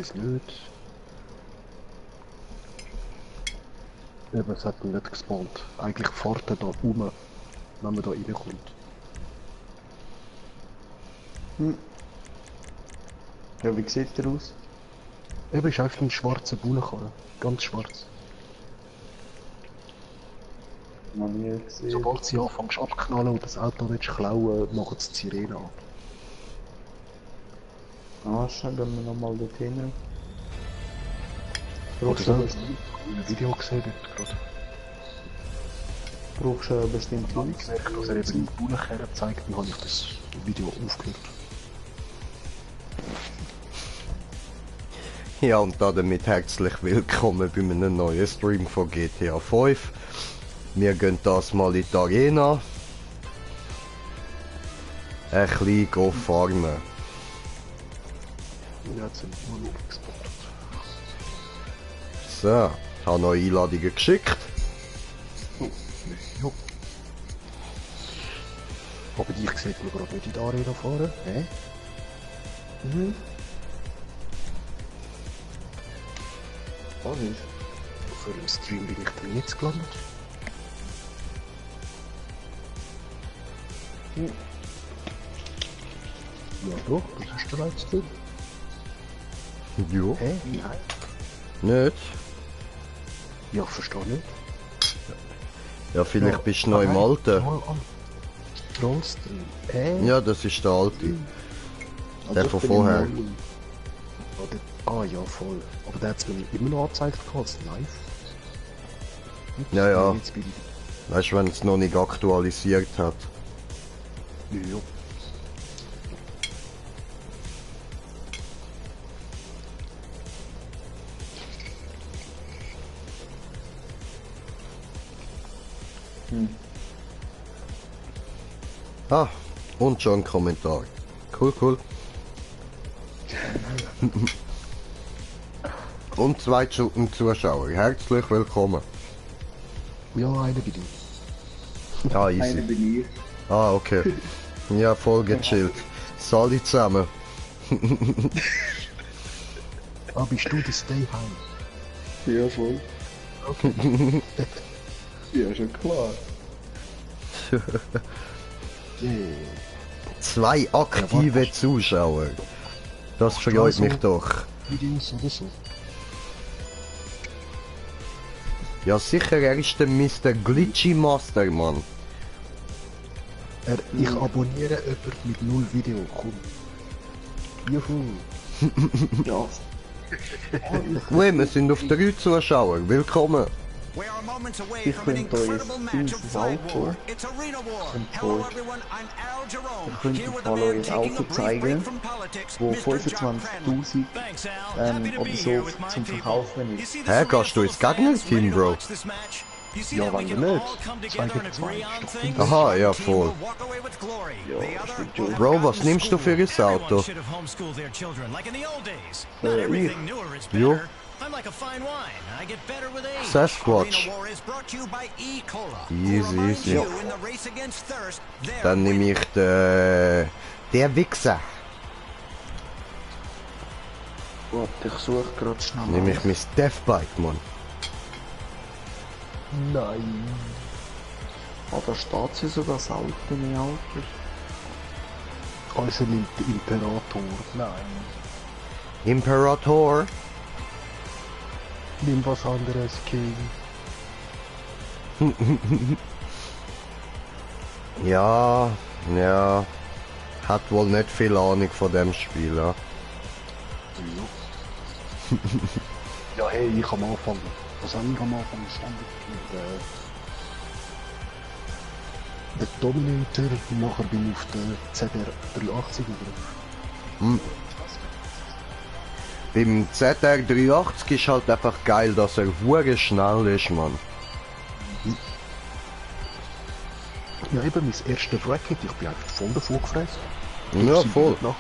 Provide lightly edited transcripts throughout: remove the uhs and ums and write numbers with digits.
weiß nicht. Eben, es hat mich nicht gespawnt. Eigentlich fährt er da rum, wenn man da reinkommt. Ja, wie sieht der aus? Eben, ist einfach ein schwarzer Bullenkarren. Ganz schwarz. Noch nie gesehen. Sobald sie anfängst abknallen und das Auto willst klauen, machen sie die Sirene an. Ah, schon, gehen wir nochmal dorthin. Brauchst du ein Video gesehen dort gerade? Brauchst du bestimmt Ich habe gemerkt, dass er eben die Bullenkarren zeigt, dann habe ich das Video aufgehört. Ja, und damit herzlich willkommen bei einem neuen Stream von GTA 5. Wir gehen das mal in die Arena. Ein bisschen farmen. Ja, jetzt sind wir nur exportiert. So, ich habe noch Einladungen geschickt. Jo. Aber dich sieht man gerade nicht in die Arena fahren. Hä? Mhm. Was ist? Für einen Stream bin ich denn jetzt gelandet? Ja doch, das ist der letzte. Jo. Hä? Nein. Nicht? Ja, verstehe nicht. Ja, vielleicht bist du noch im Alten. Trollstream. Hä? Ja, das ist der Alte. Also Der ich von bin vorher. im Morning. Ah ja, voll. Aber der hat es mir immer noch angezeigt als live. Ups, Ja, ja. Jetzt bin ich... Weißt du, wenn es noch nicht aktualisiert hat. Ja. Ah, und schon ein Kommentar. Cool, cool. Und 2 Zuschauer. Herzlich willkommen. Ja, einer bin ich. Ah, Einer easy. bin ich. Ah, okay. Ja, voll gechillt. Sali zusammen. Ah, bist du der Stay High? Ja, voll. Okay. Ja, schon klar. Yeah. 2 aktive Zuschauer. Das freut mich doch. Videos oder so. Ja, sicher, er ist der Mr. Glitchy Master, Mann. Ich abonniere jemanden mit 0 Video. Komm. Juhu. Ja. Ui, wir sind auf 3 Zuschauer. Willkommen. Ich könnte euch dieses Auto euch ein Auto zeigen, wo 25.000 oder so zum Verkaufen ist. Hä, gehst du ins Gegner-Team, Bro? Ja, wenn du nicht. 2 gegen 2. Aha, ja, voll. Ja, stimmt schon. Bro, was nimmst du für ein Auto? Ich? Jo. Sasquatch. Easy, easy. Dann nehme ich der Wichser. Warte, ich suche gerade schnell. Nehme ich mein Deathbike, Mann. Nein. Ah, da steht sie sogar das Auto in Alter. Also nimmt der Imperator. Nein. Imperator. Nimm was anderes, King. Ja, ja. Hat wohl nicht viel Ahnung von dem Spiel, ja. Ja, hey, ich am Anfang. Was habe ich am Anfang gestanden? Der Dominator, nachher bin ich auf der ZR 380 drauf. Beim ZR380 ist halt einfach geil, dass er hure schnell ist, Mann. Ja, eben mein erster Racket, ich bin einfach voll davon gefressen. Ja, voll. Nach.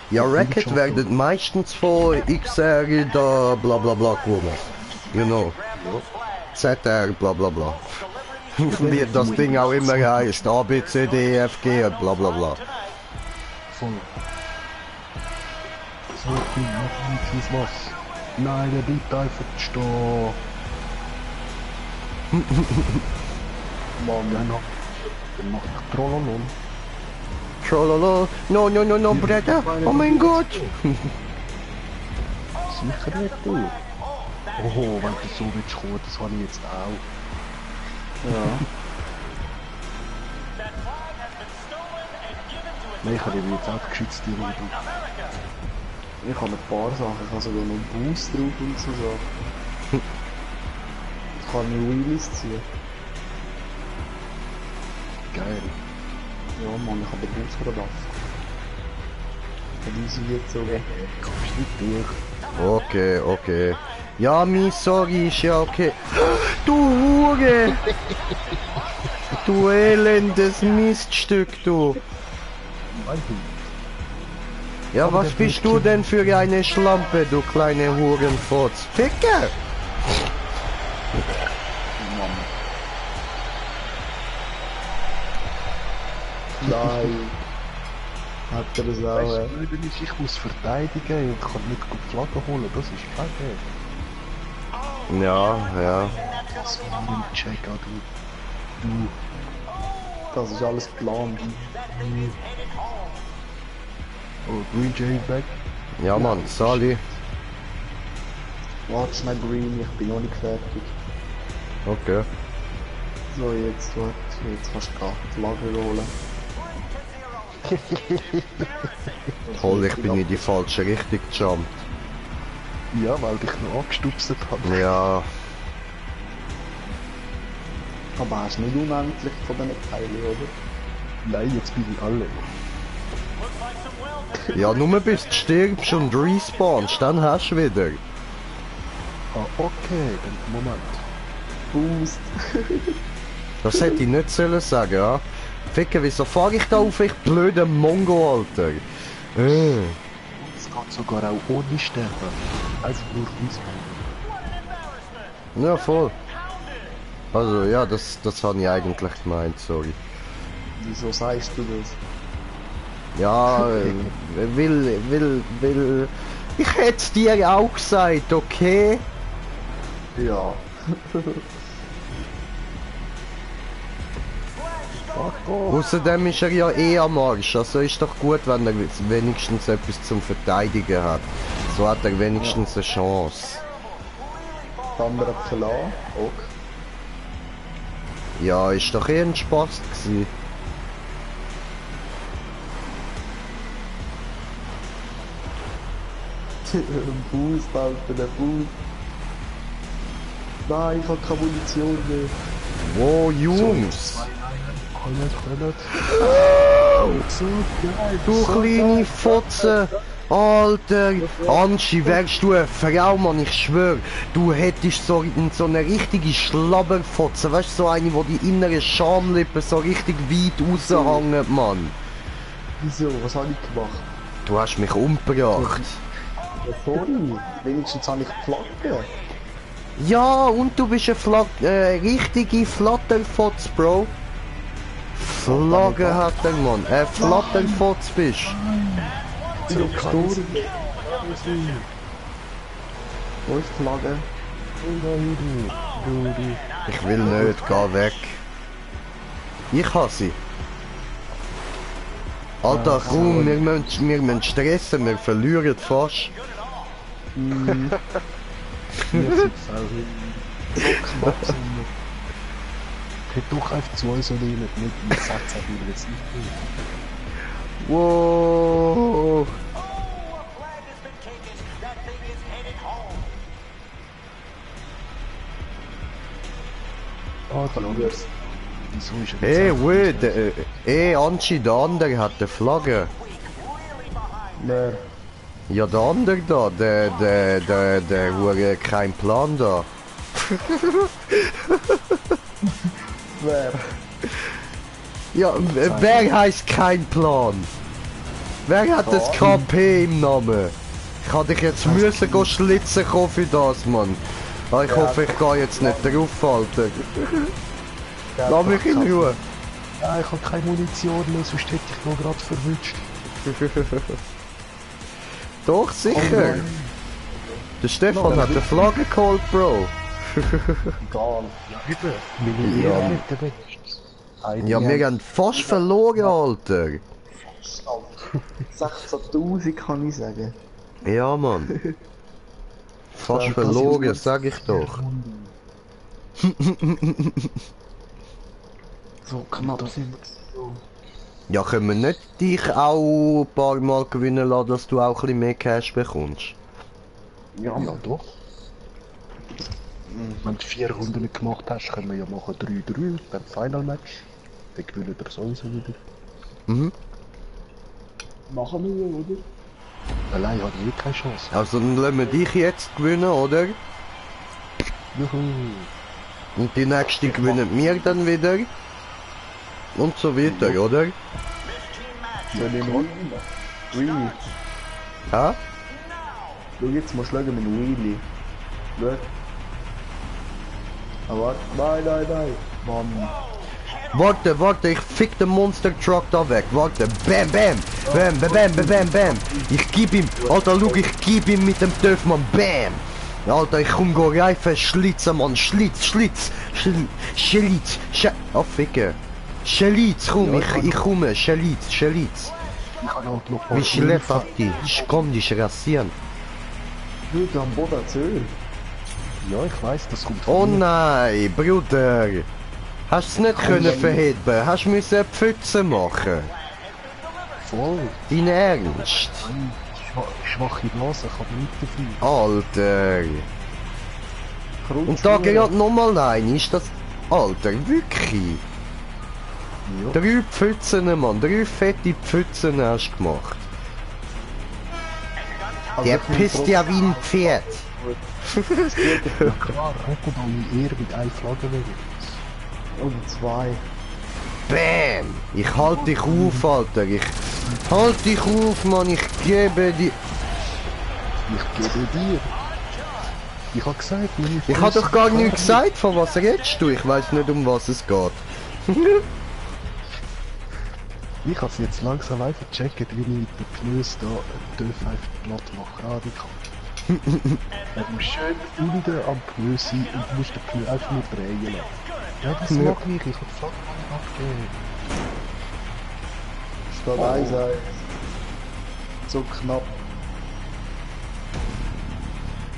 Ja, Racket werden meistens von XR da bla bla bla gewonnen. You know. ZR bla bla bla. Wie das Ding auch immer heißt. A, B, C, D, E, F, G und bla bla bla. Voll. so viel, mach nichts was. Nein, der bleibt einfach stehen. Mann, Dann mach ich Trollolol. Trololo. No, no, no, no, Bruder. Oh mein Gott. Sicher nicht du. Oh, wenn du so willst kommen, das habe ich jetzt auch. ja. Nein, ich habe jetzt auch geschützt, die Ruhe. Ich habe ein paar Sachen, ich habe sogar noch einen Boost drauf und so Sachen. Ich kann Wheelies ziehen. Geil. Ja Mann, ich habe den Boost gerade ab. Und easy jetzt so. Kommst nicht durch. Okay, okay. Ja, mi sorry, ist ja okay. Du Hure! Du elendes Miststück, du. Ja, was bist du denn für eine Schlampe, du kleine Hurenfotz? Ficker! Nein. Hat er das auch, Weißt du, wenn ich muss verteidigen und kann nicht gut Flagge holen, das ist kacke. Ja, ja. Das war nur ein Check, du. Das ist alles geplant. Oh, Green Jay back. Ja, Mann, Sali. Warte schnell, Green, ich bin noch nicht fertig. Okay. So, jetzt, warte, jetzt kannst du gerade die Flagge holen. Toll, ich bin in die falsche Richtung gejumpt. Ja, weil dich noch angestupst habe. Ja, Aber hast du nicht unendlich von diesen Teilen, oder? Nein, jetzt bin ich alle. ja, nur bis du stirbst und respawnst, dann hast du wieder. Ah, okay, dann Moment. Boost. Das hätte ich nicht sollen sagen, ja. Ficker, wieso fahre ich da auf, ich blöder Mongo, Alter? Es geht sogar auch ohne Sterben. Also nur Fußball. Ja, voll. Also, ja, das habe ich eigentlich gemeint, sorry. Wieso sagst du das? Ja, will... Ich hätte es dir auch gesagt, okay? Ja. Außerdem ist er ja eh am Arsch, also ist doch gut, wenn er wenigstens etwas zum Verteidigen hat. So hat er wenigstens eine Chance. Die andere klar. Ok. Ja, ist doch eh ein Spaß gewesen. Ein Boost, Alter, der Boost. Nein, ich habe keine Munition mehr. Wow, Jungs! Können. So geil. Du kleine Fotze! Alter! Anschi, wärst du eine Frau, Mann, ich schwör! Du hättest so eine richtige Schlabberfotze, weißt du, so eine, wo die innere Schamlippe so richtig weit raushängen, Mann! Wieso? Was habe ich gemacht? Du hast mich umgebracht! Ja, sorry. Wenigstens habe ich Flagge. Ja, und du bist eine richtige Flatterfotz, Bro! Flagge hat der Mann, Flatterfotz bist! Ich bin gestorben. Wo ist die Flagge? Ich will nicht, geh weg. Ich hasse sie. Alter, komm, wir müssen stressen, wir verlieren fast. Wir sind faul. So knapp sind wir. Hätte doch einfach 2 so nehmen, nicht mit 16 will jetzt nicht mehr. Wow. Ah, der andere. Wieso ist er Hey, jetzt wait, Anschi, der andere hat eine Flagge. Wer? Ja, der andere da, der hure kein Plan da. Wer? Ja, wer heißt kein Plan? Wer hat das KP im Namen? Ich hab dich jetzt müssen go schlitzen kommen für das, Mann. Aber ich hoffe, ich gehe jetzt nicht drauf, Alter. Lass mich in Ruhe. Ja, ich habe keine Munition mehr, sonst hätte ich noch gerade verwünscht. Doch, sicher. Der Stefan hat eine Flagge geholt, Bro. Egal. Ja, eben. Meine Ja. Ehre mit der Welt. Ja, wir haben fast verloren, Alter. 16.000 kann ich sagen. Ja, Mann. Fast verloren, sag ich doch. So knapp sind wir. Ja, können wir nicht dich auch ein paar Mal gewinnen lassen, dass du auch ein bisschen mehr Cash bekommst? Ja, Ja, doch. Wenn du 4 Runden gemacht hast, können wir ja machen 3-3 beim Final Match. Dann gewinnen wir sowieso wieder. Mhm. machen wir, oder? Allein habe ich keine Chance. Also dann lassen wir dich jetzt gewinnen, oder? Juhu. Und die nächste gewinnen wir dann wieder. Und so weiter, oder? Soll ich noch Wheelie? Ja? Schau jetzt mal schlagen mit dem Wheelie. Schau. Aber nein. Mann. Warte, ich fick den Monster Truck da weg. Warte, bam. Ich gib ihm, Alter, schau, ich gib ihm mit dem TÜV, Mann, bam. Alter, ich komm go Reifen schlitzen, Mann, Schlitz. Oh, ficke. Schlitz, komm, ich komme, Schlitz. Ich kann halt noch Wie schläft auf die? Ich komm dich rasieren. Schau, am Boden zu Öl. Ja, ich weiß, das kommt Oh mir. nein, Bruder. Hast du es nicht können verheben? Hast du müssen eine Pfütze machen? Voll. Dein Ernst? Schwache Nase, ich habe nicht dafür. Alter. Und da gerade nochmal ein, ist das... Alter, wirklich? Ja. 3 Pfützen, Mann, 3 fette Pfützen hast du gemacht. Der pisst ja wie ein Pferd. Ja klar, rettet alle Ehre mit einer Flagge weg. Und 2. Bam! Ich halte dich auf, Alter. Ich halte dich auf, Mann. Ich gebe dir... Ich gebe dir. Ich hab gesagt, meine Ich hab doch gar nicht gesagt, von was redest du? Ich weiß nicht, um was es geht. Ich hab's jetzt langsam einfach gecheckt, wie ich mit den Pneus da TÜV einfach platt mache. Ah, die kann. Du musst schön unten am Pneu sein und du musst den Pneu einfach nur drehen lassen. Ja, das Ja. mag ich hab Flagge abgegeben. Steht 1-1. So knapp.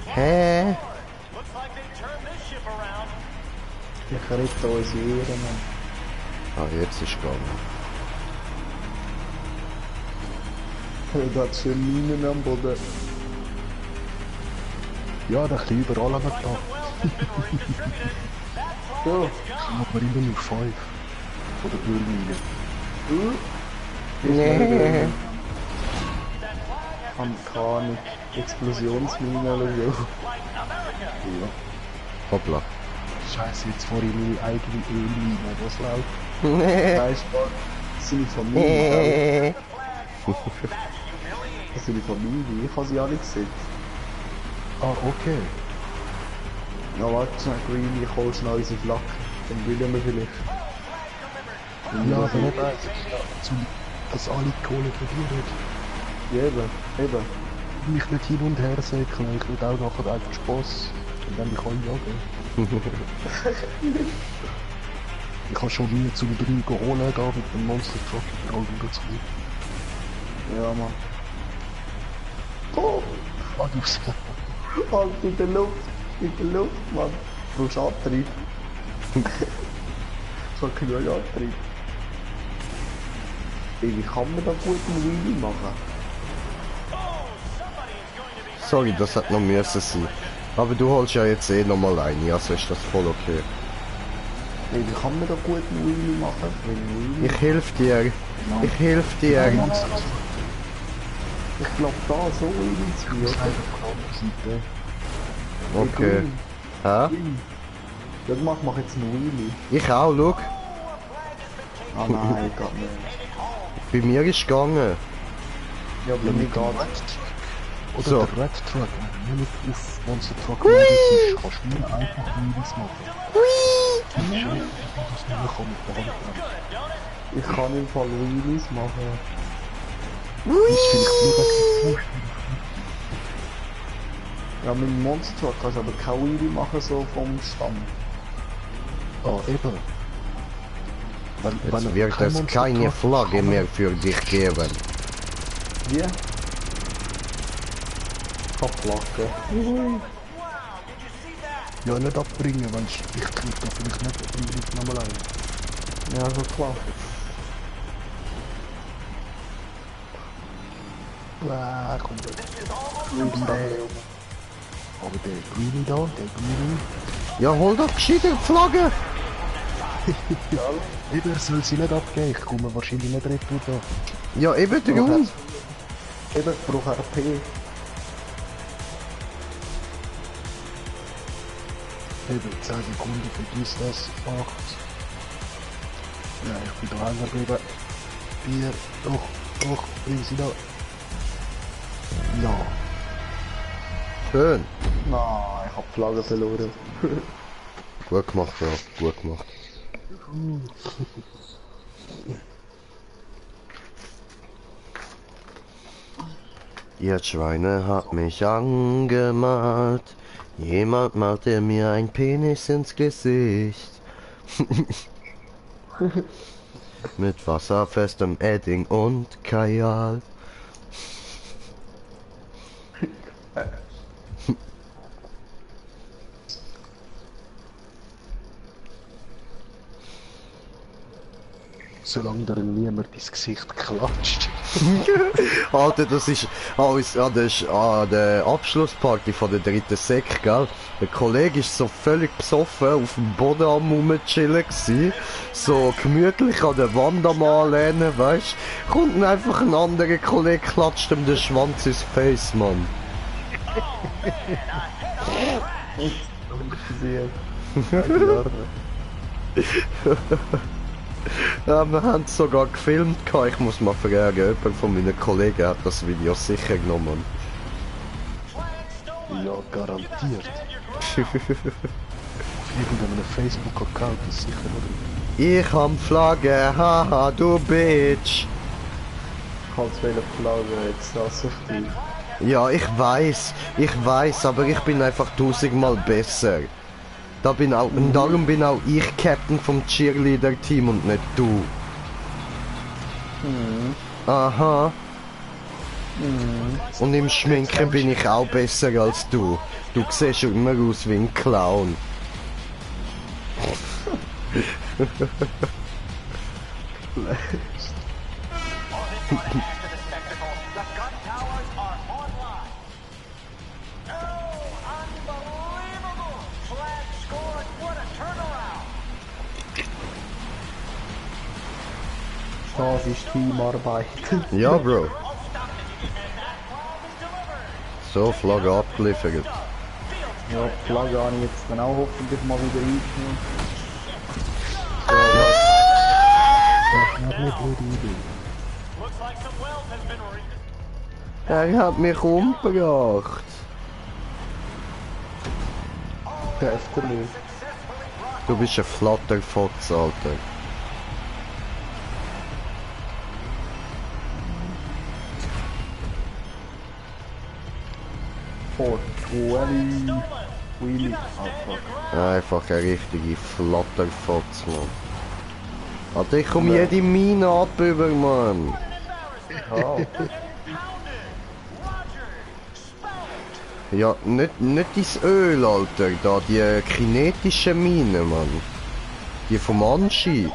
Hä? Ich rette unsere Ehre, Mann. Ah, jetzt ist gegangen. Da hat schön Minen am Boden. Ja, da ein überall an der Tag. So. Aber immer nur 5. Von der Ölmine. Nee. Amerikanik. Explosionsmine oder so. Ja. Hoppla. Scheiße, jetzt fahre ich meine eigene Ölmine, was läuft. Nee. Weißt du, seine Familie. Seine Familie, ich habe sie alle gesehen. Ah, okay. Ja, warte schnell, Greenie, ich hol schnell unsere Flagge. Dann gewinnen wir vielleicht. Ja, aber nicht eins. Dass alle die Kohle verlieren. Ja, eben. Mich nicht hin und her säckeln, ich will auch nachher einfach Spass. Und dann kann ich jagen. Ich habe schon nie zum 3 geholt, da mit dem Monster Truck überall wieder zu liegen. Ja, Mann. Oh, Ah, du bist halt in der Luft, Mann. Du brauchst Antrieb. Ich habe keinen Antrieb. Ey, wie kann man da gut einen Wheelie machen? Sorry, das hat noch müssen sein. Aber du holst ja jetzt eh nochmal ein, also ist das voll okay. Ey, wie kann man da gut einen Wheelie machen? Wheelie? Ich helf dir. Ich helf dir. Ich glaube da so Wheelie zu Ich oder? von der anderen Seite. Okay. Hä? Das mach jetzt einen Wheelie. Ich auch, schau. Ah nein, geht nicht. Bei mir ist gegangen. Ja, Ja, bei mir mit dem geht's. Red Truck. Oder So. der Red Truck, wenn du nicht auf Monster Truck Modus ist, kannst du nur einfach Wheelies machen. Das ist schon nicht, dass du nur mit der Hand nehmen. Ich kann im Fall Wheelies machen. Das ist vielleicht nur wegen dem Zustand. Ja, mit dem Monster Truck kannst du aber keine Wheelie machen, so vom Stamm. Oh, eben. Jetzt wird es keine Flagge mehr für dich geben. Wie? Flagge. Ja, nicht abbringen, wenn ich krieg da vielleicht nicht nochmal ein. Ja, so klar. Komm weg. Aber der Greenie da, der Greenie. Ja, hol doch gescheiter die Flagge! Eben, er soll sie nicht abgeben, ich komme wahrscheinlich nicht retour da. Ja, eben drum. Eben, ich brauche RP. Eben, 10 Sekunden vergiss das. 8. Ja, ich bin da hängen geblieben. 4. Doch, bring sie da. Ja. Schön. Nein, ich hab die Flagge verloren. Gut gemacht, ja. Gut gemacht. Ihr Schweine hat mich angemalt. Jemand malte mir ein Penis ins Gesicht. Mit wasserfestem Edding und Kajal. Solange dir niemand ins Gesicht klatscht. Alter, das ist an der Abschlussparty von der dritten Sek, gell? Der Kollege ist so völlig besoffen auf dem Boden am rumchillen gsi, so gemütlich an der Wand am Anlehnen, weißt? Kommt einfach ein anderer Kollege, klatscht ihm den Schwanz ins Face, Mann. Ja, wir haben es sogar gefilmt. Ich muss mal fragen, jemand von meinen Kollegen hat das Video sicher genommen. Ja, garantiert. Auf irgendeinem Facebook-Account ist sicher oder. Ich hab Flagge, haha, du Bitch. Kannst welche Flagge jetzt das auf dich? Ja, ich weiß, aber ich bin einfach 1000-mal besser. Und darum bin auch ich Captain vom Cheerleader-Team und nicht du. Aha. Und im Schminken bin ich auch besser als du. Du siehst immer aus wie ein Clown. Das ist Teamarbeit. Ja, Bro. So, Flagge abgeliefert. Ja, die Flagge habe ich jetzt dann auch hoffentlich mal wieder eingenommen. Er hat mich umgebracht. Der Efterlös. Du bist ein Flatterfotz, Alter. Vor 20 Wheelie. Oh fuck. Einfach eine richtige Flatterfotz, Mann. Alter, ich komme jede Mine ab über, Mann. Oh. Ja, nicht dein Öl, Alter, da, die kinetische Mine, Mann. Die vom Anschi.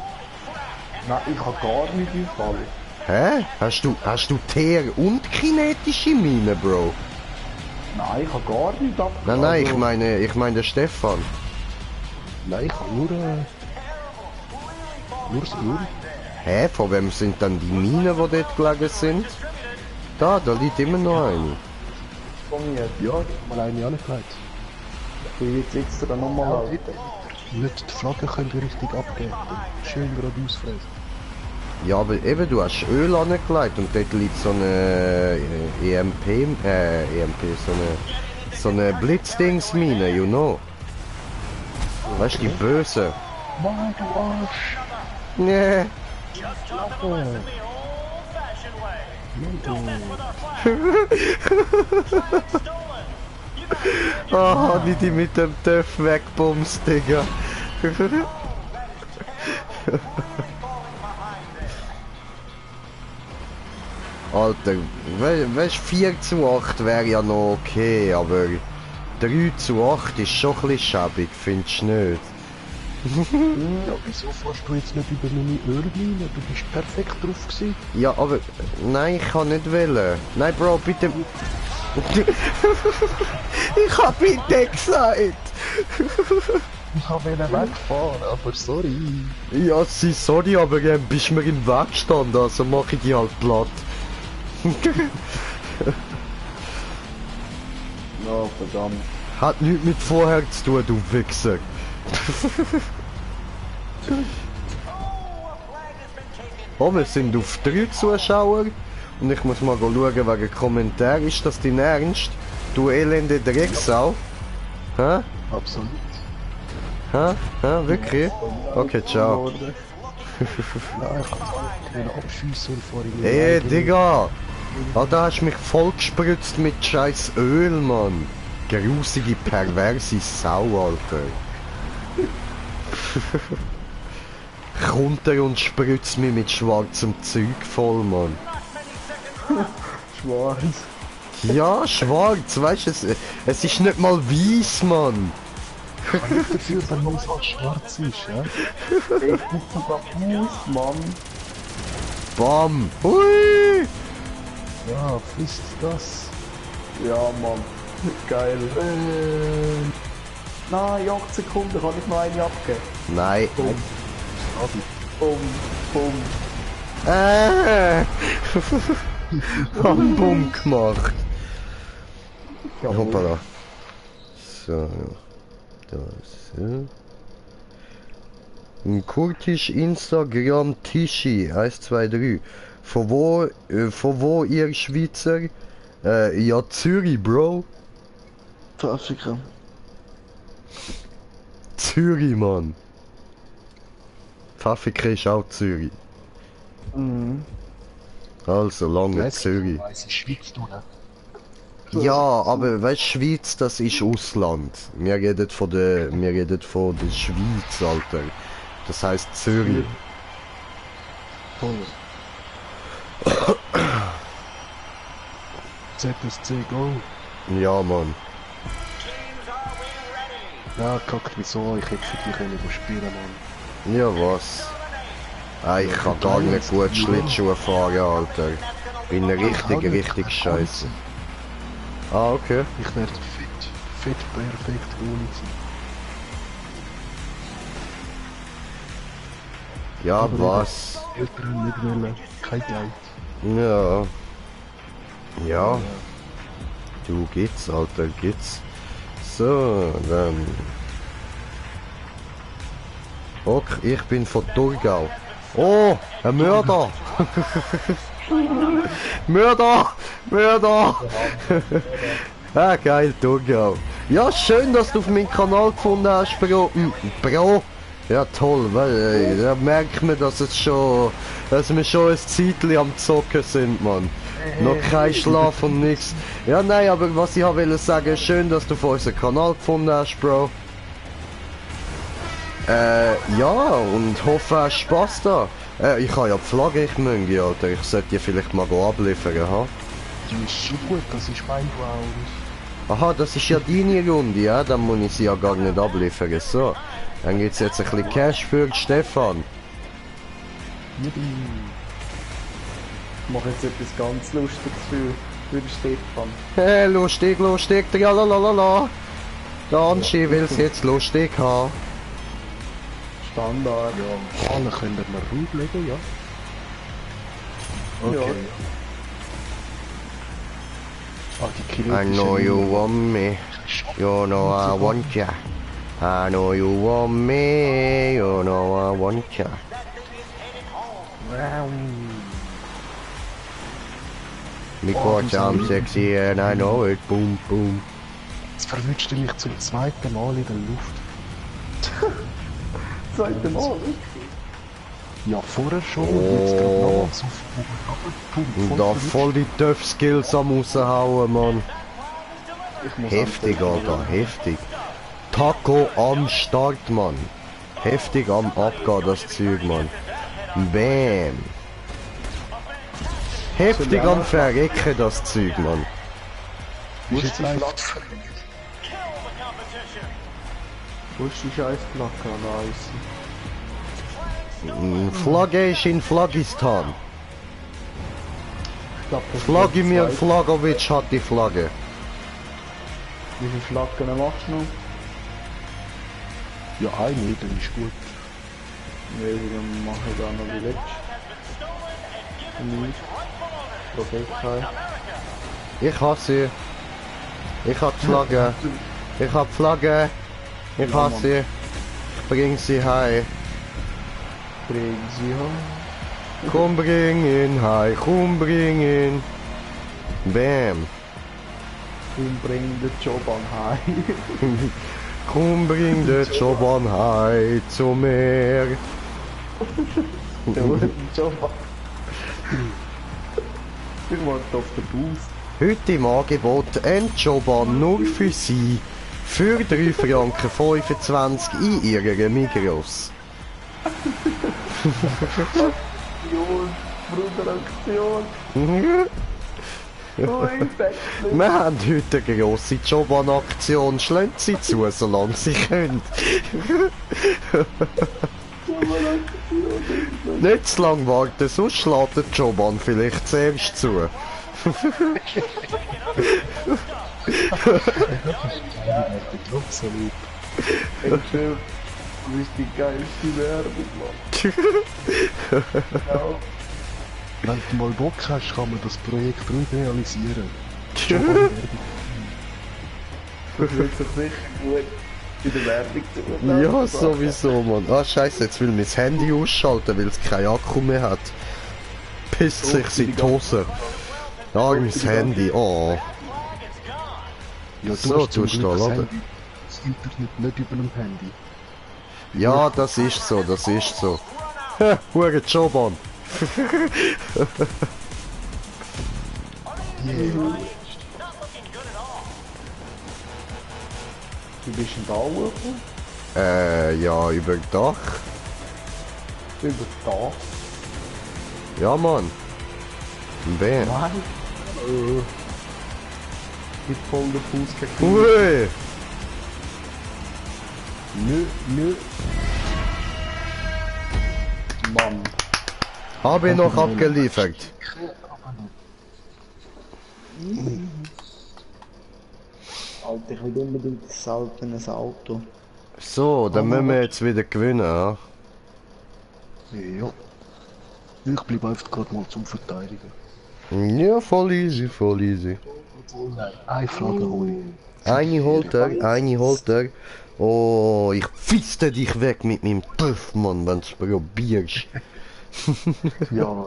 Nein, ich habe gar nicht gefallen. Hä? Hast du Teer und kinetische Mine, Bro? Nein, ich habe gar nicht abgegeben. Nein, ich meine den Stefan. Nein, ich habe nur das Öl. Hä? Von wem sind dann die Minen, die dort gelegen sind? Da liegt immer noch eine. Von mir. Ja, mal eine angelegt. Ich will jetzt extra nochmal Ja, laufen. nicht die Flagge könnt ihr richtig abgeben. Schön gerade ausfressen. Ja, aber eben, du hast Öl angelegt und dort liegt so eine EMP, so eine Blitzdingsmine, you know. Weißt du, die böse. Mann, du Arsch! Nee. Ah, wie die mit dem Töff wegbumst, Digga. Alter, weißt 4:8 wäre ja noch okay, aber 3:8 ist schon ein bisschen schäbig, findest du nicht? Ja, wieso fährst du jetzt nicht über meine Ölmine? Du bist perfekt drauf gewesen. Ja, aber nein, ich kann nicht wählen. Nein, Bro, bitte. Ich hab bitte gesagt. Ich wollte wegfahren, aber sorry. Ja, sorry, aber bist mir im Weg gestanden, also mach ich die halt platt. Ja, verdammt. Hat nichts mit vorher zu tun, du Wichser. Oh, wir sind auf 3 Zuschauer und ich muss mal schauen wegen Kommentar. Ist das dein Ernst? Du elende Drecksau? Hä? Absolut. Hä? Hä? Wirklich? Okay, ciao. Nein, ich kann es abschiessen und fahre in Ey, Digga! Alter, hast mich voll gespritzt mit scheiß Öl, Mann. Grusige, perverse Sau, Alter. Kommt er und spritzt mich mit schwarzem Zeug voll, Mann. Schwarz. Ja, schwarz, weißt du, es ist nicht mal weiß, Mann. Kann nicht dafür, wenn man so schwarz ist, ja? Ich bin sogar aus, Mann. Bam! Hui! Ja, frisst das. Ja, Mann. Geil. Nein, 8 Sekunden kann ich noch eine abgeben. Nein. Bumm, bumm. Haben Bumm gemacht. Hoppala. So, das. Ein Kurtisch Instagram Tischi 123. Von wo ihr Schweizer? Ja, Zürich, Bro. Afrika. Zürich, Mann. Afrika ist auch Zürich. Mhm. Also, lange Zürich. Weiss ich Schweiz, du, ne? Ja, aber weißt Schweiz, das ist Ausland. Wir reden von der Schweiz, Alter. Das heißt Zürich. Toll. ZSC Go. Ja, Mann. Ja, kackt mich so an, ich hätte für dich können spielen, Mann. Ja, was? Ah, ich kann gar nicht gut Schlittschuhe fahren, Alter. Bin richtig scheiße. Ah, okay. Ich werde fit perfekt ohne sein. Ja, Aber was? Eltern nicht wollen, kein Geld. Ja. Ja. Du geht's, Alter, geht's. So, dann. Okay, ich bin von Thurgau. Oh, ein Mörder! Mörder! Ah, geil, Thurgau. Ja, schön, dass du auf meinen Kanal gefunden hast, Bro. Bro. Ja, toll, weil da merkt man, dass wir schon ein Zeitchen am Zocken sind, Mann. Noch kein Schlaf und nichts. Ja, nein, aber was ich wollte sagen, schön, dass du auf unseren Kanal gefunden hast, Bro. Ja, und hoffe, hast Spaß da. Ich habe ja die Flagge, ich Müngi, Alter. Ich sollte die vielleicht mal abliefern, ha? Die ist schon gut, das ist mein Round. Aha, das ist ja deine Runde, ja? Dann muss ich sie ja gar nicht abliefern, so. Dann gibt's jetzt ein bisschen Cash für den Stefan. Jubi. Ich mache jetzt etwas ganz Lustiges für den Stefan. Hey, lustig, tralalala. Der Anschi will's jetzt lustig haben. Standard. Ja, alle können wir mal ruhig legen, ja? Okay. Ah, die I know you want me, you know I want ya. I know you want me, you know I want ya. Because I'm sexy and I know it, boom, boom. Jetzt verwünscht du mich zum zweiten Mal in der Luft. Zweite Mal? Ja, vorher schon und jetzt gerade noch so Und da voll die Tough Skills am raushauen, Mann. Ich muss Heftig, antworten. Alter, heftig. Taco am Start, Mann. Heftig am Abgehen, das Zeug, Mann. Bam. Heftig am Verrecken, das Zeug, Mann. Wo Ist ist jetzt die live? Flagge? Wo ist die scheiß Flagge? Da ist sie. Flagge ist in Flaggistan. Ich glaub, das ist Vladimir die zweite. Flagovic hat die Flagge. Wie viele Flaggen machst du noch? Ja, eine, dann ist gut. Ja, dann mache ich da noch die letzte. Nicht. Professor. Ich hasse sie. Ich hab die Flagge. Ich hab die Flagge. Ich hasse sie. Ich bring sie heim. Bring sie heim. Komm, bring ihn heim. Komm, bring ihn. Bam. Und bring den Job an heim. Komm, bring den Joban heim zu mir. Der holt den Job an. Ich warte auf den Bus. Heute im Angebot ein Joban nur für Sie. Für 3,25 Franken in Ihrer Migros. Aktion, Bruderaktion. Oh, ich sag nicht. Wir haben heute eine grosse Joban-Aktion. Schlönt Sie zu, solange Sie können. Nicht zu lang warten, sonst schlägt der Joban vielleicht zuerst zu. Absolut. Ey, Chef, du bist die geilste Werbung, Mann. Ja, Wenn du mal Bock hast, kann man das Projekt ruhig realisieren. das wird sich sicher gut in der Werbung tun. Ja, sowieso, Mann. Ah, scheiße, jetzt will mein Handy ausschalten, weil es keinen Akku mehr hat. Pisst sich in die Hose. Ah, mein Handy, oh. Ja, So, hast zum tust Glück du das da, oder? Handy- Das Internet nicht über dem Handy. Ja, das ist so, das ist so. Ha, hure Joban. Du bist in Dauer, Ja, über Dach. über da. Ja, Mann. Bam. Nein. Mit voll der Fuß gegen Ui. Nö. Mann. Hab ich noch abgeliefert. Alter, ich will unbedingt ein seltenes Auto. So, dann müssen wir jetzt wieder gewinnen, ja? Ja. Ich bleibe einfach gerade mal zum Verteidigen. Ja, voll easy, voll easy. Nein, eine Flagge hole ich. Eine holt er, eine holt er. Oh, ich fiste dich weg mit meinem Tuff, Mann, wenn du's probierst. Ja,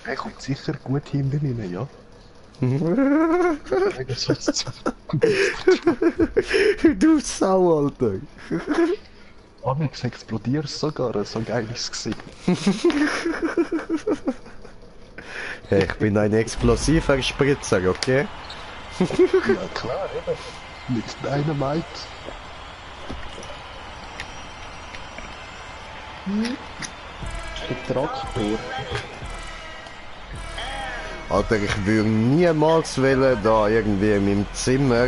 der kommt sicher gut hinter rein, ja. Du Sau, Alter. Onyx explodiert sogar, so geil ist es gewesen. Hey, ich bin ein explosiver Spritzer, okay? Ja klar, eben. Mit Dynamite. Der Traktor. Alter, ich würde niemals wollen, da irgendwie in meinem Zimmer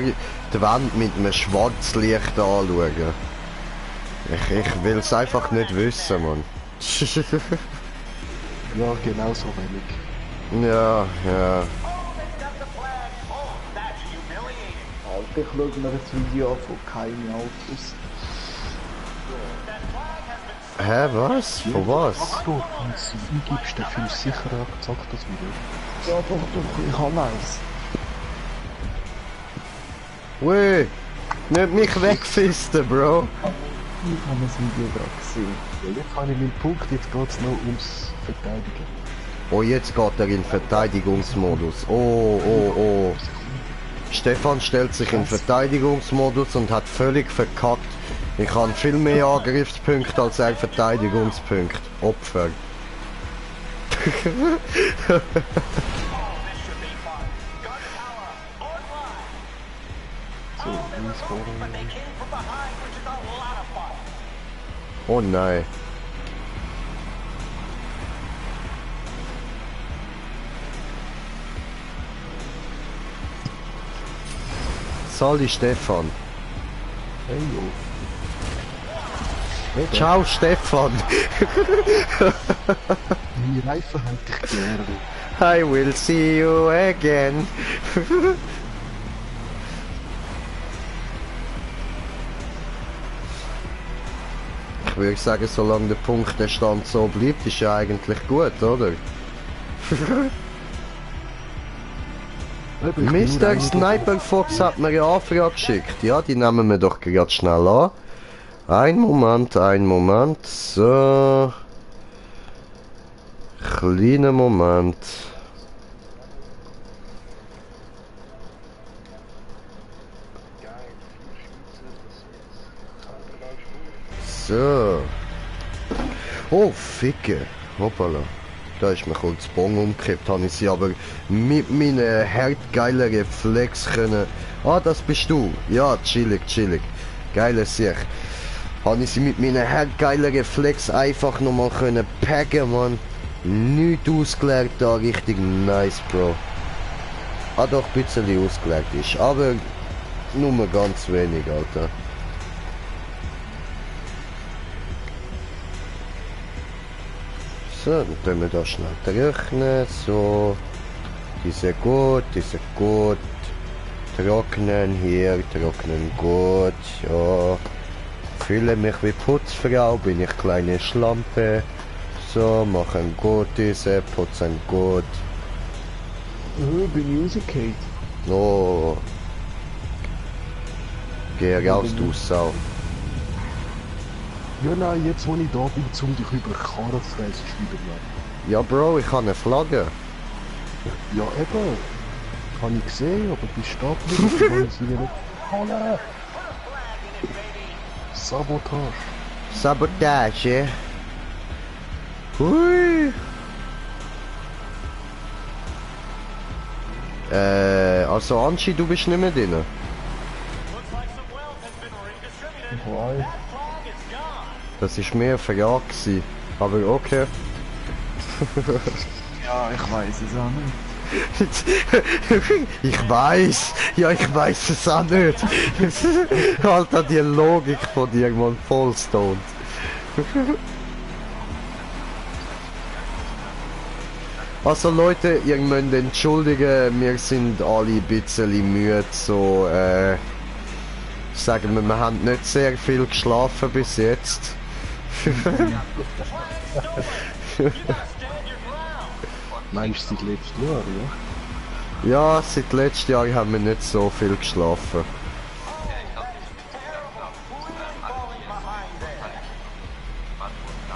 die Wand mit einem Schwarzlicht anschauen. Ich will es einfach nicht wissen, Mann. Ja, genau so wenig. Ja, ja. Alter, ich schaue mir ein Video an von keine Autos. Hä, was? Von was? Ach du, wenn du es eingibst, dann fühlst du sicher abgezockt, das Video. Ja, doch, ich habe eins. Ui, nicht mich wegfisten, Bro. Ich habe ein Video gerade gesehen. Ja, jetzt habe ich meinen Punkt, jetzt geht es noch ums Verteidigen. Oh, jetzt geht er in Verteidigungsmodus. Oh, oh, oh. Stefan stellt sich in Verteidigungsmodus und hat völlig verkackt. Ich habe viel mehr Angriffspunkte als er Verteidigungspunkte. Opfer. Oh nein. Sali Stefan. Hey, yo. Ciao Stefan. Meine Reifen hätte ich gerne. I will see you again. Ich würde sagen, solange der Punktestand so bleibt, ist ja eigentlich gut, oder? Mr. Sniper Fox hat mir eine Anfrage geschickt. Ja, die nehmen wir doch gerade schnell an. Ein Moment, so. Kleiner Moment. So. Oh, Ficke. Hoppala. Da ist mir kurz Bong umgekippt, habe ich sie aber mit meinen hardgeilen Reflex können... Ah, das bist du. Ja, chillig. Geiler Sicht. Habe ich sie mit meinen hardgeilen Reflex einfach nochmal können packen, man. Nicht ausgelegt da, richtig nice, Bro. Ah, doch, ein bisschen ausgelegt ist, aber nur ganz wenig, Alter. So, dann tun wir da schnell trocknen, so. Diese gut. Trocknen hier, trocknen gut, ja. Fühle mich wie Putzfrau, bin ich kleine Schlampe. So, machen gut diese, putzen gut. Oh, bin ich rausgefallen. Oh. Geh raus, du Sau. Ja, nein, jetzt wo ich da bin, um dich über Karrenfräse zu schreiben. Ja, Bro, ich habe eine Flagge. Ja, eben. Habe ich gesehen, aber die steht nicht. Ich kann sie nicht. Halle! Sabotage. Sabotage. Hui. Also Anschi, du bist nicht mehr drin. Why? Das ist mehr Frage gewesen. Aber okay. Ja, ich weiß es auch nicht. Ich weiß es auch nicht. Alter, die Logik von dir, man, voll stoned. Also Leute, ihr müsst entschuldigen, wir sind alle ein bisschen müde, so, sagen wir haben nicht sehr viel geschlafen bis jetzt. Meinst du seit letztem Jahr, ja? Ja, seit letztem Jahr haben wir nicht so viel geschlafen.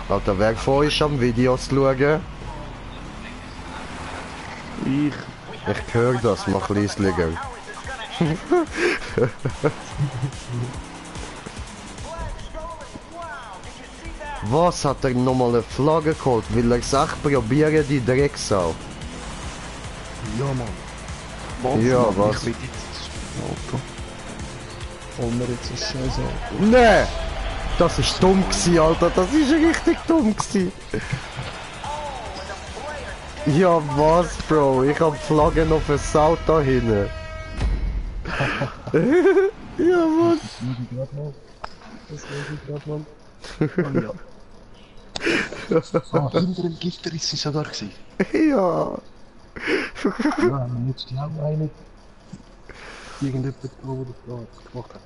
Alter, wer von euch am Videos schauen? Ich höre das, mach leislicher. Was hat er nochmal eine Flagge geholt? Will er es echt probieren, die Drecksau? Ja, Mann. Ja, Mann, was? Ich will jetzt Auto. Holen wir jetzt ein scheiß Auto. Nee! Das ist dumm gewesen, Alter. Das ist richtig dumm gewesen. Ja, was, Bro? Ich hab Flaggen auf ein Auto hinten. Ja, was? Das weiß ich gerade mal. Oh, ja. Ah, hinter dem Gifter ist sie sogar gewesen. Ja. Ja, haben wir jetzt glaube ich eine... Irgendjemand da gemacht hat.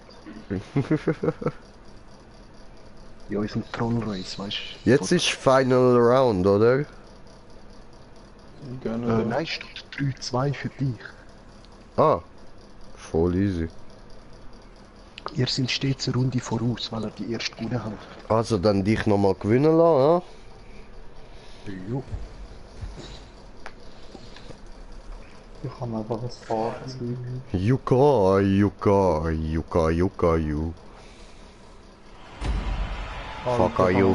Ja, ist ein Troll Race, weißt du? Jetzt ist Final Round, oder? Gerne. Nein, steht 3-2 für dich. Ah. Voll easy. Ihr seid stets eine Runde voraus, weil ihr die erste gewonnen habt. Also dann dich nochmal gewinnen lassen, Jo. Ich kann einfach ein Fahren. ja? Yuka, you.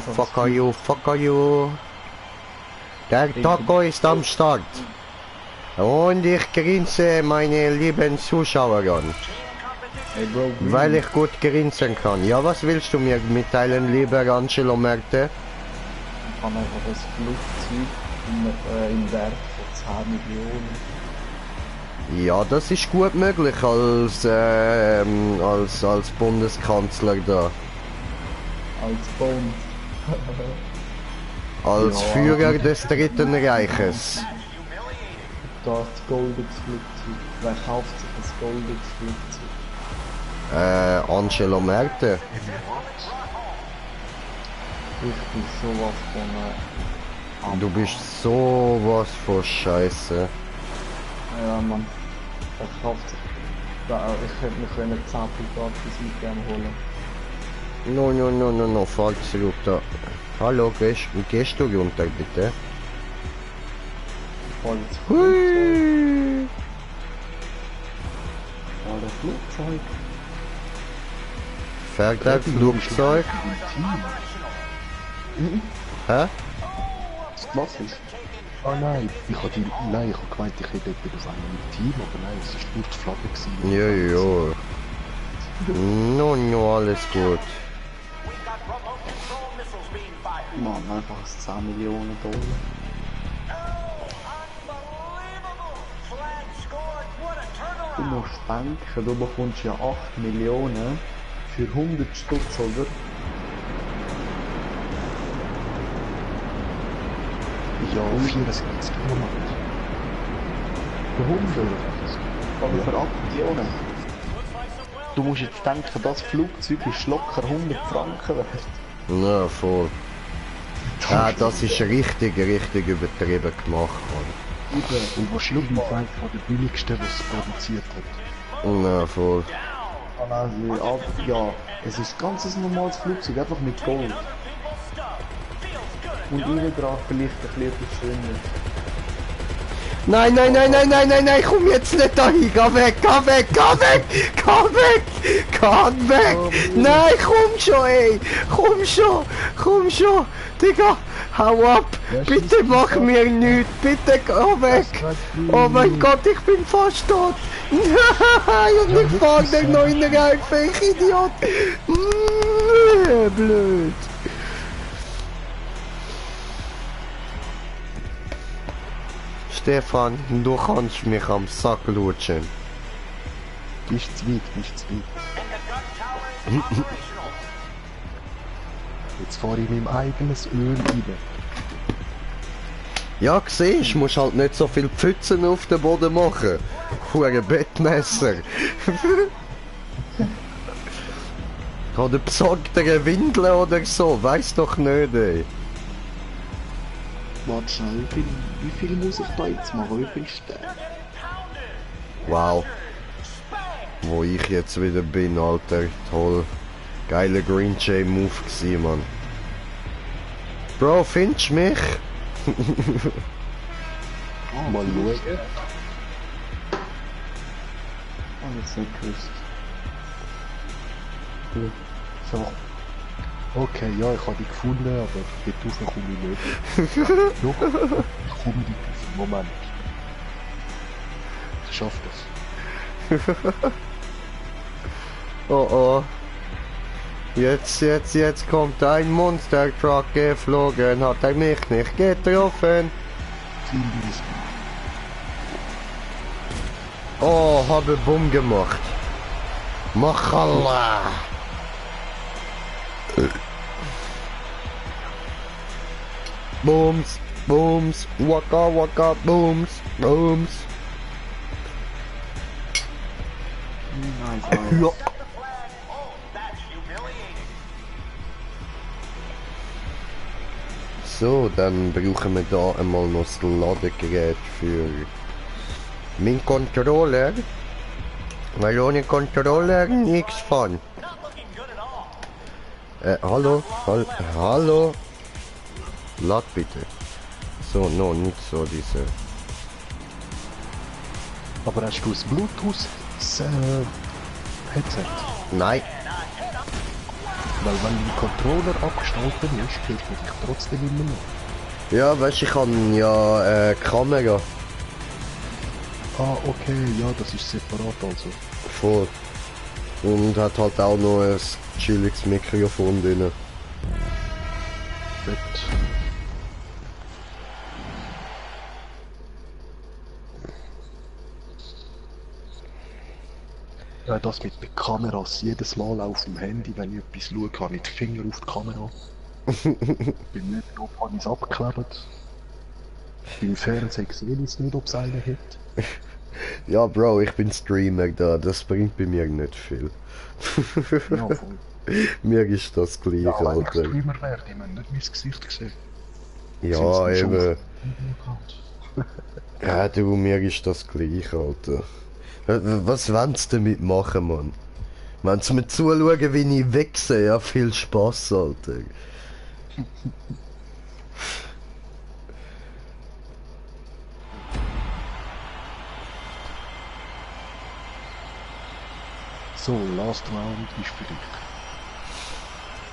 Fuck you. Der Taco ist am Start. Und ich grinse meine lieben Zuschauer an. Ey Bro, Weil ich gut grinsen kann. Ja, was willst du mir mitteilen, lieber Angelo Merte? ich habe einfach ein Flugzeug im Wert von 10 Millionen. Ja, das ist gut möglich als Bundeskanzler da. Als Bond. Als Ja. Führer des Dritten Reiches. Da ist ein goldenes Flugzeug. Wer kauft sich ein goldenes Flugzeug? Angelo Merte. Ich bin sowas von... Du bist sowas von Scheiße. Ja, Mann. Er kauft sich... Ich hätte mir 10 Bugattis mit dem holen. No, fahr zurück da. Hallo, gehst du runter, bitte? Voll ins Flugzeug. Hui. Voll das Flugzeug. Fährt das Flugzeug? Hä? Was ist? Ah nein, ich habe gemeint, ich hätte etwas an einem Team, aber nein, es ist nur die Flagge gewesen. Ja. No, alles gut. Mann, einfach 10 Millionen $. Du musst denken, du bekommst ja 8 Millionen für 100 Stutz, oder? Ja, 74 Monate. Für 100? Aber für 8 Millionen? Du musst jetzt denken, das Flugzeug ist locker 100 Franken wert. Na, voll. Ah, das ist richtig übertrieben gemacht worden. Und wahrscheinlich einer der billigsten, was es produziert hat. Na, voll. Ja, es ist ganz ein normales Flugzeug, einfach mit Gold. Und innen dran vielleicht ein bisschen etwas schöner. Nein, komm jetzt nicht dahin, geh weg! Nein, komm schon, ey! Komm schon! Digga, hau ab! Bitte mach mir nichts! Bitte geh weg! Oh mein Gott, ich bin fast tot! Nein, und ich fahr den noch in den Reifen, ich Idiot! Blöd! Stefan, du kannst mich am Sack lutschen. Bist zu weit. Jetzt fahre ich mit meinem eigenes Öl rein. Ja, siehst, musst halt nicht so viel Pfützen auf den Boden machen. Hure Bettmesser. Oder besorgt er eine Windel oder so, weiss doch nicht, ey. Warte schnell, wie viel muss ich da jetzt machen? Wie viel Sterne? Wow. Wo ich jetzt wieder bin, Alter. Toll. Geiler Green Jay Move gewesen, Mann. Bro, findest du mich? Mal schauen. Oh, jetzt nicht gewusst. So. Okay, ja, ich habe die gefunden, aber dort rauf komme ich nicht. Doch, ich komme nicht rauf. Moment. Ich schaff das. Oh. Jetzt kommt ein Monster Truck geflogen, hat er mich nicht getroffen. Oh, habe Bumm gemacht. Machallah. Booms, waka, booms. Nice. Ja. So, dann brauchen wir da einmal noch das Ladegerät für meinen Controller. Weil ohne Controller nichts fahren. Hallo. Lad bitte. So, no, nicht so diese. Aber hast du das Bluetooth Headset? Nein. Weil wenn der Controller abgeschaltet ist, hört man dich trotzdem immer noch. Ja, weißt du, ich habe ja Kamera. Ah, okay, ja, das ist separat also. Voll. Und hat halt auch noch ein chilliges Mikrofon drin. Gut. Ja, das mit den Kameras. Jedes Mal auf dem Handy, wenn ich etwas schaue, habe ich die Finger auf die Kamera. Bin nicht, ob ich es abgeklebt. Beim Fernsehen sehe ich es nicht, ob es eine hat. Ja, Bro, ich bin Streamer da, das bringt bei mir nicht viel. Ja, voll. Mir ist das gleich, Ja, wenn ich Alter. Streamer wäre, die müssen nicht mein Gesicht sehen. Ja, Sie müssen eben. schon- Ja, du, mir ist das gleich, Alter. Was wollen sie damit machen, Mann? Wenn sie mir zuschauen, wie ich wechsle, ja, viel Spaß, Alter. So, Last Round ist für dich.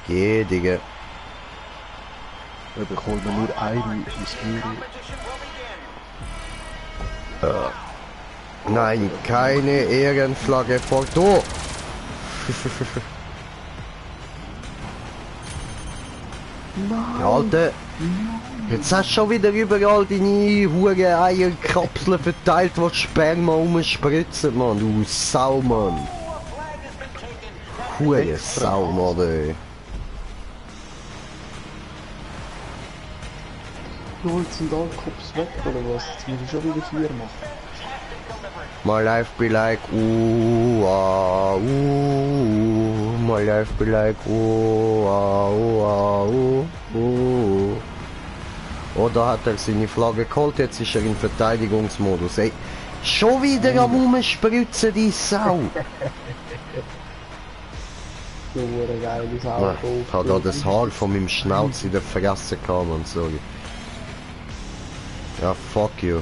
Geh, Digga. Wir bekommen nur eine aus Euro. Nein, keine Ehrenflagge vor Tor. Alter, jetzt hast du schon wieder überall deine hure Eierkapseln verteilt, die Sperma rumspritzen, Mann. Du Sau, Mann. Hure Sau, Mann, ey. Du holst sind alle Cops weg oder was? Jetzt muss ich schon wieder 4 machen. My life be like ooh, ah, ooh. My life be like ooh, ah, ooh, ah, ooh. Oder hat er seine Flagge geholt, jetzt ist er im Verteidigungsmodus. Ey, schon wieder am Rumspritzen, die Sau. So ein geiles Na, Auto. ich hab da das Haar von meinem Schnauz in der Fresse gehabt, man, sorry. Ja, fuck you.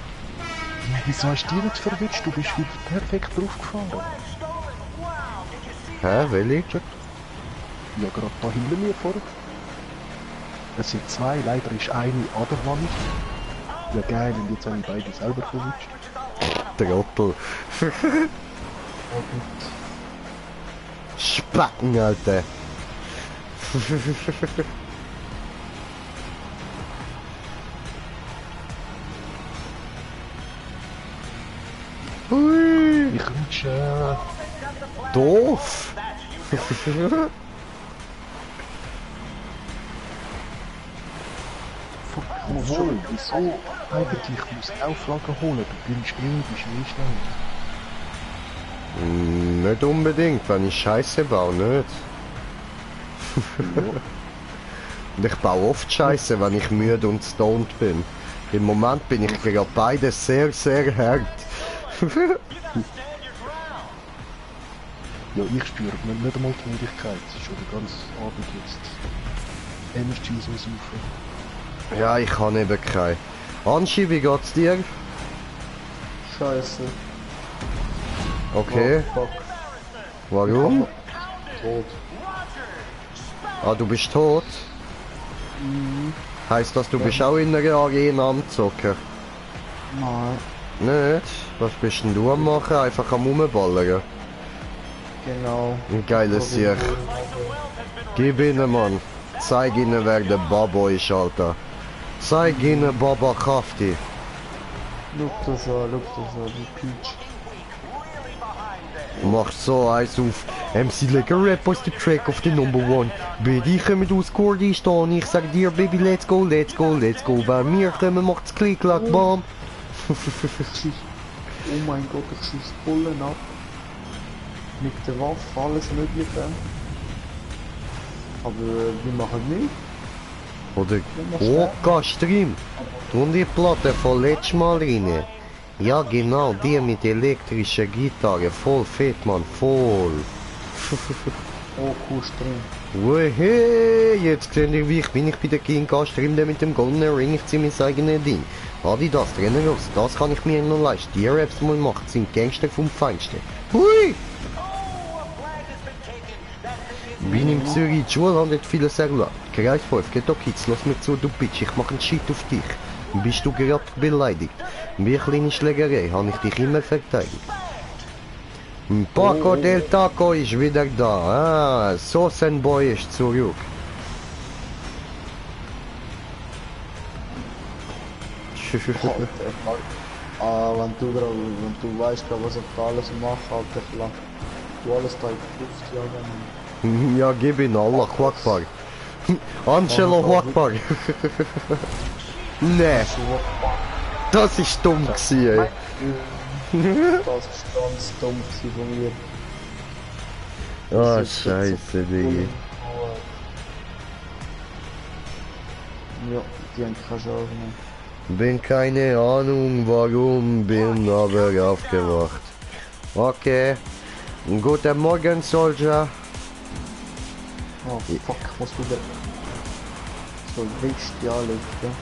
Wieso hast du die nicht verwitscht? Du bist wieder perfekt draufgefahren. Hä, will ich? Ja, gerade da hinter mir vor. Es sind zwei, leider ist eine an der Wand. Ja geil, und jetzt habe ich beide selber verwitscht. Trottel. Spacken, Alter. Hui. Ich rutsche. Doof. Obwohl, wieso? Eigentlich muss ich auch Flaggen holen. Du bist nie schnell. Nicht unbedingt, wenn ich Scheiße baue, nicht. Und ich baue oft Scheiße, wenn ich müde und stoned bin. Im Moment bin ich gerade beide sehr, sehr hart. Ja, ich spüre nicht einmal die Müdigkeit. Es ist schon den ganzen Abend jetzt Energies ausrufen. Ja, ich kann eben kein. Anschi, wie geht's dir? Scheiße. Okay. Oh, fuck. Warum? Tot. Ah, du bist tot? Heißt das, du bist auch in einer Arena am Zocken? Nein. Nicht? Was bist denn du am machen? Einfach am Rumballern? Genau. Ein geiles Sieg. Gib ihnen, Mann. Zeig ihnen, wer der Babo ist, Alter. Zeig ihnen Baba Khafti. Look das an, die Peach. Mach so eins auf. MC Legger Rap was the track of the number one. Baby, kommen aus Kurdistan. Ich sag dir, Baby, let's go, let's go, let's go. Wenn wir kommen, macht's klick, klack, bam. Oh mein Gott, ich schieß Bullen ab. Mit der Waffe, alles mögliche. Aber wir machen nicht. Oder Oka Stream. Tun die Platte von letztes Mal rein. Ja genau, die mit elektrischer Gitarre. Voll fett, man, voll. Oh, cool, Stream. Wehe, jetzt seht ihr, wie ich bin. Ich bin der King Stream, der mit dem goldenen Ring. Ich zieh mein eigenes Ding. Adidas, Trainerlos, das kann ich mir noch leisten. Die Raps mal machen, sind Gangster vom Feinsten. Hui! Bin in Zürich in die Schule und nicht viele sagen, Kreis 5, geht doch Kids, lass mich zu, du Bitch, ich mach einen Shit auf dich. Bist du gerade beleidigt? Wie kleine Schlägerei habe ich dich immer verteidigt. Paco del Taco ist wieder da. Ah, Soßenboy ist zurück. Wenn du weißt, was ich da alles mache, Alter, ich lasse du alles da in die Luft jagen. Ja, gib ihn Allah Akbar. Angelo Akbar. Nee, das ist dumm gewesen, ey. Das ist ganz dumm gewesen von mir. Ah, scheiße, Digga. Ja, die haben keine Chance mehr. Bin keine Ahnung warum, bin aber aufgewacht. Okay. Guten Morgen, Soldier. Oh fuck, was du da so richtig anlegen.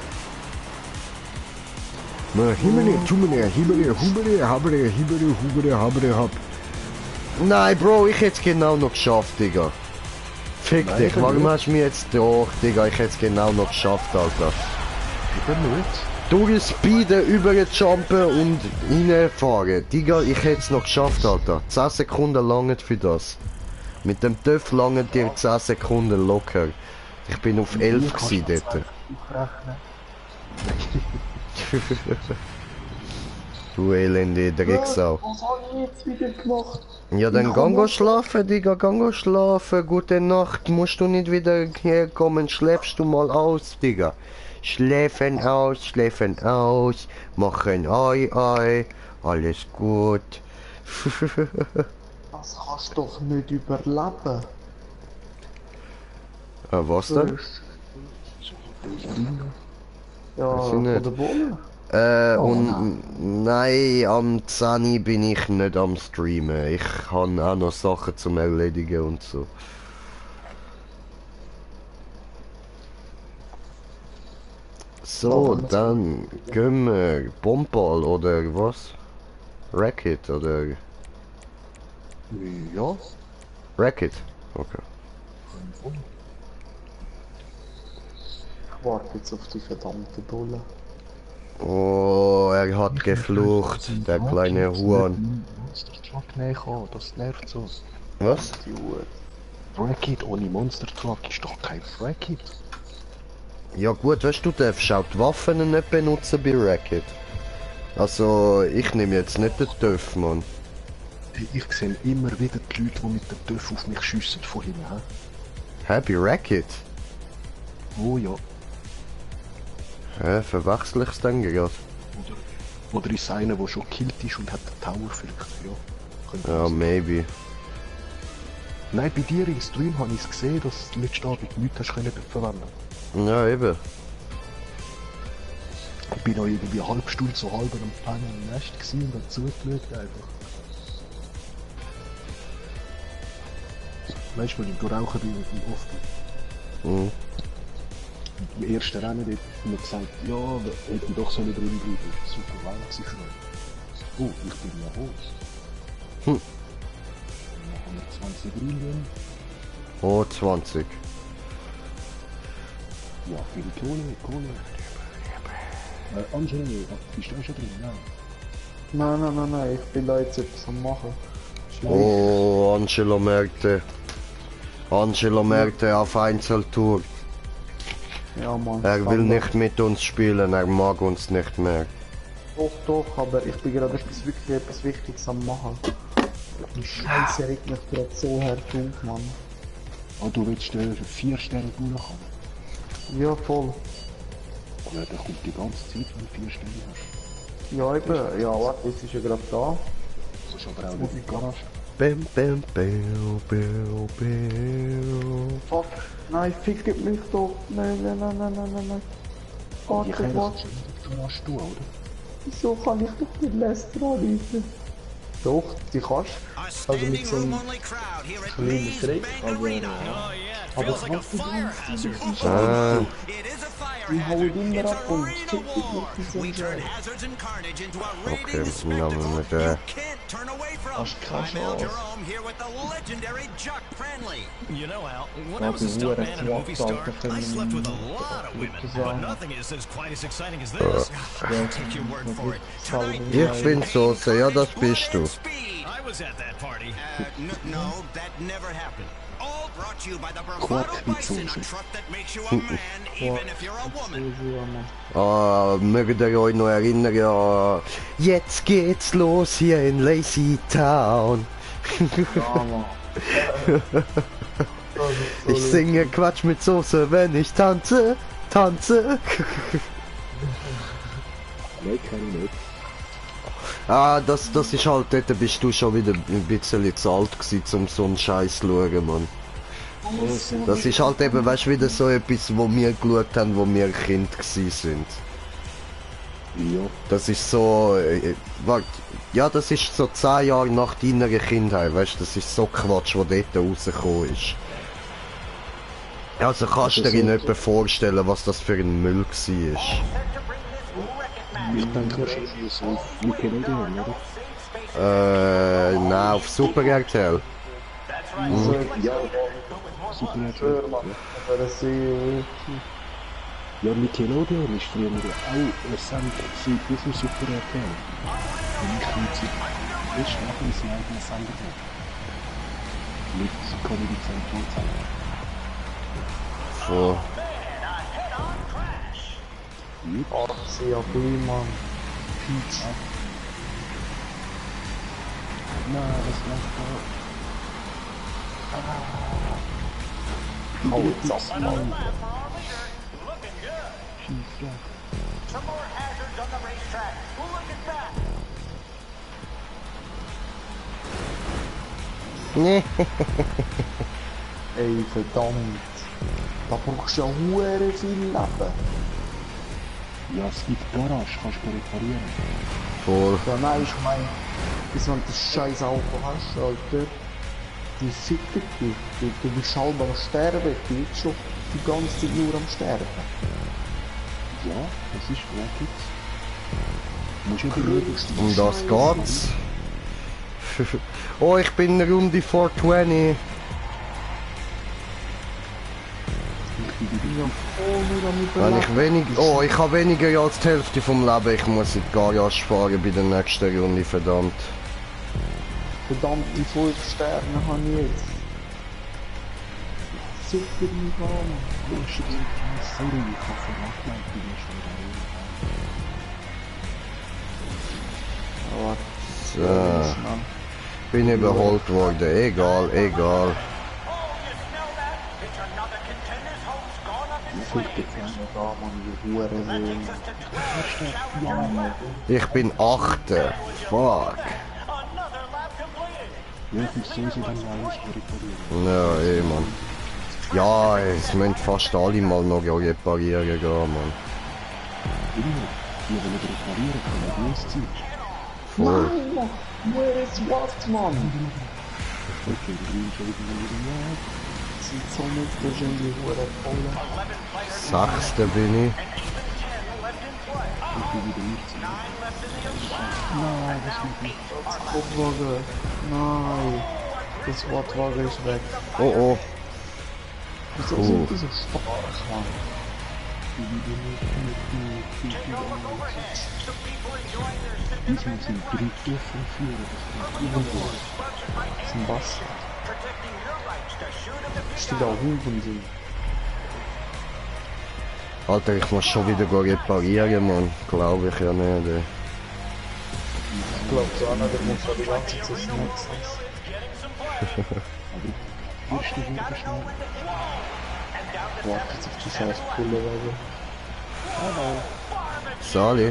Nein, Bro, ich hätte es genau noch geschafft, Digga. Fick dich, warum hast du mich jetzt doch, Digga? Ich hätte es genau noch geschafft, Alter. Eben nicht. Durchspeeden, überjumpen und reinfahren. Digga, ich hätte es noch geschafft, Alter. 10 Sekunden langen für das. Mit dem TÜV langen dir 10 Sekunden locker. Ich bin auf 11 gewesen dort. Du elende Drecksau. Was habe ich jetzt wieder gemacht? Ja, dann gang schlafen, Digga, gang schlafen. Gute Nacht, musst du nicht wieder herkommen, schläfst du mal aus, Digga. Schläfen aus, machen Ei, alles gut. Das kannst du doch nicht überleben. Was denn? Ja, Weiß ich von nicht. der Bohne. Und nein, am 10 bin ich nicht am Streamen. Ich habe auch noch Sachen zum Erledigen und so. So, dann gehen wir Bomball oder was? Racket oder... Ja. Racket? Okay. Ich warte jetzt auf die verdammte Bulle. Oh, er hat geflucht, der kleine Huan. Monster Truck nehmen, das nervt so. Was? Die Uhr. Racket ohne Monster Truck ist doch kein Racket. Ja gut, weißt du, darfst auch die Waffen nicht benutzen bei Racket. Also, ich nehme jetzt nicht den TÜV, Mann. Ich sehe immer wieder die Leute, die mit dem TÜV auf mich schiessen von hinten. Hä, bei Racket? Oh ja. Hä, verwechsel ich's dann gerade? Oder ist einer, der schon gekillt ist und hat den Tower vielleicht? Ja, könnte Ja, sein. maybe. Nein, bei dir im Stream habe ich es gesehen, dass du letzten Abend nichts hast können verwenden. Ja, eben. Ich bin noch irgendwie eine halbe Stunde so halb am Pennen im Nest gewesen und hab zugeschaut einfach. Weißt du, wenn ich rauchen bin, wie oft. Mhm. Im ersten Rennen dort haben wir gesagt, ja, hätte ich doch so nicht drin bleiben. Super, weil ich sicher nicht. Oh, ich bin ja hoch. Hm. Dann machen wir 20 Runden. Oh, 20. Ja, für die Kohle. Angelo, bist du auch schon drin? Nein. Nein, ich bin da jetzt etwas am machen. Oh, Angelo merkte. Angelo merkte auf Einzeltour. Ja, Mann. Er will nicht mit uns spielen, er mag uns nicht mehr. Doch, aber ich bin gerade etwas Wichtiges am machen. Die Scheiße regt mich gerade so hart auf, Mann. Ah, du willst 4 Sterne haben? Ja, voll. Aber der kommt die ganze Zeit, wenn du 4 Sterne hast. Ja, eben. Ja, warte, jetzt ist er gerade da. Das ist aber auch nicht in die Garage. Bam, bam, bam, bam, bam. Fuck. Nein, fickt mich doch. Nein. Die Warte. Keller hast du, oder? Wieso kann ich doch nicht Lester anrufen? Doch, die kannst. Also mit so einem kleinen Trick, aber es macht die ganze Zeit. Die hauen immer ab und fickt mich nicht so. Okay, dann haben wir mit der turn away from. Hast keine I'm Al Chance. Jerome here with the legendary Chuck Friendly. You know, Al, when I Ja, was a die stuntman Huren and a movie star, Schwachsalter I slept with a können lot of women, but sagen. nothing is as quite as exciting as this. I'll take your word for it. Tonight, Ich bin Soße, ja, das bist du. I was at that party. No, that never happened. All brought to you by the Bravado Bison, a truck that makes you a man, even if you're a woman. Mögt ihr euch noch erinnern an Jetzt geht's los hier in Lazy Town. Ja, Mann. Ich singe Quatsch mit Soße, wenn ich tanze, tanze. Nein, kann ich nicht. Ah, das ist halt, dort bist du schon wieder ein bisschen zu alt gewesen, um so einen Scheiß zu schauen, Mann. Das ist halt eben, weißt du, wieder so etwas, wo wir geschaut haben, wo wir Kind gewesen sind. Ja. Das ist so, warte, ja, das ist so 10 Jahre nach deiner Kindheit, weißt du, das ist so Quatsch, was dort rausgekommen ist. Also kannst du dir in etwa vorstellen, was das für ein Müll war. Ich denke wahrscheinlich so auf Nickelodeon, oder? Nein, auf Super RTL. Ja, Super Hör RTL. mal, das ist Ja, Nickelodeon ist früher auch eine Sendung gewesen, bis auf Super RTL. Und ich finde sie erst nachher sie eigene Sendung hat. Mit Comedy Central zusammen. So. Axi, ja, Mann. Pizza. Nein, das macht da. Oh, jetzt ab, Mann. Pizza. Some more hazards on the racetrack. Look at that. Nee. Ey, verdammt. Da brauchst du ja hure viel Leben. Ja, es gibt Garage, kannst du reparieren. Voll. Ja, nein, ich meine, bis wenn du das scheiß Auto hast, Alter, die ficken dich. Du bist halb am Sterben, du bist schon die ganze Zeit nur am Sterben. Ja, das ist wirklich. Musst du überlegen. Um das geht's. Oh, ich bin eine Runde 420. Ja, voll nur am Wenn Überleben. ich habe weniger als die Hälfte vom Leben. Ich muss in die Garage fahren bei der nächsten Runde, verdammt. Verdammt, die 5 Sterne habe ich jetzt. Super, mein Mann. Sorry, ich habe verlacht, du bist wieder Aber, So, Mann. bin überholt worden. Egal, egal. Fick dich, da, Mann, die Hurensohn. Ich bin 8. Fuck. Ja, ich muss sowieso dann alles reparieren. Ja, eh, Mann. Ja, es müssen fast alle mal noch reparieren gehen, Mann. Immer, die wollen reparieren, kann das Zeit. Voll. Nein, Mann, Huren's what, Mann? Okay, die bringen schon wieder Sind so nicht, das sind die Huren voll. 6. bin ich. Nein, das macht nicht. Kopfwagen. Nein. Das Wortwagen ist weg. Oh, oh. Wieso Cool. sind die so stark, Mann? Diesmal sind 3 von 4. Das ist ein Bass. Steht auch Hufen sind. Alter, ich muss schon wieder reparieren, Mann. Glaube ich ja nicht. Ey. Ich glaube, so einer, der muss ja die ganze Zeit nichts. Erste wurde schnell. Warte jetzt auf die scheiß Pulle, Weise. Sali.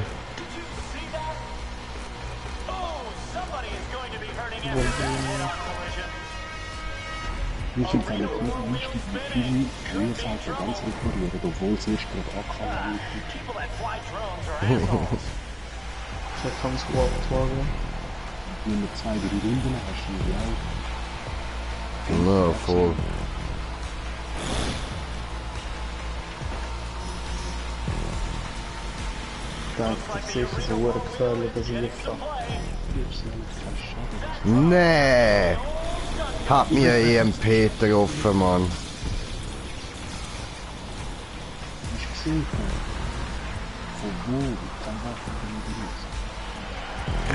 Wir sind keine guten Einstieg mit vielen Queerseiten ganz reparieren, obwohl es erst gerade angefangen wird. Ich kann es Wortwagen. Wenn du 2, 3 Runden hast, dann Na, voll. Das ist sicher so gefährlich, dass ich jetzt Nee! Hat mir EMP getroffen, Mann. Ich gesehen von wo? Kein Waffe von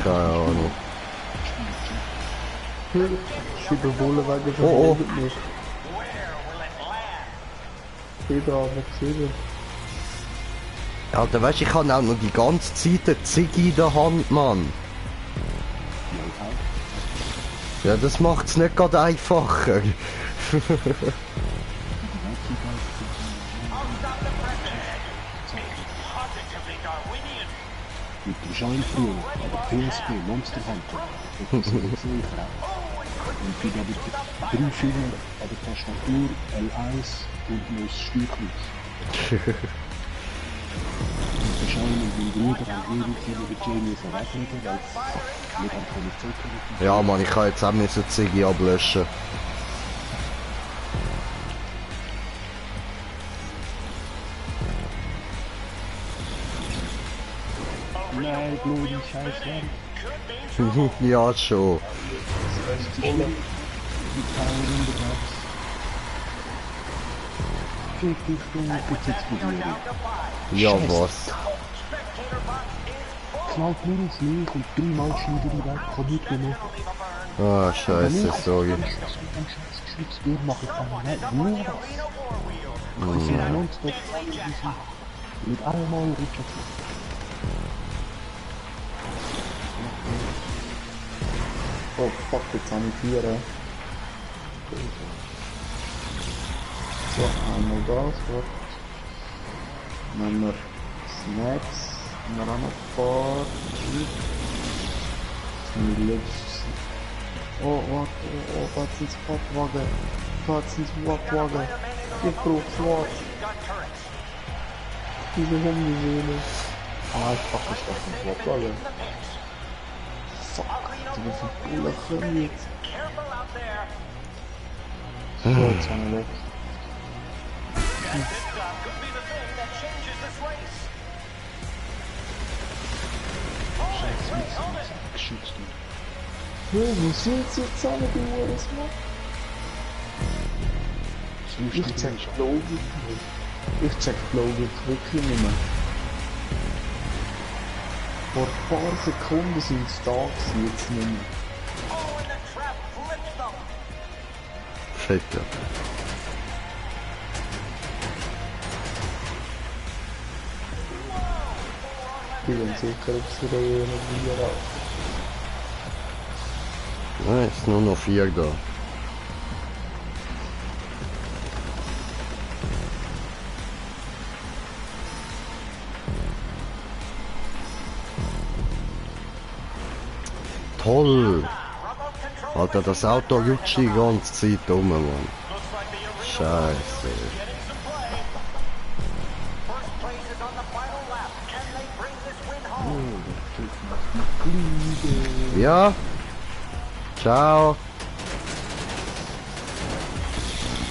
Keine Ahnung. Sie bewohnen wegen Oh, oh. nicht. Jeder aber gesehen. Alter, weißt du, ich habe auch noch die ganze Zeit eine Ziggy in der Hand, Mann. Ja, das macht's nicht gerade einfacher. Mit dem Jean früher, aber PSP, Monster Hunter, das ist gesehen, und die habe ich 3 Finger an der Tastatur, L1 und noch das Steuerkreuz. Und wahrscheinlich mein Bruder hat ewig über Jamie verweigert, weil es nicht an Polizei kommt. Ja, Mann, ich kann jetzt auch müssen Ziggy ablöschen. Nein, bloß scheiß Wand. Ja, schon. Die Runde gab's. 40 Stunden Prozessbedingungen. Ja, was? Knallt nur ins Licht und 3 Mal schneide ich weg, kann nichts mehr machen. Ah, scheiße, sorry. Dann scheiß geschützt durchmachen kann, nicht nur was. Ich sehe nonstop mit einmal rutschen. Oh fuck, jetzt habe ich 4. So, einmal das, was? Dann haben wir Snacks, dann haben wir auch noch ein paar Chips. Das sind die letzten. Oh, warte, oh, da sind Spotwagen. Da sind Spotwagen. Ich brauche SWAT. Diese Hundeseele. Ah, fuck, ich darf nicht Spotwagen. Fuck, wie viel Kohle können jetzt? So, jetzt haben wir weg. Scheiß Wichser, geschützt. Wo sind sie jetzt alle, du Ursmann? Ich check die Logik nicht. Ich check die Logik wirklich nicht mehr. Vor ein paar Sekunden sind sie da gewesen, jetzt nicht mehr. Fett, ja. Ich bin sicher, ob sie da irgendwie raus. Ja, ist nur noch 4 da. Toll! Alter, das Auto rutscht die ganze Zeit um, Mann. Scheiße. Ja? Ciao.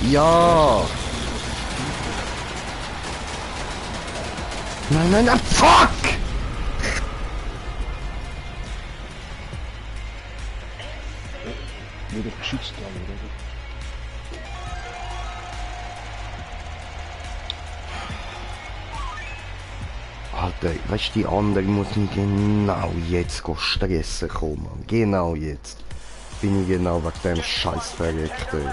Ja. Nein, nein, nein, fuck! Wird doch geschützt haben, oder? Alter, weißt du, die andere muss mich genau jetzt stressen kommen. Mann. Genau jetzt. Bin ich genau wegen dem Scheiß verreckt, ey.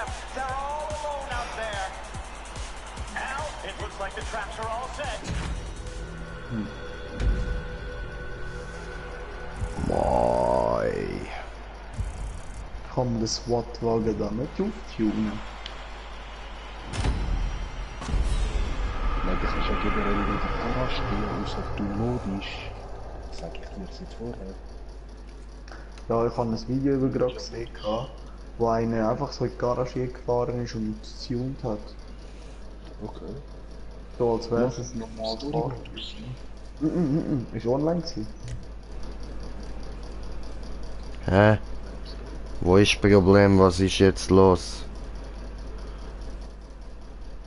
Moi. Kann man den SWAT-Wagen da nicht auftunen? Nein, du kannst ja generell in der Garage stehen, außer du modisch. Das sag ich dir jetzt nicht vorher. Ja, ich habe ein Video über gerade gesehen, wo einer einfach so in die Garage gefahren ist und getuned hat. Okay. So als wäre es ein normales Fahrrad. Ist online gewesen. Hä? Wo ist das Problem? Was ist jetzt los?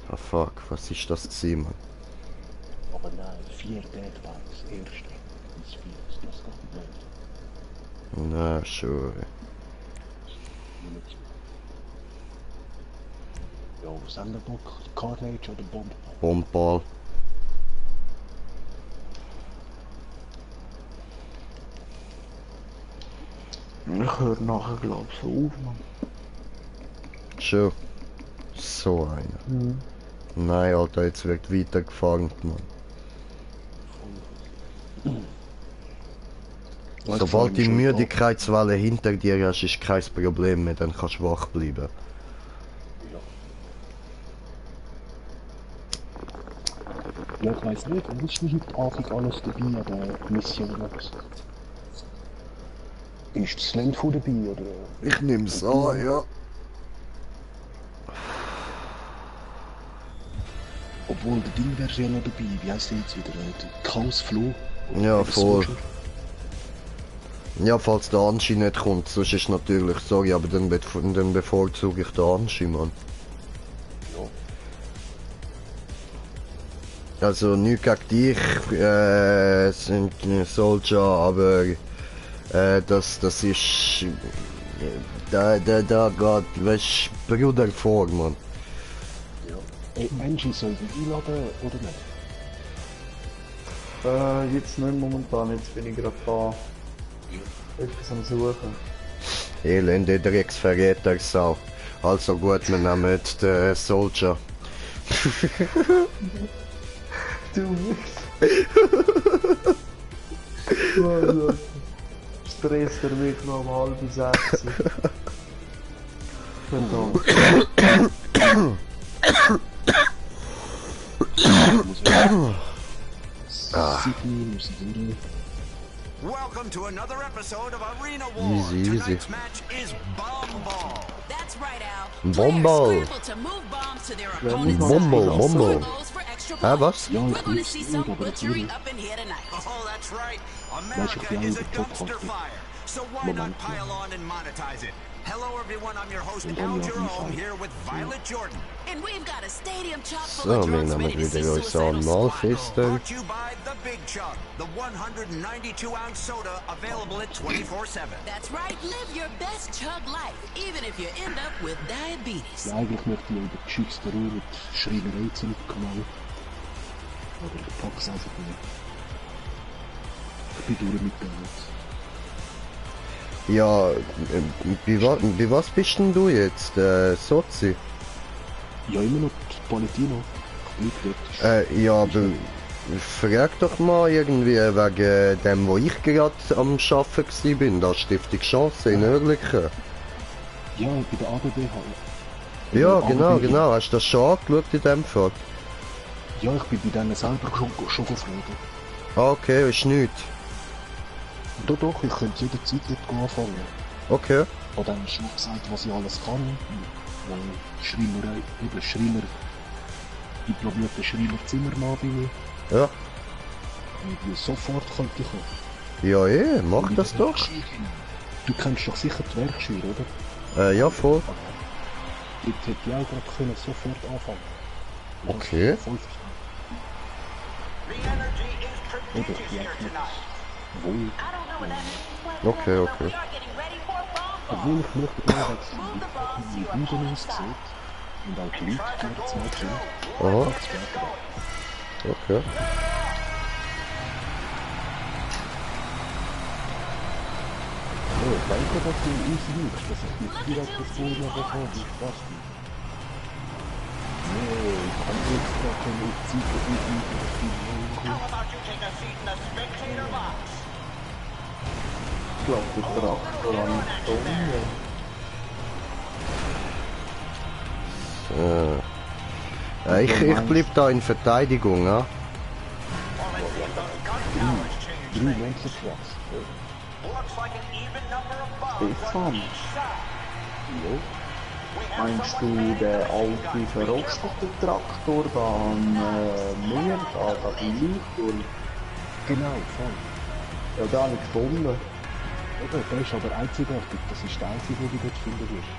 Ah fuck, was ist das gewesen, Mann? Aber nein, 4 Deadbikes, erste. Das 4, das geht nicht. Na, schon. Ja, was haben wir Bock? Carnage oder Bomb? Bomball. Ich höre nachher, glaub ich, so auf, Mann. Schon. So einer. Nein, Alter, jetzt wird weitergefahren, Mann. Sobald die Müdigkeitswelle hinter dir hast, ist kein Problem mehr, dann kannst du wach bleiben. Ja, ich weiss nicht, was ist denn heute Abend alles dabei an der Mission? Ist Sven von dabei, oder? Ich nehm's an, ja. Obwohl, der Ding wäre ja noch dabei, wie heisst der jetzt wieder? Der Chaos Flo? Ja, voll. Ja, falls der Anschi nicht kommt, sonst ist natürlich, sorry, aber dann bevorzuge ich den Anschi, Mann. Ja. Also, nicht gegen dich, sind Soldier, aber das ist... Da geht, weißt du, Bruder vor, Mann. Ja. Ey, Angie, soll ich einladen oder nicht? Jetzt nicht momentan, jetzt bin ich gerade da. Etwas am Suchen. Elende Drecksverräter Sau. Also gut, wir nehmen den Soldier. Du Wichs. Stress der Weg noch um 5:30. Welcome to another episode of Arena War. Easy, easy. Tonight's match is Bomb Ball. That's right, Al. Bomb Ball. Players scramble to move bombs to their opponent's Bomb Ball, side. Bomb Ball. Score goes for extra Ah, points. was? We're gonna see some butchery up in here tonight. Oh, that's right. America is a dumpster fire. So why not pile on and monetize it? Hello everyone, I'm your host Al Jerome here with Violet Jordan. And we've got a stadium chock full So, of wir drunks nehmen ready to see wieder suicidal unseren squad. Malfisten. Brought to you by The Big Chug, the 192-ounce soda available at 24/7. That's right, live your best chug life, even if you end up with diabetes. Ja, eigentlich möchte ich über die geschützte Ruhe mit Schreinerei zurückkommen. Aber ich pack's einfach nicht. Ich bin durch mit dem jetzt. Ja, bei was bist denn du jetzt, Sozi? Ja, immer noch die Palatino. Ich bleib dort. Ja, aber frag doch mal irgendwie wegen dem, wo ich gerade am Arbeiten bin, da Stiftung Chance in Oerlikon. Ja, bei der ABB halt. Ja, genau, hast du das schon angeschaut in dem Fall? Ja, ich bin bei denen selber schon geflogen. Ah, okay, ist nichts. Doch, ich könnte jederzeit dort anfangen. Okay. Hat dann schon gesagt, was ich alles kann. Schreinerei, eben Schreiner, diplomierter Schreiner Zimmermann bin ich. Ja. Und sofort könnte ich kommen. Ja, mach das doch. Du kennst doch sicher die Werkschür, oder? Ja, voll. Dort hätte ich auch gerade können sofort anfangen. Okay. Voll verstanden. The energy is prodigious here tonight. Wohl. Okay. We are getting ready for bomb ball. Obwohl ich möchte anwechseln, wie die Üben aussieht. Und auch die Leute werden zu mir sind. Aha. Ganz später. Okay. Oh, danke, dass du uns liebst, dass ich nicht direkt das Folie bekomme. Spaß. Nee, ich kann extra keine Zeit für die How about you take a seat in the spectator box? Ich glaube, der Traktor an die Stunde. Ich bleib da in Verteidigung, ja? Drei Menschenplatz. Looks like an even number of bombs Stefan, on each side. jo. We have Meinst some du den alten verrosteten Traktor da am Meer, da beim Leuchtturm? Genau, voll. Ja, den habe ich gefunden. Eben, der ist aber einzigartig. Das ist der einzige, den du dort finden wirst.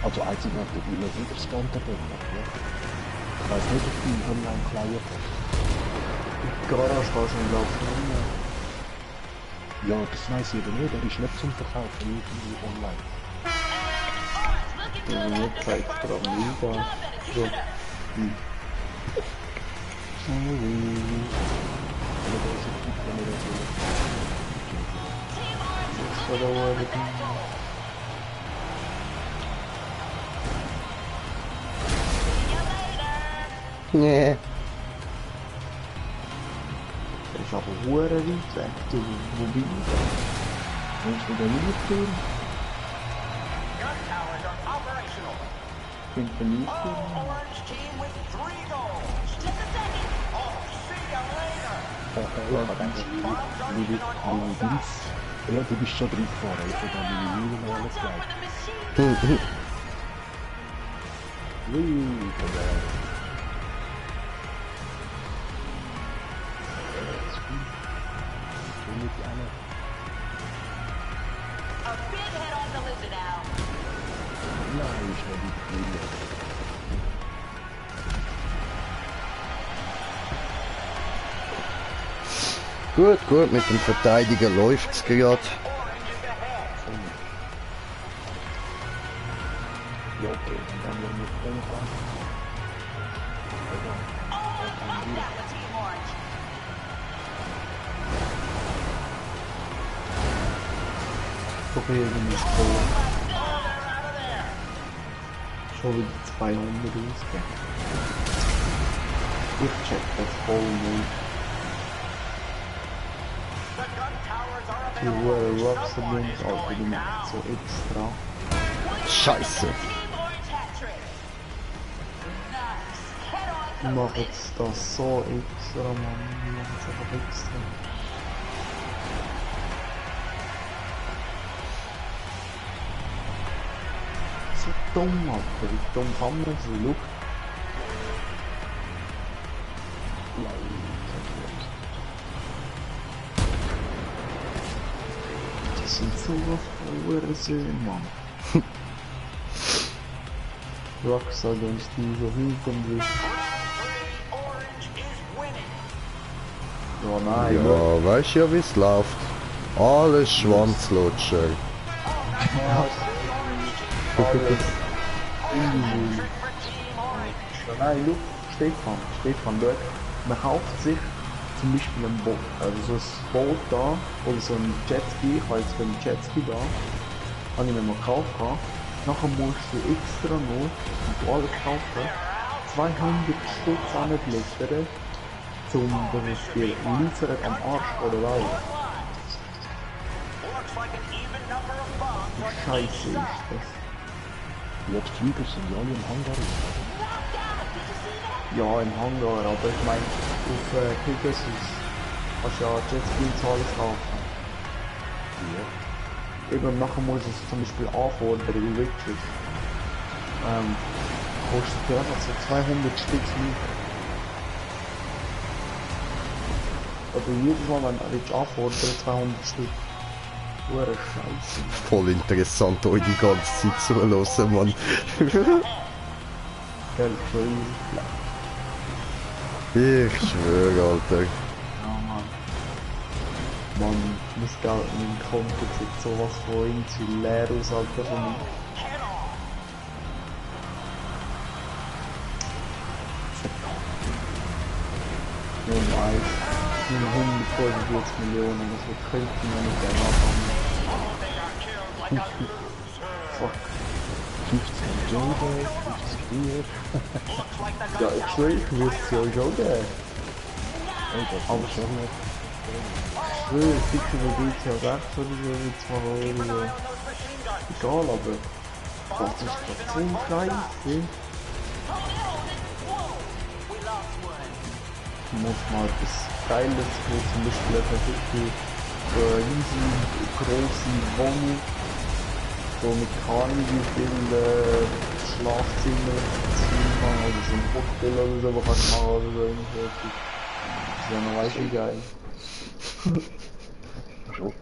Also einzigartig, weil er wieder Standard hat. Ja. Ich weiss nicht, ob du ihn online klauen kannst. Die Garage kannst du nicht laufen. Ja, das weiss ich eben nicht, er ist nicht zum Verkaufen irgendwie online. Ja, mir zeigt er am Liga. So. Das war da Nee. Das ist aber hure weit weg, du, wo bin ich da? Willst du da mitgehen? Gun towers are operational. Könnt ihr mitgehen? Orange team with 3 goals. Just a second. Oh, see ya later. Ja, du bist schon drin gefahren, ich habe da meine Mühlen noch alles gleich. A big head on collision now. Nein, ist nicht die Mühle. Gut, gut, mit dem Verteidiger läuft's gerade. Orange is ahead. Ja, okay, und dann werden wir voll fahren. That was Team Orange. Probieren wir es voll. Schon wieder 200 ausgeben. Ich check das voll nicht. The gun towers are Die available. hure Rocks sind Someone uns is auch going wieder down. so extra. Scheiße. Team Orange hat trick. Nice. Head on Die to machen jetzt das so extra, Mann. Die machen es einfach extra. So dumm, Alter. Wie dumm kann man sein? Schau. Das sind so Hurensohn, Mann. Rockstar, wenn ich die so hinten will. Orange is winning. Ja, nein, Ja, weißt ja, wie's läuft. Alles Schwanzlutscher. alles. Trick for Team Orange. Ja, nein, schau, Stefan, schau. Man kauft sich zum Beispiel ein Boot, also so ein Boot da, oder so ein Jetski, ich habe jetzt einen Jetski da, habe ich mir mal gekauft. Nachher musst du extra noch, wenn du alles gekauft hast, 200 Stück anblättern, zum Beispiel liefern am Arsch oder was. Looks like an even number of bombs Wie on each scheiße ist side. das? Ja, die Flüger sind ja alle im Hangar. Ja, im Hangar, aber ich meine, auf Pegasus kannst du ja Jetski und so alles kaufen. Ja. Eben nachher muss es zum Beispiel anfordern, wie Witches. Kostet ja einfach so 200 Stück liefern. Aber jedes Mal, wenn du anfordern, 200 Stück. Hure Scheiße. Voll interessant, euch die ganze Zeit zuhören, Mann. Gell, crazy. Ich schwöre, Alter. Ja, Mann. Mann, das Geld in meinem Konto sieht sowas von irgendwie leer aus, Alter, von mir. Ja, nice. 145 Millionen, das könnte man nicht gerne anfangen. Fuck. 15 Joe, 50 Bier. Ja, ich schwöre, ich würde es ja schon geben. Aber schon nicht. Ich schwöre, sicher wo geht's ja 6 oder so, mit 2 Euro. Egal, aber das ist doch so scheiße. Ich muss mal etwas Geiles, wo zum Beispiel eine richtig riesige, grosse Wohnung, so mit keine wie viel Schlafzimmer, Zimmer oder so ein Hotel oder so, wo kannst du machen oder so irgendwas. Das wäre noch weißt wie geil. Schon.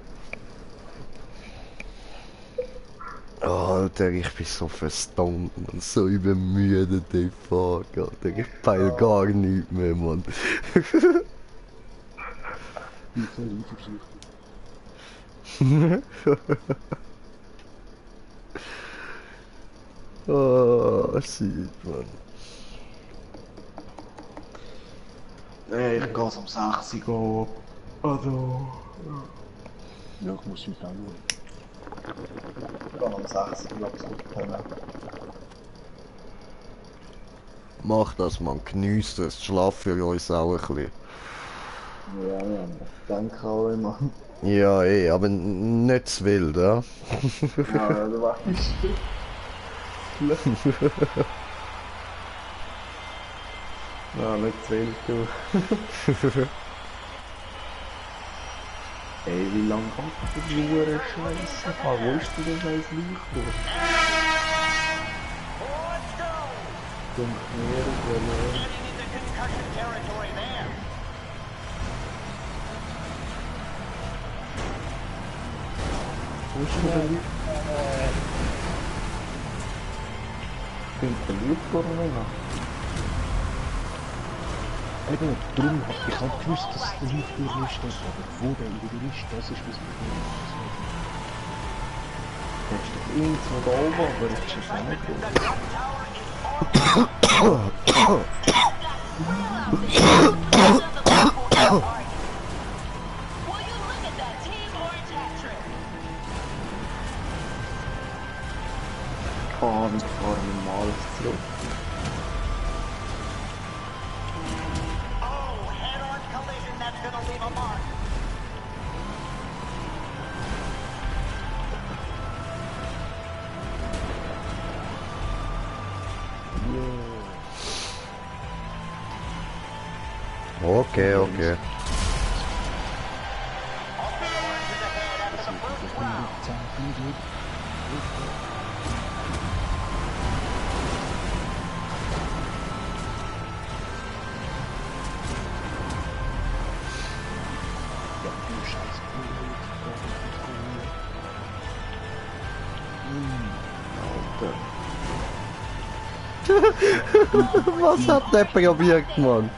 Alter, ich bin so verstummt und so übermüdet, ey, fuck, Alter. Ich peil gar nicht mehr, Mann. Ich bin so eifersüchtig. Oh, shit, Mann. Nee, ich gehe um 6 Uhr gehen. Also... Ja, ich muss mich auch schauen. Ich gehe um 6 Uhr absuchen. Mach das, man. Geniesst es. Schlaf für uns auch ein bisschen. Ja, ja, ich denke auch immer. Ja, eh, aber nicht zu wild, ja? Ja, du weißt. Ja, nicht zu wild, du. Ey, wie lange geht die Uhr Scheiße? Wo ist denn das scheiß Licht? Getting into concussion territory there. Wo ist denn der Licht? Kommt der Licht oder nicht? Eben, darum hab ich auch gewusst, dass der Lichtturm ist, das, aber wo der wieder ist, das ist das Problem. Der ist doch irgendwo da oben, aber ich check auch nicht groß. Will you look at that team or attack trick? Ich fahre normal zurück. Oh, head-on collision that's gonna leave a mark. Okay, okay. Ja, du scheiß Alter. Was hat der probiert, Mann?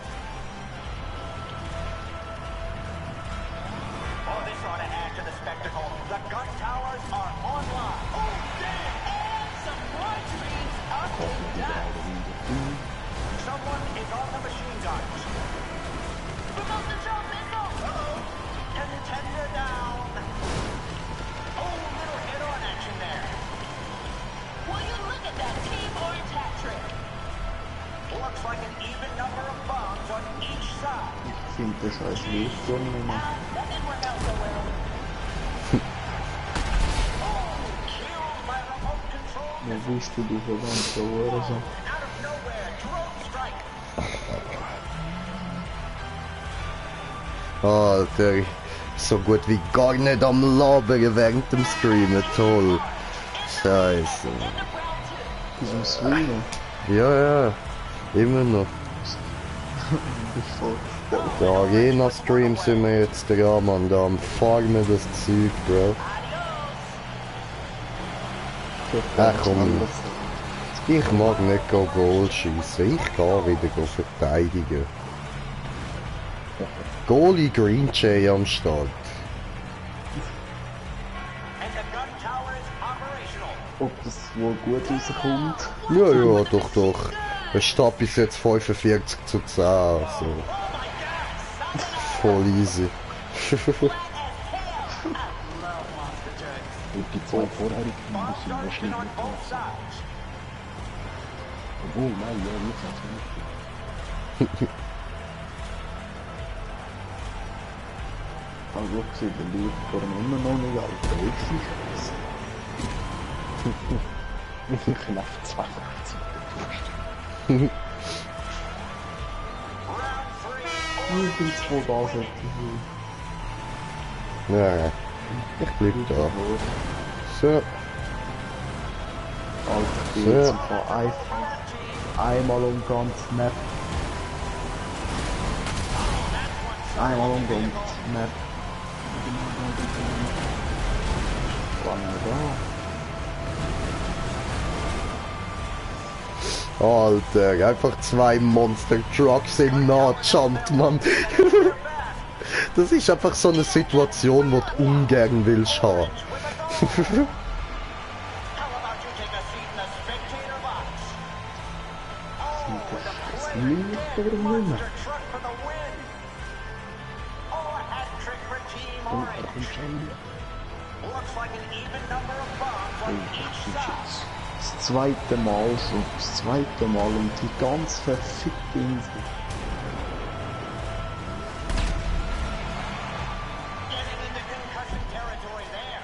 Oh, this ought to add to the spectacle. The gun towers are online. Oh, damn! And some blood streams up and down. Someone is on the machine guns. Promote the jump missile. Contender down. Oh, little head-on action there. Will you look at that team or attack trick? Looks like an even number of bombs on each side. Ich finde das als Lichtturm nicht mehr. That didn't work out so well. Oh, killed by remote control. Wo bist du verdammte Uhr so? Out of nowhere, drone strike. Alter, so gut wie gar nicht am Labern während dem Streamen, toll. Scheiße. Diesem Swingen. Ja, ja, immer noch. Der Arena-Stream sind wir jetzt dran, Mann, da am Farmen das Zeug, Bro. Ach komm, ich mag nicht Goal schießen, ich kann wieder verteidigen. Goalie Green Jay am Start. And the gun tower is operational. Ob das wohl gut rauskommt? Ja, ja, doch, doch. Es steht bis jetzt 45:10, also. Voll easy. Und die zwei vorherigen müssen wahrscheinlich On nicht both passen. sides. Obwohl, nein, ja, jetzt hat's nicht. Also gesehen, der Lichtturm immer noch nicht alt. Der ist scheiße. Ich laufe 52 Round three. Ich bin zwei da, sollte ich Ja, ich bleib da. So, Alter, ich bin jetzt einfach einmal um ganz Map. Einmal um ganz Map. Wann da? Alter, einfach zwei Monster Trucks im Nahjump, Mann. Das ist einfach so eine Situation, wo du ungern willst haben. How about you take a seat in the spectator box? Oh, the monster truck for the win. Oh, a hat trick for Team Orange. Looks like an even number of bombs on each side. Das zweite Mal so. Das zweite Mal und die ganz verfickte Insel. Getting into concussion territory there.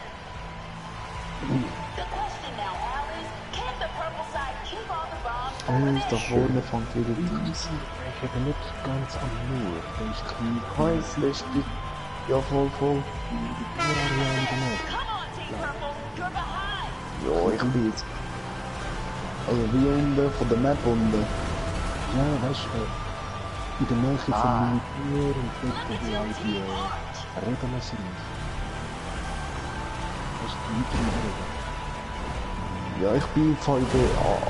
The question now, Al, is can the purple side keep all the bombs for Oh, the da finish? vorne fängt wieder die Ich habe nicht ganz am Nur, da ist klein. Heiß lässt die. Ja, voll. Come on, Team Purple, you're behind. Ja, ich bin jetzt. Also wie unten, von der Map unten. Ja, weißt du, in der Nähe von Militär und dort, wo die alle die Rebellen sind. Das ist die Leute im Regen. Ja, ich bin voll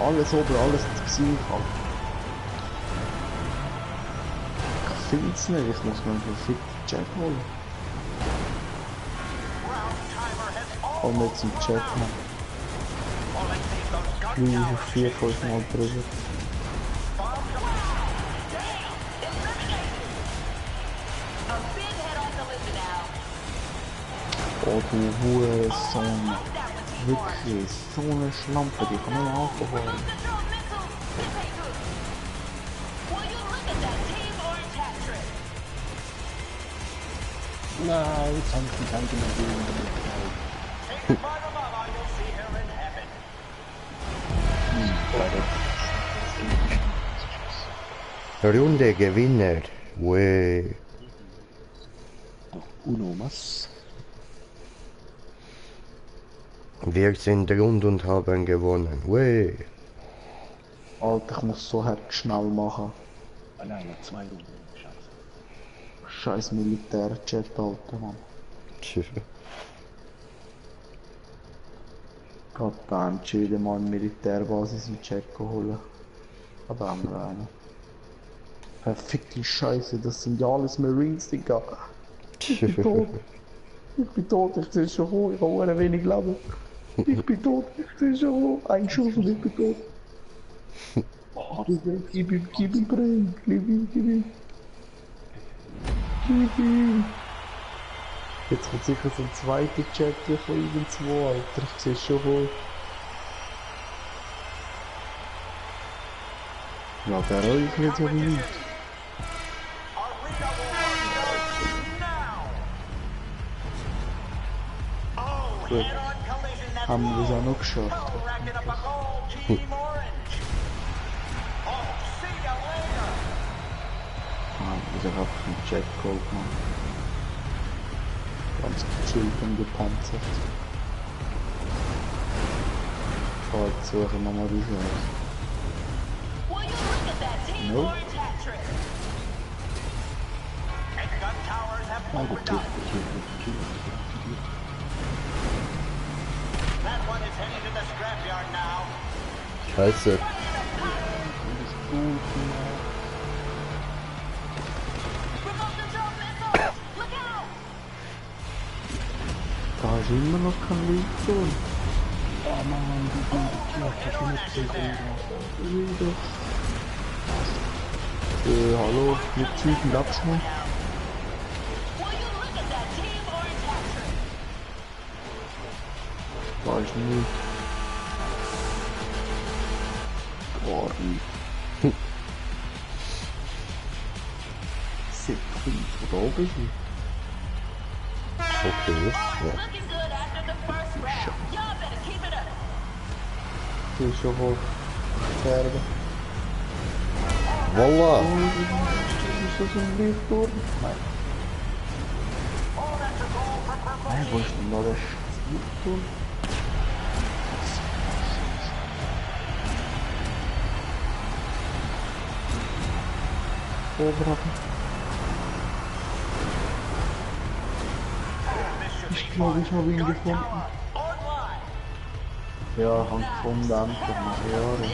alles oben, alles gesehen. Ich finde es nicht, ich muss mir einen verfickten Chat holen. Oh, nicht zum Chat, man. Wie 4-5 Mal drüber. A big head on the list now. Oh, du Hurensohn. Wirklich, so eine Schlampe, die kann man aufbauen. The drone missiles. This ain't good. Will you look at that Team Orange hat trick? Nein, jetzt habe ich mich eigentlich nicht Take part of Mama, you'll see her in heaven. Runde Gewinner. Way. Uno Mas. Wir sind rund und haben gewonnen. Way. Alter, ich muss so hart schnell machen. Nein, noch 2 Runden. Scheiße. Scheiß Militärjet, Alter, Mann. Verdammt, ich will wieder mal eine Militärbasis in Tschechien holen. Aber haben wir eine. Verfickte Scheiße, das sind ja alles Marines, Digga. Ich bin tot. Ich bin tot, ich sehe schon hoch, ich habe sehr wenig Leben. Ich bin tot, ich sehe schon hoch. Ein Schuss und ich bin tot. Oh, gib ihm Brain, gib ihm. Jetzt kommt sicher so ein zweiter Chat hier von irgendwo, Alter. Ich sehe schon hoch. Ja, der euch nicht so nicht. Arena war now. Oh, Gut. head-on collision that Haben wir es auch noch geschafft. Oh, racking up a goal, Team Orange. Oh, see ya later. Ich hab einfach einen Chat geholt, Mann. Ganz gechillt und gepanzert. So, jetzt suchen wir mal die Chance. Will you look at that Team Nope. Orange hat trick? And gun towers have Nein, opened gut, up. That one is heading to the scrapyard now. Scheiße. Remove the drone missiles. Look out. Da ist immer noch kein Licht. Oh Mann, ich bin nicht gesehen. Wieder. Hallo, mit Zügen abschneiden. Will you look at that Team Orange hat trick? Da ist nichts. Gar nichts. Sekunde, von da oben sind. Okay. Ja. Looking good after the first round. Y'all better keep it up. Die ist schon hoch. Pferde. Voila. Ist das ein Lichtturm? Nein. Nein, wo ist denn da der Lichtturm? Oberhaben. Ich glaube, ich habe ihn gefunden. Ja, han gefunden, endlich nach Jahren.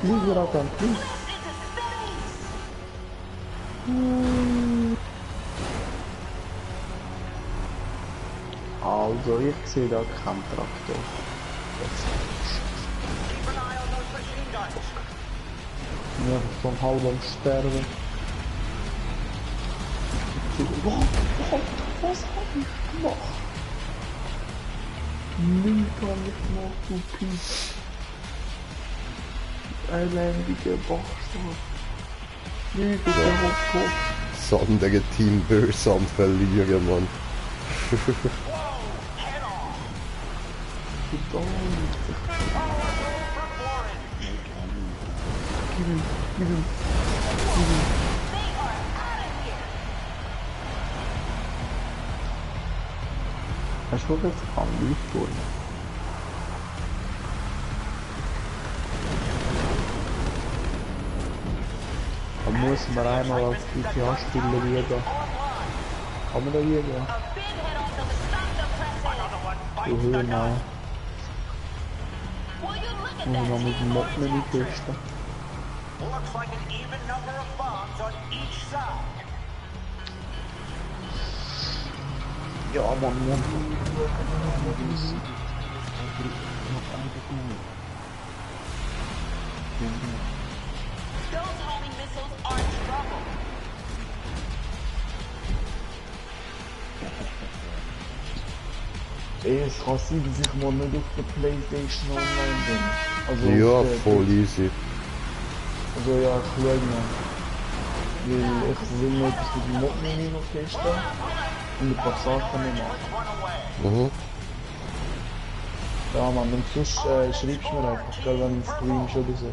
Lieber an den Flieg. Into space. Also, ich sehe da keinen Traktor. Keep an eye on those machine guns. Ich bin einfach vom halb am Sterben. Was hab ich gemacht? Nichts hab ich gemacht, du Piece. Elendige Bastard. Nichts ist der Hauptkopf. Das andere Team böse am Verlieren, Mann. Gib ihm. Hast du jetzt am Leuchtturm? Da muss man einmal als GTA-Spieler liegen. Kann man da liegen? Du Höhner. Muss man noch mit dem Mod nicht testen. Looks like an even number of bombs on each side. Ja, Mann. Those homing missiles are trouble. Es kann sein, dass ich mal nicht auf der Playstation online bin. Also Ja, auf der- voll easy. Also ja, ich schaue mal. Weil ich will noch etwas mit dem Mod-Mini noch testen. Und ein paar Sachen nicht machen. Mhm. Ja Mann, und sonst schreibst du mir einfach, gell, wenn du streamst oder so.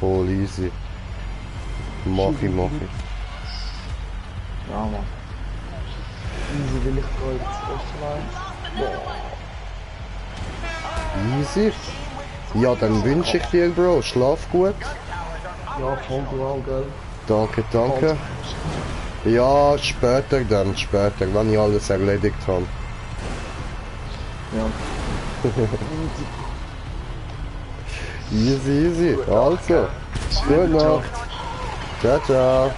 Voll easy. Mach ich. Ja Mann. Easy will ich da jetzt offline. Easy. Ja, dann wünsche ich dir, Bro, schlaf gut. Ja, voll du auch, gell. Danke. Ja, später, wenn ich alles erledigt habe. Ja. Easy. Also, gute Nacht. Ciao.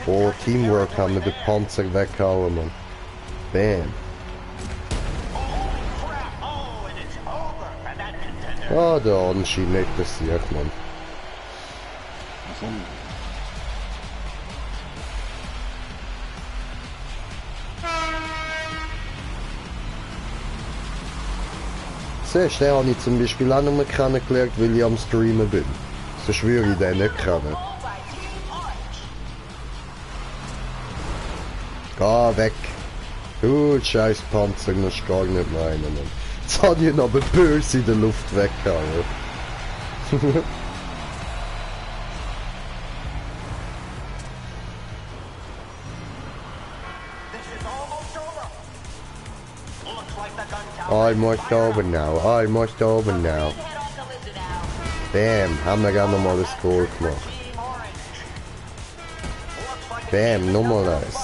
Oh, Teamwork haben wir den Panzer weggehauen, Mann. Bam. Ah, der Anschein nicht passiert, Mann. Siehst du, den habe ich zum Beispiel auch nur kennengelernt, weil ich am Streamen bin. Sonst würde ich den nicht kennen. Geh weg. Du scheiß Panzer, musst gar nicht meinen, Mann. Jetzt habe ich ihn aber böse in der Luft weggehauen. Almost over now. Bam, haben wir gerade nochmal das Goal gemacht. Bam, nochmal eins.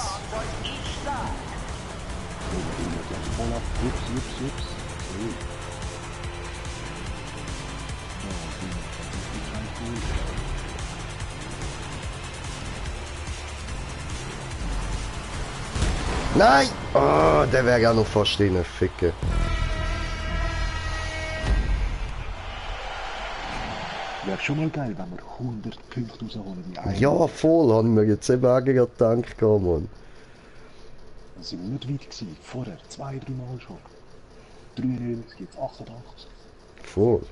Nein! Oh, der wäre ja noch fast in Ficke. Wäre schon mal geil, wenn wir 100 Punkte rausholen wie ein. Ja, voll, haben wir jetzt eben auch gerade gedacht, Mann. Dann sind wir nicht weit gewesen. Vorher 2-3 Mal schon. 93, jetzt 88. Voll.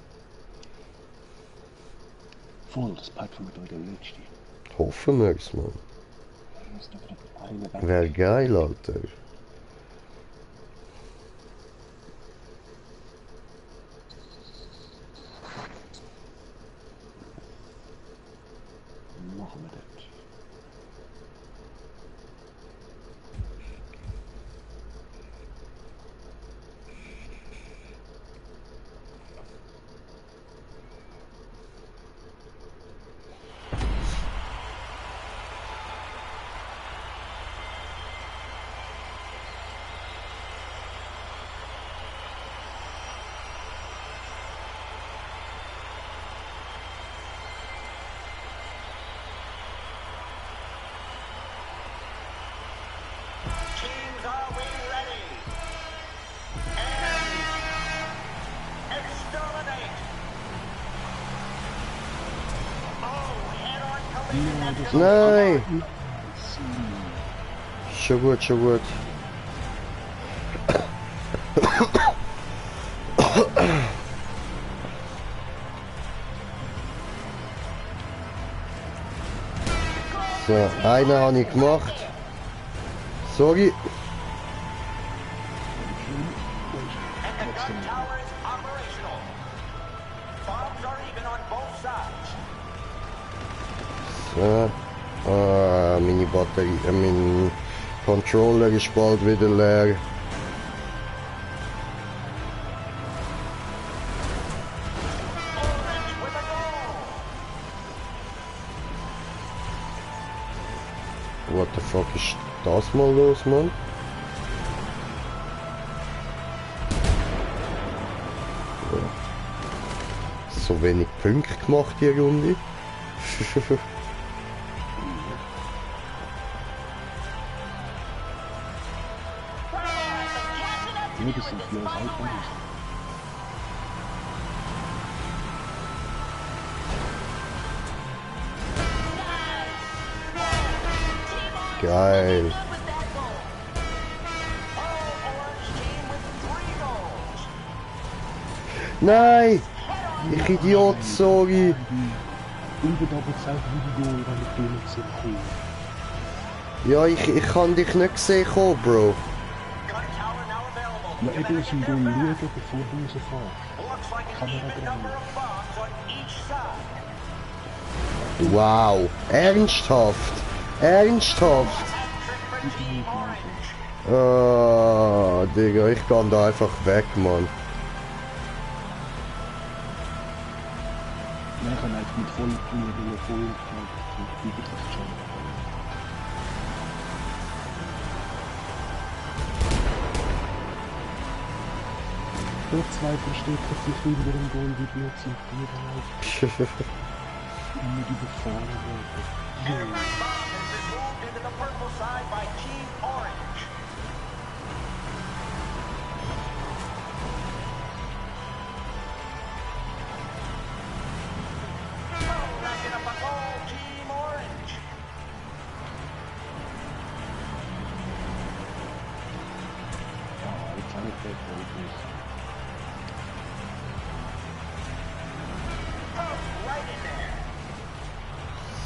Voll, das bleibt von mir der letzte. Hoffen wir es, Mann. Da muss noch gerade einer weg. Wäre geil, Alter. Machen wir das. Nein! Schon gut, schon gut. So, einen habe ich gemacht. Sorry. And the gun tower is operational. Bombs are even on both sides. So. Meine Batterie, mein Controller ist bald wieder leer. Orange with a goal. What the fuck ist das mal los, Mann? So wenig Punkte gemacht die Runde. Ja, das sind bloß Autos. Geil. Nein! Ich Idiot, sorry. Unten aber gesagt, wie die Goal, wenn ich dir nicht sehe, kommen. Ja, ich kann dich nicht sehen, kommen, Bro. Ja, ich muss im Goal schauen, bevor du rausfährst. Kamera dran. Wow. Ernsthaft. Ernsthaft. Ah, Digga, ich kann da einfach weg, Mann. Ja, ich kann einfach mit voll über das schon. Doch zwei Verstecker sich über dem Goal wie blöd sind, die dann halt nicht überfahren werden. Jetzt habe ich den Fokus.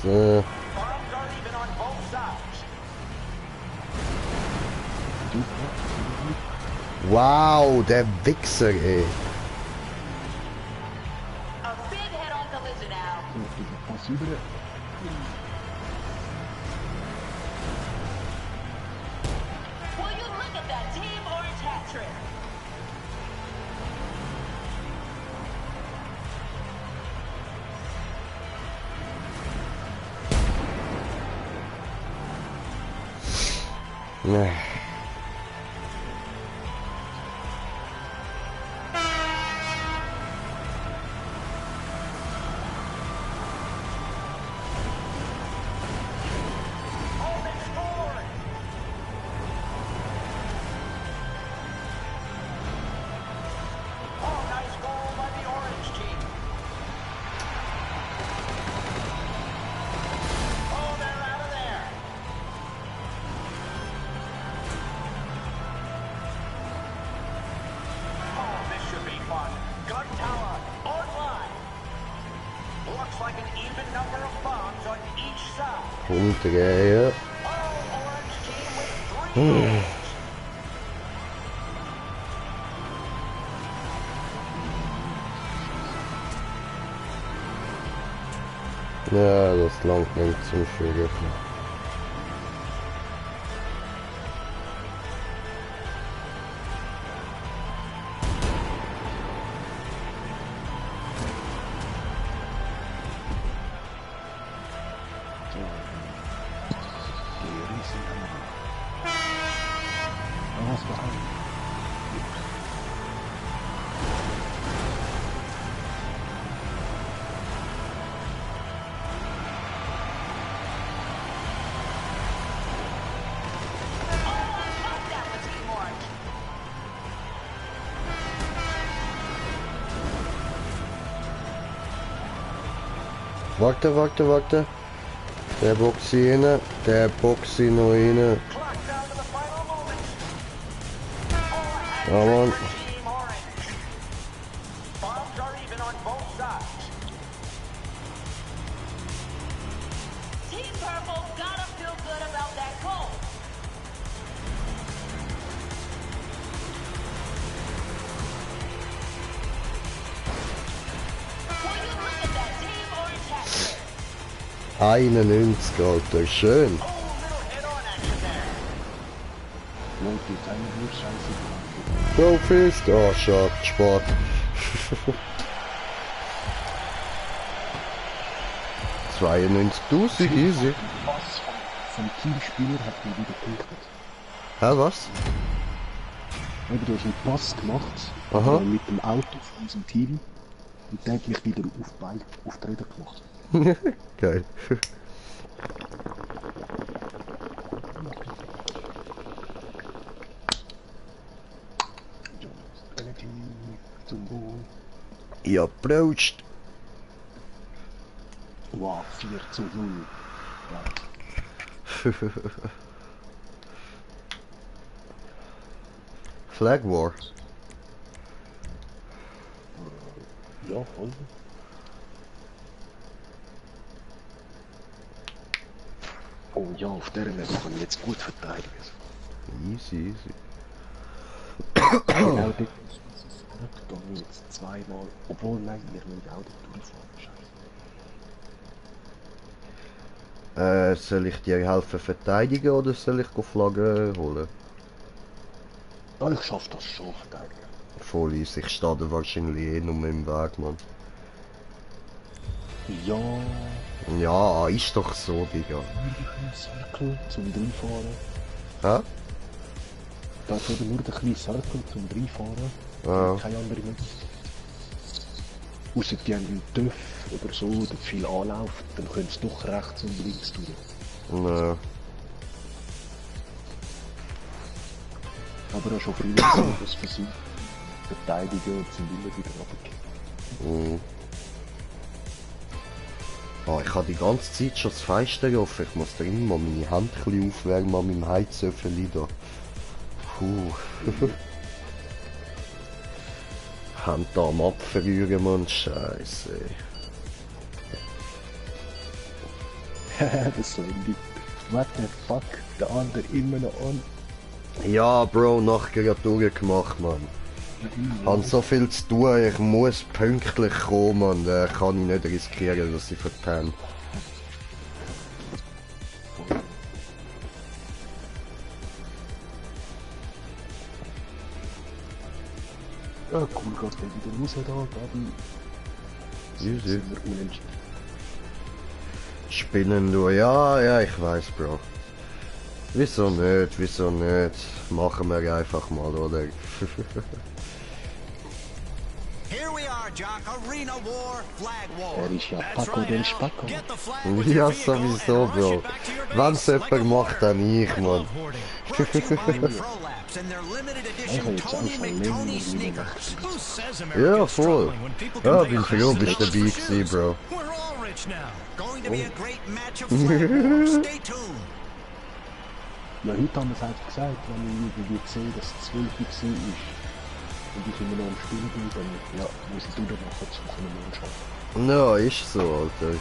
So. Wow, der Wichser, ey. A big head-on collision now. Pass über. Will you look at that Team Orange hat trick? Nee. Umdrehen. Ja, das langt nicht zum Schwingen. Warte. Der Boxy rein, der Boxy noch rein. Clock down to the final moments. Ja, Mann. Team Orange. Bombs are even on both sides. Team Purple gotta feel good about that goal. Will you look at that? Team Orange has it. 91, Alter, schön. Oh, little head-on action there. Leute, jetzt haben wir nur Scheiße gemacht. Profist, oh schade, Sport. $92.000, easy. Was vom Teamspieler hat mir wieder gepunktet. Hä, was? Eben, du hast einen Pass gemacht Aha. mit dem Auto von unserem Team und der hat mich wieder auf die Räder gemacht. Geil. Zum Wohl. Ja, Prost. Wow, 4-0. Ja. Flag War. Ja, voll. Oh ja, auf der Messe kann ich jetzt gut verteidigen. Easy, easy. Genau, dort da jetzt zweimal. Obwohl, nein, ihr müsst auch dort durchfahren. Scheiße. Soll ich dir helfen verteidigen oder soll ich Flaggen holen? Ja, ich schaff das schon, verteidigen. Voll easy, ich stehe da wahrscheinlich eh nur im Weg, Mann. Ja, Ja, ist doch so, Digga. Circle zum Reinfahren. Hä? Da ist eben nur der kleine Circle zum Reinfahren. Ja. Keine andere mehr. Ausser die haben einen TÜV oder so, oder viel Anlauf, dann können sie doch rechts und links durch. Nö. Aber auch schon früher gesehen, dass versucht, verteidigen und sind immer wieder runtergekippt. Mhm. Oh, ich habe die ganze Zeit schon das Fenster offen. Ich muss da immer meine Hand ein bisschen aufwärmen an meinem Heizöffel da. Puh. Hand da am Abverrühren, Mann. Scheiße. Das Handy. What the fuck? Der andere immer noch an. Ja, Bro, nachher gerade durchgemacht, Mann. Ich habe so viel zu tun, ich muss pünktlich kommen, Mann. Da kann ich nicht riskieren, dass ich verpenne. Ja, cool, geht der wieder raus da, Gabi. Easy. Sind wir unentschieden. Spinnen du? Ja, ja, ich weiß, Bro. Wieso nicht, wieso nicht? Machen wir einfach mal, oder? Here we are, Jock. Arena War, Flag War. Er ist ja Paco del Spaco. Get the flag with your Ja, vehicle sowieso, and rush Bro. it back to your Wenn base es like jemand a macht, dann ich, Mann. Brought to you by Prolapse and their limited edition jetzt Tony anfangen, McTony nehmen wir sneakers. Who says Ja, America's voll. struggling when people can Ja, pay bin for froh, bist $6 dabei for gewesen, shoes? Bro. We're all rich now. Going to be a great match of Flag War. Stay tuned. Ja, heute haben wir es einfach gesagt, wenn ich irgendwie sehe, dass es 12 Uhr war und ich immer noch am Spielen bin, dann ja, muss ich durchmachen, um einen Mond zu schaffen. Ja, ist so, Alter.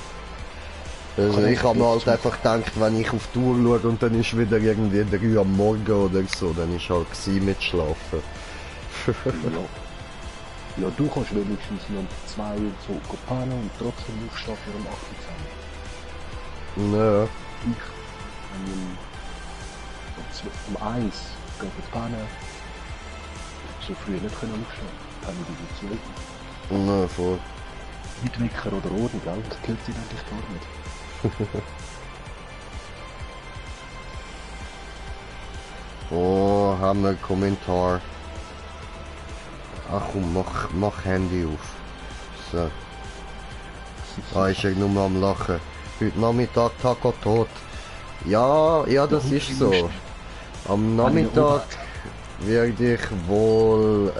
Also ich habe mir halt einfach gedacht, wenn ich auf die Uhr schaue und dann ist wieder irgendwie 3 Uhr am Morgen oder so, dann ist halt gewesen mit Schlafen. Ja, du kannst wenigstens noch um 2 Uhr so pennen und trotzdem aufstehen für um 8 Uhr. Ja. Ich, wenn um 1 gehe pennen, so früh nicht können aufstehen, kann ich wieder 12 Uhr. Ja, voll. Mit Wecker oder ohne, gell? Das gehört sich eigentlich gar nicht. Oh, haben wir einen Kommentar. Ach komm, mach Handy auf. So. Ah, ist ja nur am Lachen. Heute Nachmittag Taco tot. Ja, ja, das ist so. Am Nachmittag werde ich wohl,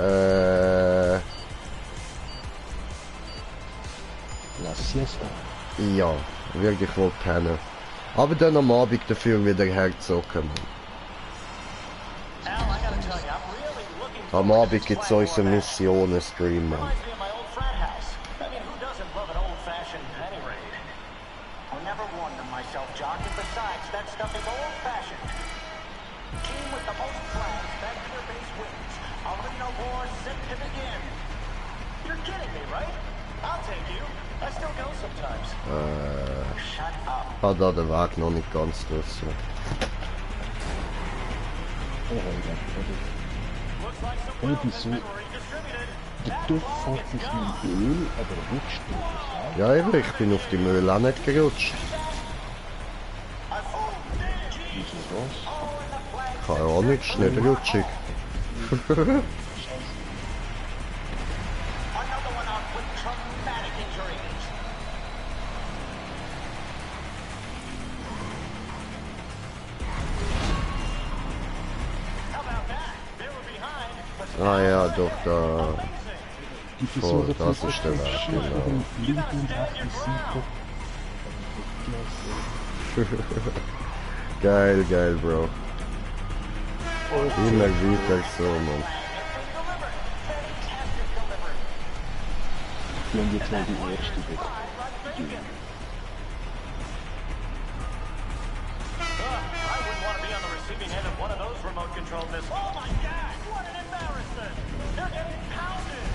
La siesta. ja, werde ich wohl pennen. Aber dann am Abend dafür wieder herzocken. Al, I gotta tell you, I'm really looking Am Abend gibt's unsere Missionen-Stream, Mann. reminds me of my old frat house. I mean, who doesn't love an old-fashioned penny raid? I never won them myself, Jock, and besides, that stuff is old-fashioned. Team with the most flags, back to their base wins. Arena war set to begin. You're kidding me, right? I'll take you. I still go sometimes. Shut up. Hat da der Weg noch nicht ganz draussen. Looks like some Hey, wealth has wieso? been redistributed. Der Duft fährt sich mit Öl, aber rutscht nicht. Ja, eben, ich bin auf die Müll auch nicht gerutscht. Wieso das? Keine Ahnung, ist nicht rutschig. Another one out with traumatic injuries. How about that? They were behind, but Ah ja, doch, da... Die versuchen das sich ist der Weg, auf genau. den linken und rechten Seite. Geil, geil, Bro. Immer wieder so, Mann. Die haben jetzt mal die erste weg. I wouldn't want to be on the receiving end of one of those remote control missiles. Oh my God! What an embarrassment! They're getting pounded.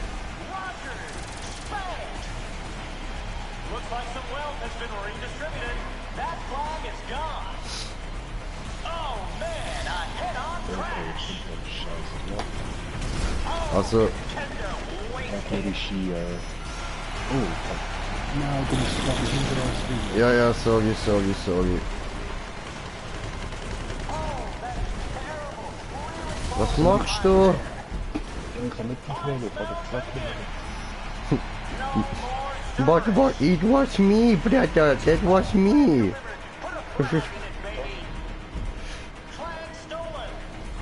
Rogers, spanked. Looks like some wealth has been redistributed. That flag is gone. Oh man, a head-on crash. Also, Tender weight. Regie, oh, nein, du musst glaube ich hinter uns stehen. ja, ja, sorry. Was machst du? Ich kann nicht mehr, aber gesagt But it was me, brother, that was me.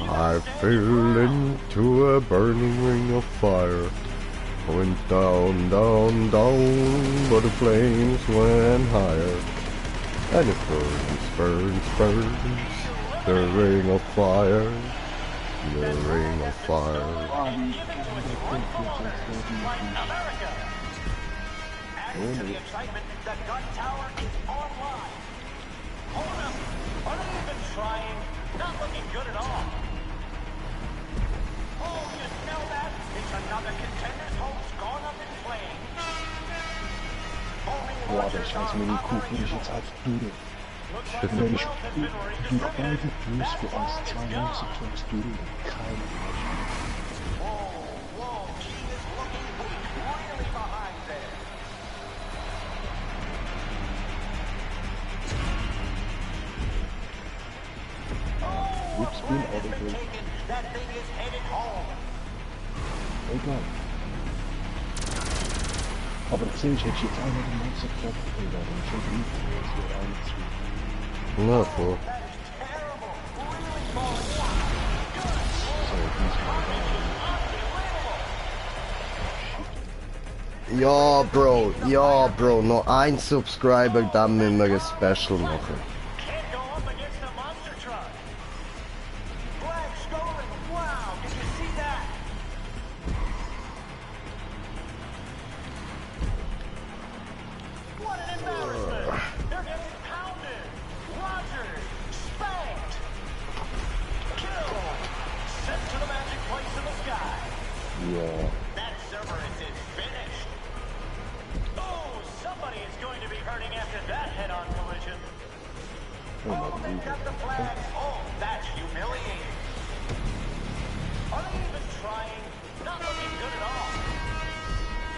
I fell into a burning ring of fire. Went down, down, down, but the flames went higher. And it burns, the ring of fire, the ring of fire. Adding to the excitement, the gun tower is online. Hold up. Are they even trying? Not looking good at all. Oh, you smell that? It's another contender's hope's gone up in flames. Homing Boah, der Rogers scheiß on Mini Cooper Operation. ist jetzt einfach durch. Looks like Wenn some ich wealth has been durch redistributed. beide Plus für als 92 durch, keine Whoa, whoa, team is looking weak, really behind there. Ups, bin auch Been durch. taken. That thing is headed home. Egal. Aber du siehst, hättest du jetzt einer den Monster getroffen, ey, da dann schon gut, das wäre auch nicht so. Na, voll. That is terrible. Really falling down. So, diesmal da. Ja, Bro, noch ein Subscriber, dann müssen wir ein Special machen. Can't go up against a monster truck. Flag stolen. Wow, did you see that? What an embarrassment. They're getting pounded. Rogers, spanked. Killed. Sent to the magic place in the sky. Ja, That Cerberus is finished. Oh, somebody is going to be hurting after that head-on collision. Oh, they got the flag. Oh, that's humiliating. Are they even trying? Not looking good at all.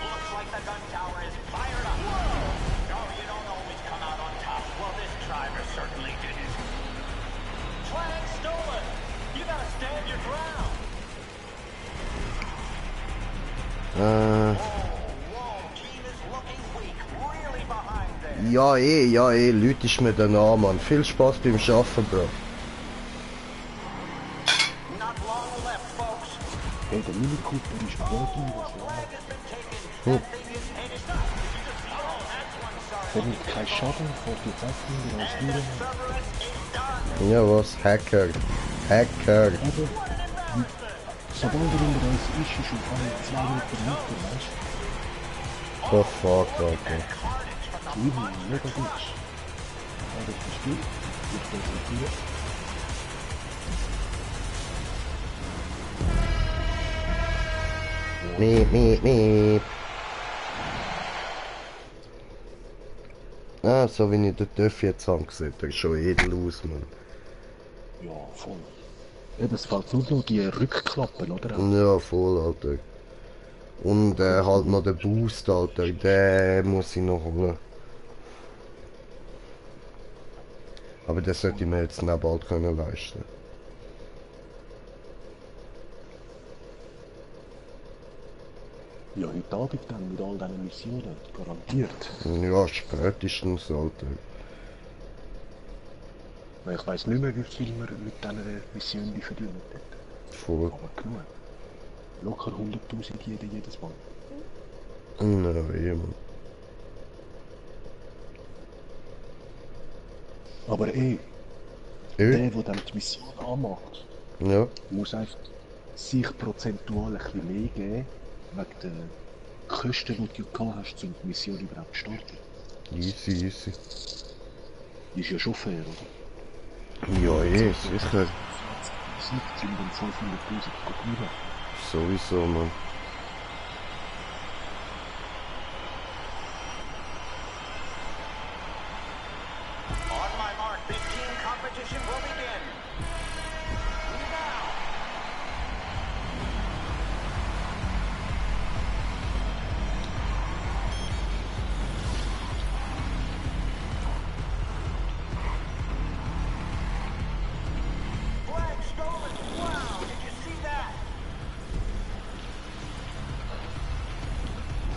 Looks like the gun tower is fired up. Whoa! Oh, you don't always come out on top. Well, this driver certainly didn't. Flag stolen. You gotta stand your ground. Whoa, team is looking weak. Really behind there. Ja, Leute ist mir den an, Mann. Viel Spaß beim Schaffen, Bro. Not long left, folks. ey, der Mini Cooper ist wirklich was. Flag has been taken. That thing is headed. Did you just see? Oh, that's one sorry Wenn ich keinen Schaden vor die Zeitpunkt als Tiere Ja was? Hacker. Hacker. aber sobald er unter uns ist, ist auf einmal 2 Meter weiter, weißt du? Oh fuck, okay. Mega gut. Ja, das ist gut. Ich bin hier. Miep. Ah, so wie ich den Töff jetzt angesehen, der ist schon edel aus, Mann. Ja, voll. Ja, das fällt nur noch die Rückklappen, oder? Ja, voll, Alter. Und halt noch der Boost, Alter, den muss ich noch holen. Aber das sollte ich mir jetzt nicht bald können leisten. Ja, heute Abend dann mit all diesen Missionen, garantiert. Ja, spätestens, Alter. Weil ich weiss nicht mehr, wie viel wir mit diesen Missionen verdienen. Voll. Aber genug. Locker 100.000 jedes Mal. Na, Mann. Aber der dann die Mission anmacht, Ja. muss einfach sich prozentual ein bisschen mehr geben, wegen den Kosten, die du gehabt hast, um die Mission überhaupt zu starten. Easy. Ist ja schon fair, oder? Ja, sicher. Sieg um den 500.000 gewinnen. Sowieso, Mann. On my mark, big team competition will begin. Now. Flag stolen. Wow, did you see that?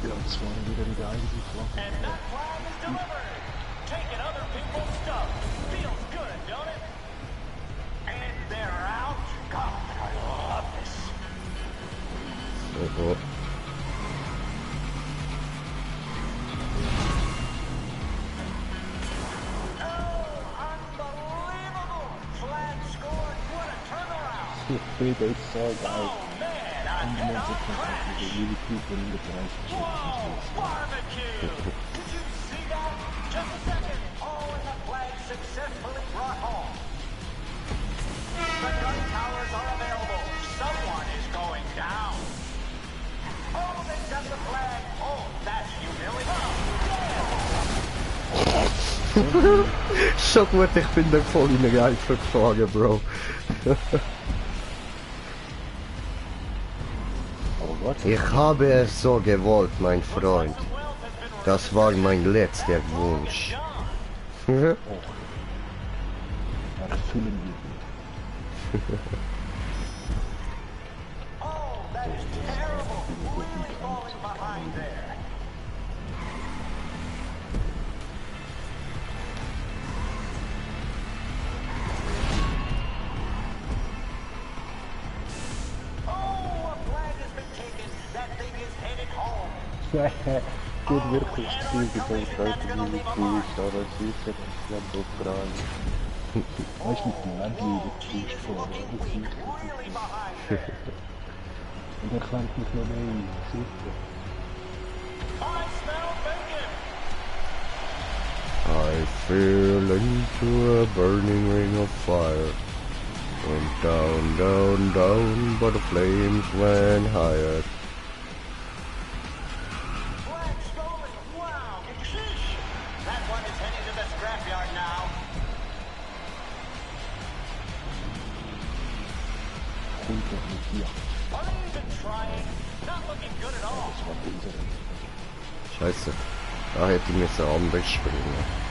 Ja, das war wieder die eigene Flagge. And that flag is delivered. Taking other people's stuff. Feels good, don't it? And they're out. God, I love this. Oh. Unbelievable. Flag scored. What a turnaround. Später ist so geil. Man, I Und man sieht einfach mit der Militär in der barbecue. Did you see that? Just a second. Oh, and the flag successfully brought home. The gun towers are available. Someone is going down. Oh, they got the flag. Oh, that's humiliating. Schon gut, ich bin da voll in den Reifen gefahren, Bro. Ich habe es so gewollt, mein Freund. Das war mein letzter Wunsch. Erfüllen wir. Oh, that is terrible. Really falling behind there. Oh, a flag has been taken. That thing is headed home. Geht wirklich viel Geduld, Leute, wie mit ist, aber sicher ist ja doch gerade. Weißt du, mit dem Ländchen überpusht vor. Really behind there. Und er klemmt mich noch mehr ein. Sicher. I smell bacon. I fell into a burning ring of fire. Went down, but the flames went higher. Flag stolen. Wow. Sheesh. That one is heading to the scrapyard now. Kommt doch nicht hier. Uneven trying. Not looking good at all. Das war unsere. Scheiße. Da hätte ich müssen anders springen.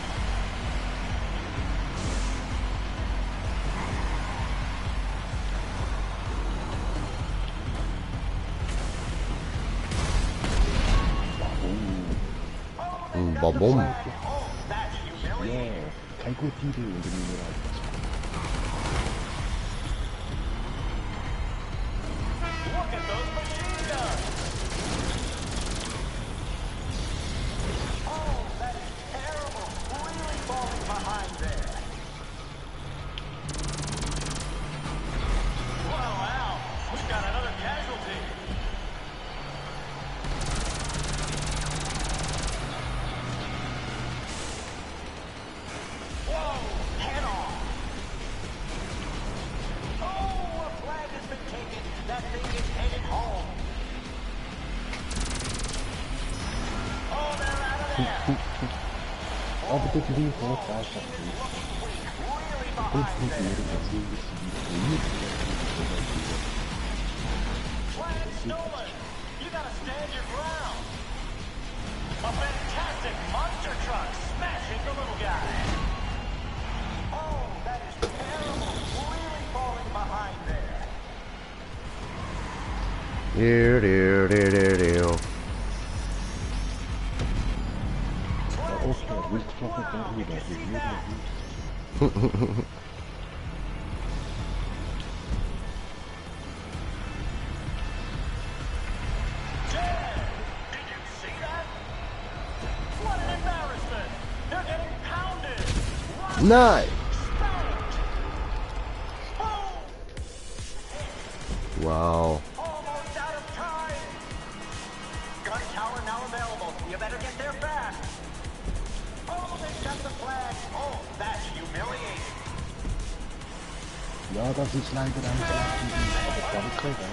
Babum. Ja, keine gute Idee in der Mineralien. Look at those machine guns. Oh, that is terrible. Aber der Grün hat einfach nicht. Und probieren, dass wir nicht Flag stolen! You gotta stand your ground! A fantastic monster truck smashing the little guy! Oh, that is terrible! Really falling behind there! Okay, Wildflocken darüber, wir würden nicht. Did you see that? What an embarrassment! They're getting pounded! Nein! Boom! Wow. Almost out of time! Gun tower now available. You better get there fast. Oh, they got the flag. Oh, that's humiliating. Ja, das ist leider einfach aber danke, danke.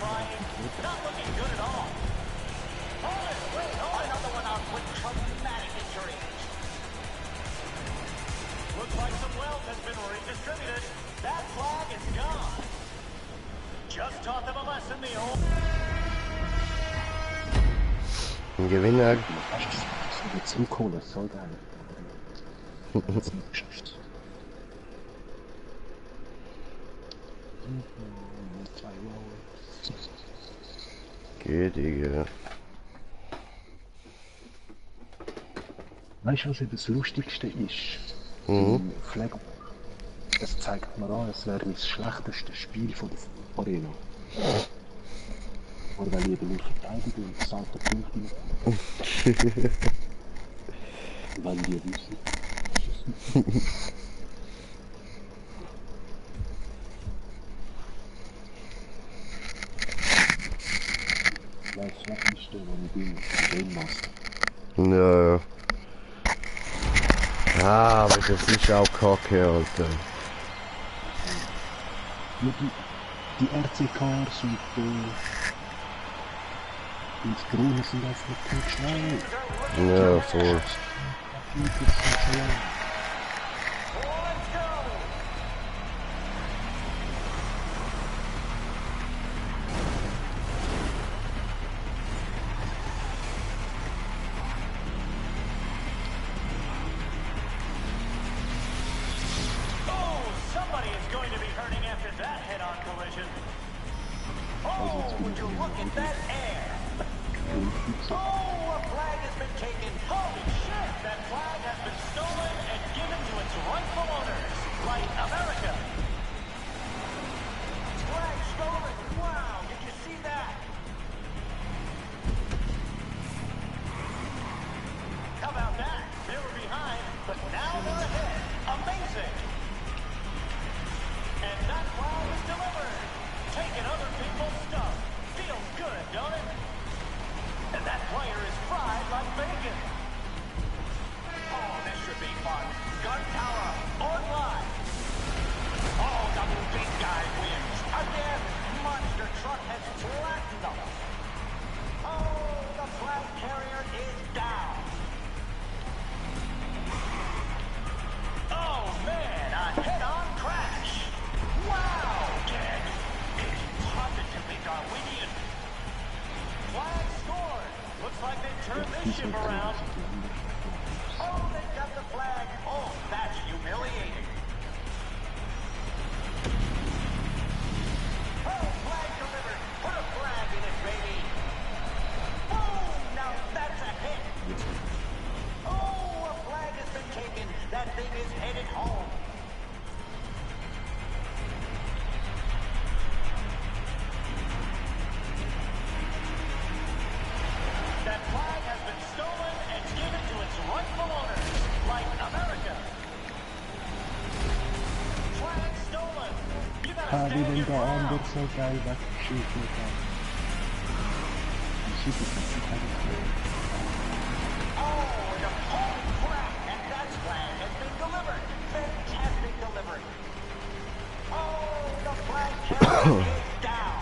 Not looking good at all. Hold it, wait, another one out with traumatic injuries. Looks like some wealth has been redistributed. That flag is gone. Just taught them a lesson, the old... Ein Gewinner. Wieder zurückholen, das soll gar nicht. Hat's nicht geschafft. Zwei Rolls. Geht, Digga. Weißt du, was ja das Lustigste ist? Flag. Es zeigt mir an, es wäre das schlechteste Spiel von der Arena. Oder weil jeder nur verteidigt und salter Punkte nicht. Weil wir wissen. Das Schlechteste, wo ich bin, Game Master. Nö. Ah, aber das ist auch kacke, Alter. Ja, die RCKs und die Drohnen sind einfach nicht schnell. Ja, voll. Die sind so lang. Oh, somebody is going to be hurting after that head-on collision. Oh, would you look at that air? Oh, a flag has been taken. Holy shit, that flag has been stolen and given to its rightful owners. Like America. Flag stolen. Wow, did you see that? How about that? They were behind, but now they're ahead. Amazing. And that flag is delivered. Taking other people's stuff. Feels good, don't it? And that player is fried like bacon. Oh, this should be fun. Gun Tower, online. Oh, the big guy wins. Again, Monster Truck has flattened them. Oh, the flag carrier is down. Oh, man, a head-on crash. Wow, Dead. It's positively Darwinian. Flag scored. Looks like they turned this ship around. Oh, they got the flag. Oh, that's humiliating. Oh, flag delivered. Put a flag in it, baby. Boom! Now that's a hit. Oh, a flag has been taken. That thing is headed home. That flag has been stolen and given to its rightful owners, like America. Flag stolen. You gotta Habe stand denn your der ground. andere so geil weggeschüttelt hat. Die Schütte kann sich Oh, the holy crap! And that flag has been delivered. Fantastic delivery. Oh, the flag carrier is down.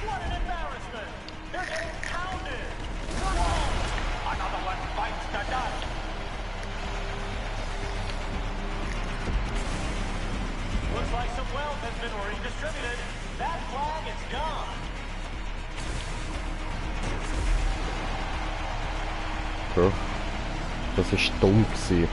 What an embarrassment! schon. Das ist dumm gewesen.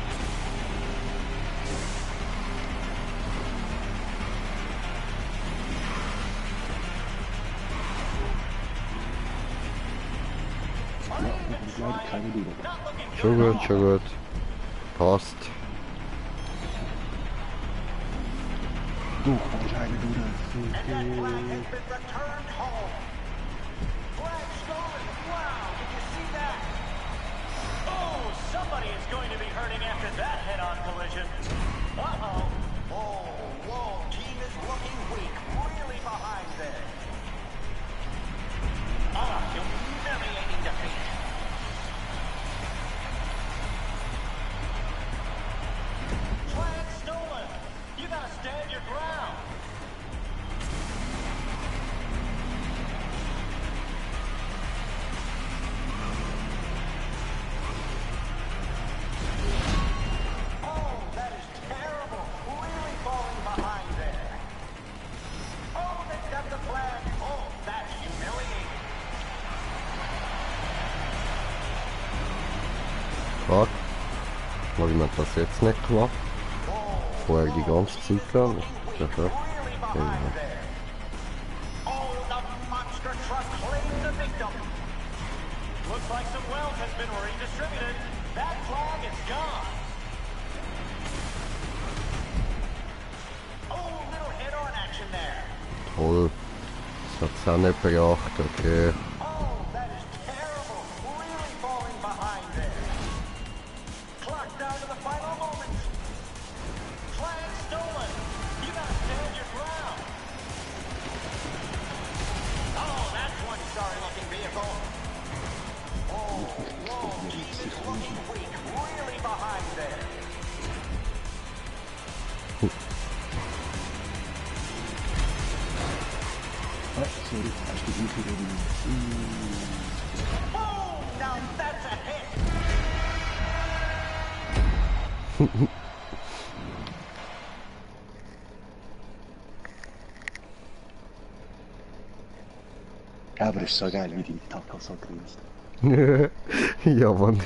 Leider keine Liebe. Schon gut, schon gut. Passt. Du, da ist eine Dure. And that flag has been returned home. Flag stolen. Wow, did you see that? Oh, somebody is going to be hurting after that head-on collision. Uh-oh. Oh, whoa, team is looking weak. Really behind there. Ah, humiliating defeat. Flag stolen. You gotta stand your ground. Oh, that is terrible. Really falling behind there. Oh, they've got the flag. Oh, that's humiliating. Fuck. Warum hat das jetzt nicht gemacht? Vorher die ganze Zeit lang. Ja, ja. Really behind there. Oh, the monster truck claimed the victim. Looks like some wealth has been redistributed. That flag is gone. Oh, little head-on action there. Toll. Das hat's auch nicht bedacht, okay. Oh, that is terrible. Really falling behind there. Clock down to the final moments. Flag stolen. You gotta stand your ground. Oh, that's one sorry-looking vehicle. Oh, whoa, team is looking weak. Really behind there. Ah, sorry, hast du gut geredet. Oh, now that's a hit. Aber es ist so geil, wie die Taco so grinst. Ja, man.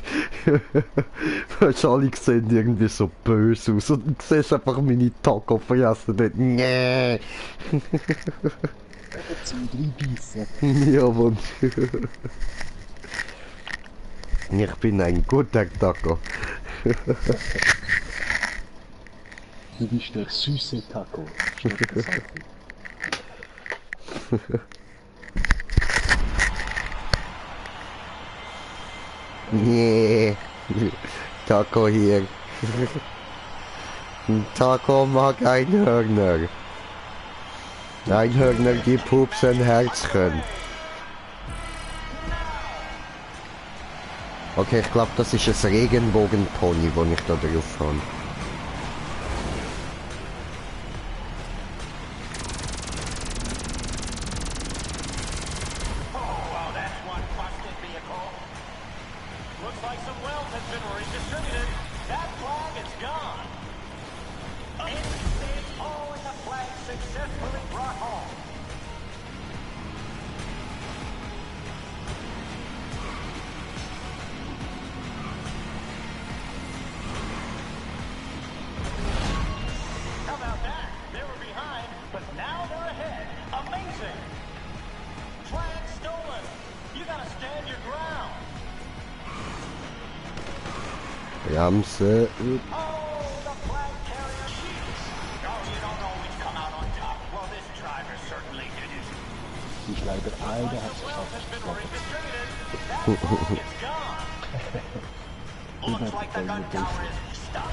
Weißt du, alle sehen irgendwie so böse aus und du siehst einfach meine Taco vergessen dort. Nee. Zum Reinbeissen. Ja, Mann. Ich bin ein guter Taco. Du bist der süße Taco. Statt der Sache. Nee. Taco hier. Taco mag Einhörner. Einhörner, die pupsen Herzchen. Okay, ich glaube, das ist ein Regenbogenpony, wo ich da drauf habe. Oh, that's one busted vehicle. Looks like some wealth has been redistributed. That flag is gone. Oh, and the flag successfully brought home. How about that? They were behind, but now they're ahead. Amazing. Flag stolen. You gotta stand your ground. Bremse. Oh, the flag carrier. Oh, you don't always come out on top. Well, this driver certainly did it. Die ist leider eine, hat sich Wealth has been geschafft. redistributed. That flag is gone. Looks like the gun tower is stuck.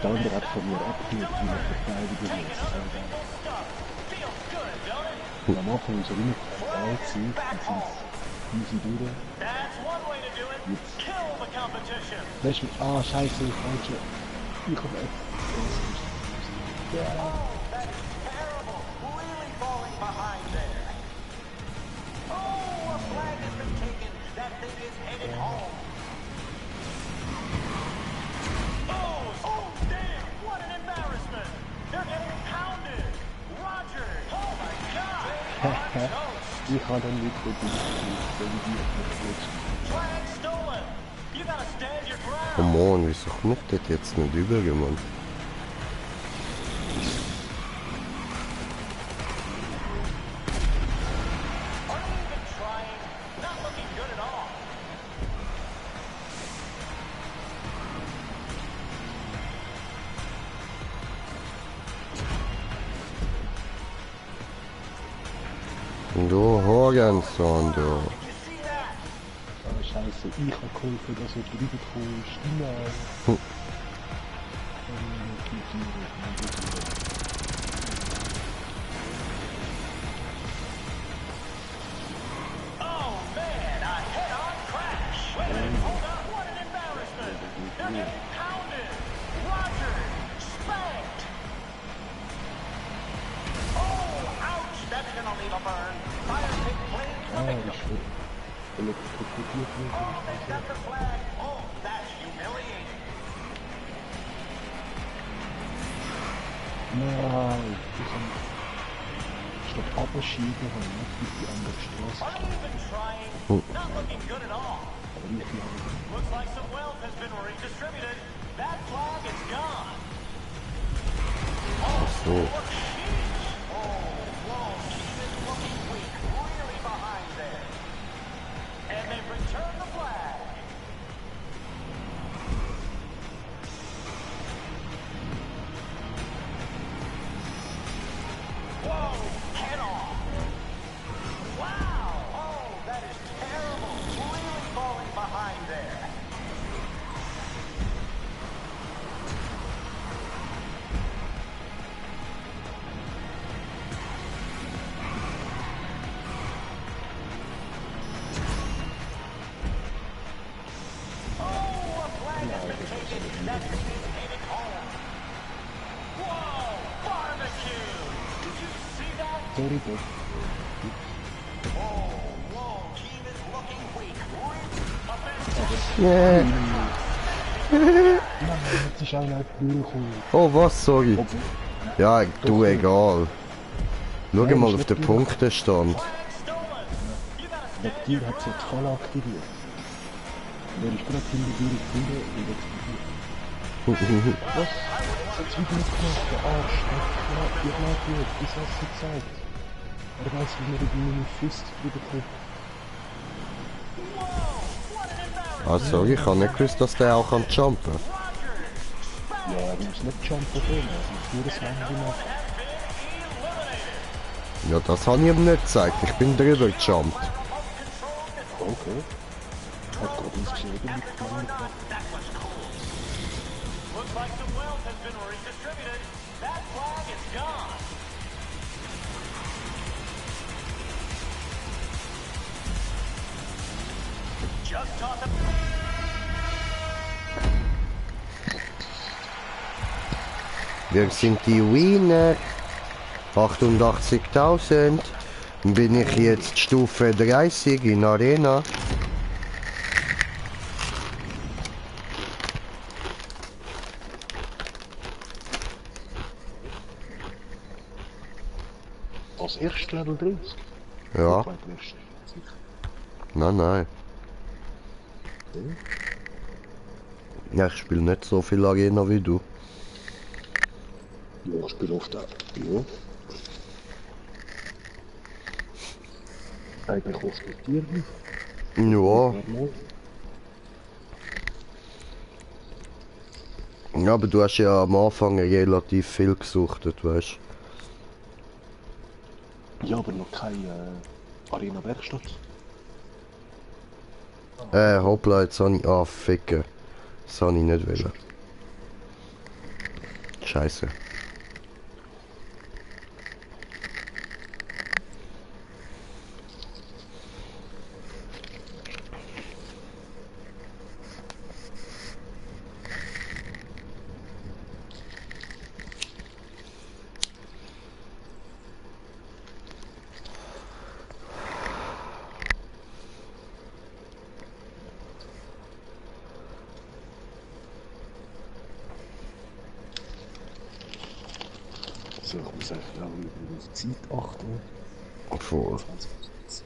Der andere hat von mir abgehört, wie nach der Verteidigung Taking ist. other people's stuff. Feels good, don't it? Am Anfang ist er immer verteilt, und sind easy durch. That's one way to do it. Kill the competition. Weißt du, ah, scheiße, falsche. Ich hab echt. Oh, that is terrible. Really falling behind there. Oh, a flag has been taken. That thing is headed home. Oh, damn! What an embarrassment! They're getting pounded! Roger! Oh my God! Ich habe dann nicht wirklich die Flag stolen! You gotta stand your ground. Oh Mann, wieso kommt das jetzt nicht über, Mann? Are you even trying? Not looking good at all. Du Horgenson, du. Did you see that? Ah, scheiße, ich habe geholfen, dass er drüber kommst. Nein. Oh man, a head-on crash. Wait a minute, hold up. What an embarrassment. They're getting pounded. Roger, spanked. Oh, ouch. That's gonna leave a burn. Fire pit claims the Ah, victim. ich will elektrokutiert Oh, they've got the flag. Oh, that's humiliating. Nein, statt abschieben habe ich nicht auf die andere Straße Are you even trying? Not looking good at all. aber nicht die andere. Looks like some wealth has been redistributed. That flag is gone. So. Look, sheesh. Oh, whoa, team is looking weak. Really behind there. And they've returned the flag. Whoa, head on. Wow. Oh, that is terrible. Really falling behind there. Oh, a flag has been taken. That team is headed home. Whoa, barbecue. Did you see that? Sorry, Bob. Oh, whoa, team is looking weak. Offensive. Yeah. Nein, jetzt ist einer durchgekommen. Oh, was, sorry. Ja, du, egal. Schau Nein, mal ist auf nicht den durch. Punktestand. Flag stolen. You gotta Der stand Tier your hat sich ground. voll aktiviert. Der ist gerade hinter dir gefunden und explodiert. Was? Jetzt wieder nicht gemacht, der Arsch. Der bleibt wird, das hast du gezeigt. Er weiß, wie man die Mini-Fist wieder trifft. Whoa, what an embarrassment. Ah, sorry, ich habe nicht gewusst, dass der auch kann jumpen. Roger, Ja, er muss nicht jumpen können, er muss nur das Mann gemacht. has been eliminated. Ja, das habe ich ihm nicht gezeigt. Ich bin drüber gejumpt. Okay. Hat gerade ins Geschäft mit Mann gebracht. That was cool. Looks like some wealth has been redistributed. That flag is gone. Just toss it. Wir sind die Winner. 88.000. Bin ich jetzt Stufe 30 in Arena. Als eerste Level 30? Ja, Ich meine, erste. Sicher. nein, nein. Ja, ich spiele nicht so viel Arena wie du. Ja, ich spiele oft auch. Ja. Eigentlich hospitieren. Ja, Normal. ja, aber du hast ja am Anfang relativ viel gesuchtet, weißt Ja, aber noch keine Arena-Werkstatt. du? Hoppla, jetzt habe ich... Ah, ficken. Das habe ich nicht wollen. Scheiße. So, ich muss einfach auch über die Zeit achten. Voll. 20 Minuten.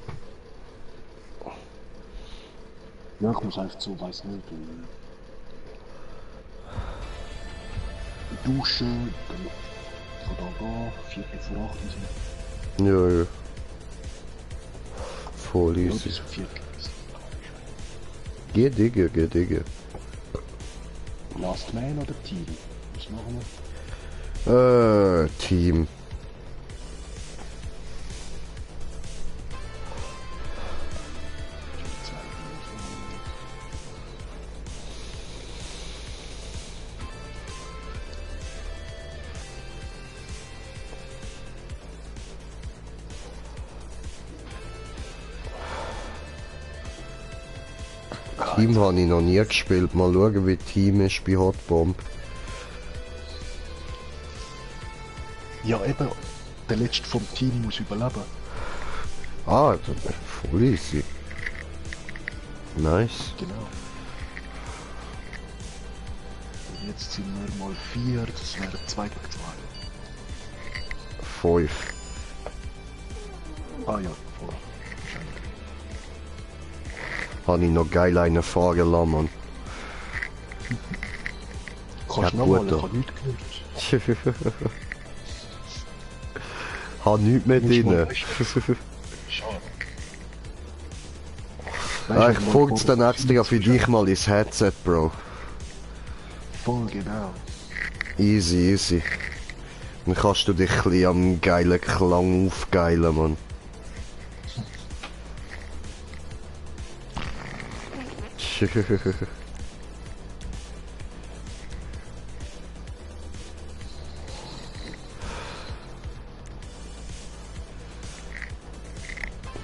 Ja, ich muss einfach so, weiß nicht. Duschen, dann von da gehen, 4:45 und so. Ja, ja. Voll Ja, easy. bis 4. Geh Digga, geh Digga. Last Man oder Team? Was machen Team. Team habe ich noch nie gespielt. Mal schauen, wie Team ist bei Hotbomb. Ja, eben, der letzte vom Team muss überleben. Ah, voll easy. Nice. Genau. Und jetzt sind wir mal 4, das wäre 2 gegen 5. 2. Ah ja, voll. Habe ich noch geil einen fahren lassen, Mann. Kannst Ja, du nochmal, gut, ich habe nichts gehört. Hab nichts mehr Musst mal drin. Schade. Ah, ich folge dann extra für dich mal ins Headset, Bro. Voll genau. Easy, easy. Dann kannst du dich ein bisschen am geilen Klang aufgeilen, Mann.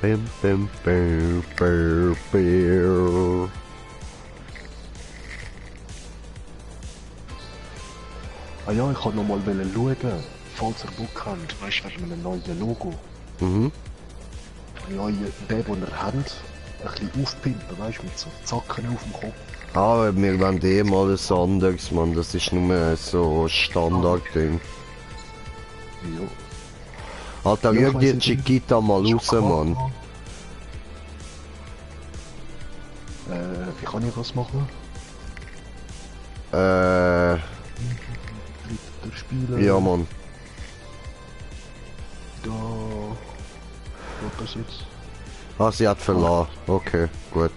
Bim, bim, bim, bim, bim. Ah ja, ich wollte noch mal schauen, falls ihr Bock habt, weißt du, wegen einem neuen Logo. Mhm. Ja, den ihr habt, ein bisschen aufpimpen, weißt du, mit so Zacken auf dem Kopf. Ah, wir wollen eh mal ein anderes, Mann. Das ist nur so Standard-Ding. Ja. Alter, Ja, ich rühr die weiss nicht, Chiquita mal raus, Mann. Wie kann ich das machen? Ja, Dritter Spieler. Mann. Da. Wird das jetzt? Ah, sie hat verlassen. Okay, gut.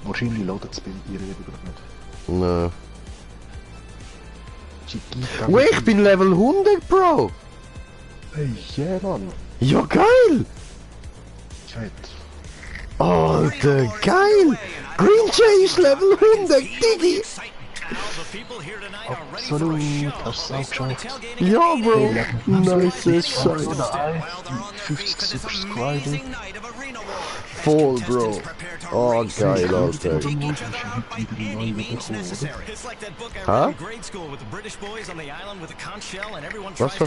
Wahrscheinlich ladet es bei ihr wieder nicht. Nö. Chiquita. Oh, ich bin Level 100, Bro! Hey, yeah, Mann. Ja, geil! Chat. Alter, geil! Green Jay ist Level 100, Digi! Absolut, hast du es auch geschafft. Ja, Bro! Nice Scheiße. 50 Subscriber. Voll, Bro. Oh, geil, Alter. Hä? Was?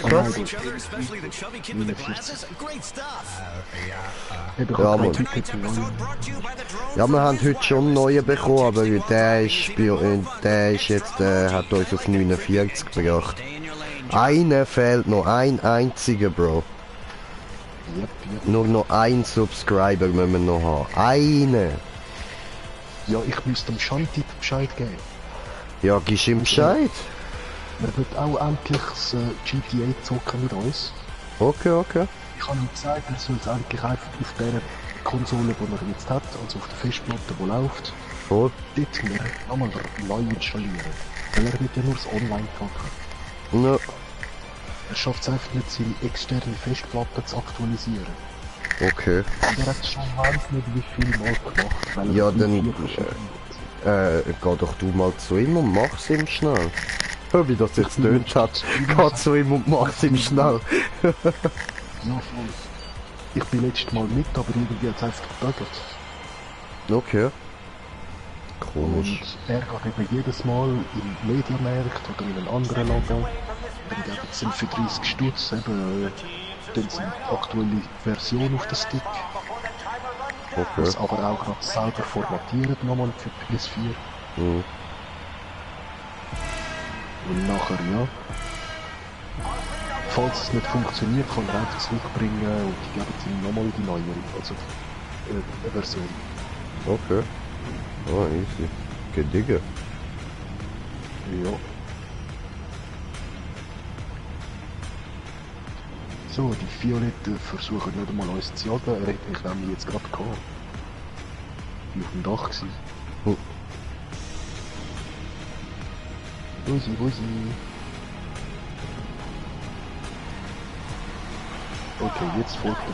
Ja, Mann. Ja, wir haben heute schon einen neuen bekommen, aber der ist, der ist jetzt, hat uns auf 49 gebracht. Einer fehlt noch, ein einziger, Bro. Nur noch ein Subscriber müssen wir noch haben. Eine! Ja, ich müsste dem Shanti Bescheid geben. Ja, gibst ihm Bescheid? Er wird auch endlich das GTA zocken mit uns. Okay, okay. Ich habe ihm gesagt, er soll es eigentlich einfach auf der Konsole, die er jetzt hat, also auf der Festplatte, die läuft, Voll. dort nochmal neu installieren. Weil er wird ja nur das Online zocken. Ja. Er schafft es einfach nicht, seine externe Festplatte zu aktualisieren. Okay. Und er hat es schon weiß nicht wie viel Mal gemacht, weil er Ja, die dann, vier verschiedene- geh doch du mal zu ihm und mach's ihm schnell. Hör, wie das jetzt tönt hat. Geh zu ihm und mach's ihm schnell. Ja, voll. Ich bin letztes Mal mit, aber irgendwie hat es einfach gebuggt. Okay. Komisch. Und er geht eben jedes Mal im Mediamarkt oder in einem anderen Laden. Dann geben sie ihm für 30 Stutz eben dann eine aktuelle Version auf den Stick. Okay. Das aber auch noch selber formatiert nochmal für PS4. Mhm. Und nachher, ja. Falls es nicht funktioniert, kann er einfach zurückbringen und die geben ihm nochmal die neuere, also eine Version. Okay. Oh, easy. Gedigge. Ja. So, die Violetten versuchen nicht einmal uns zu jagen. Er hat mich nämlich jetzt gerade gehabt. Ich war auf dem Dach. Gewesen. Hm. Wo ist sie? Okay, jetzt folgt er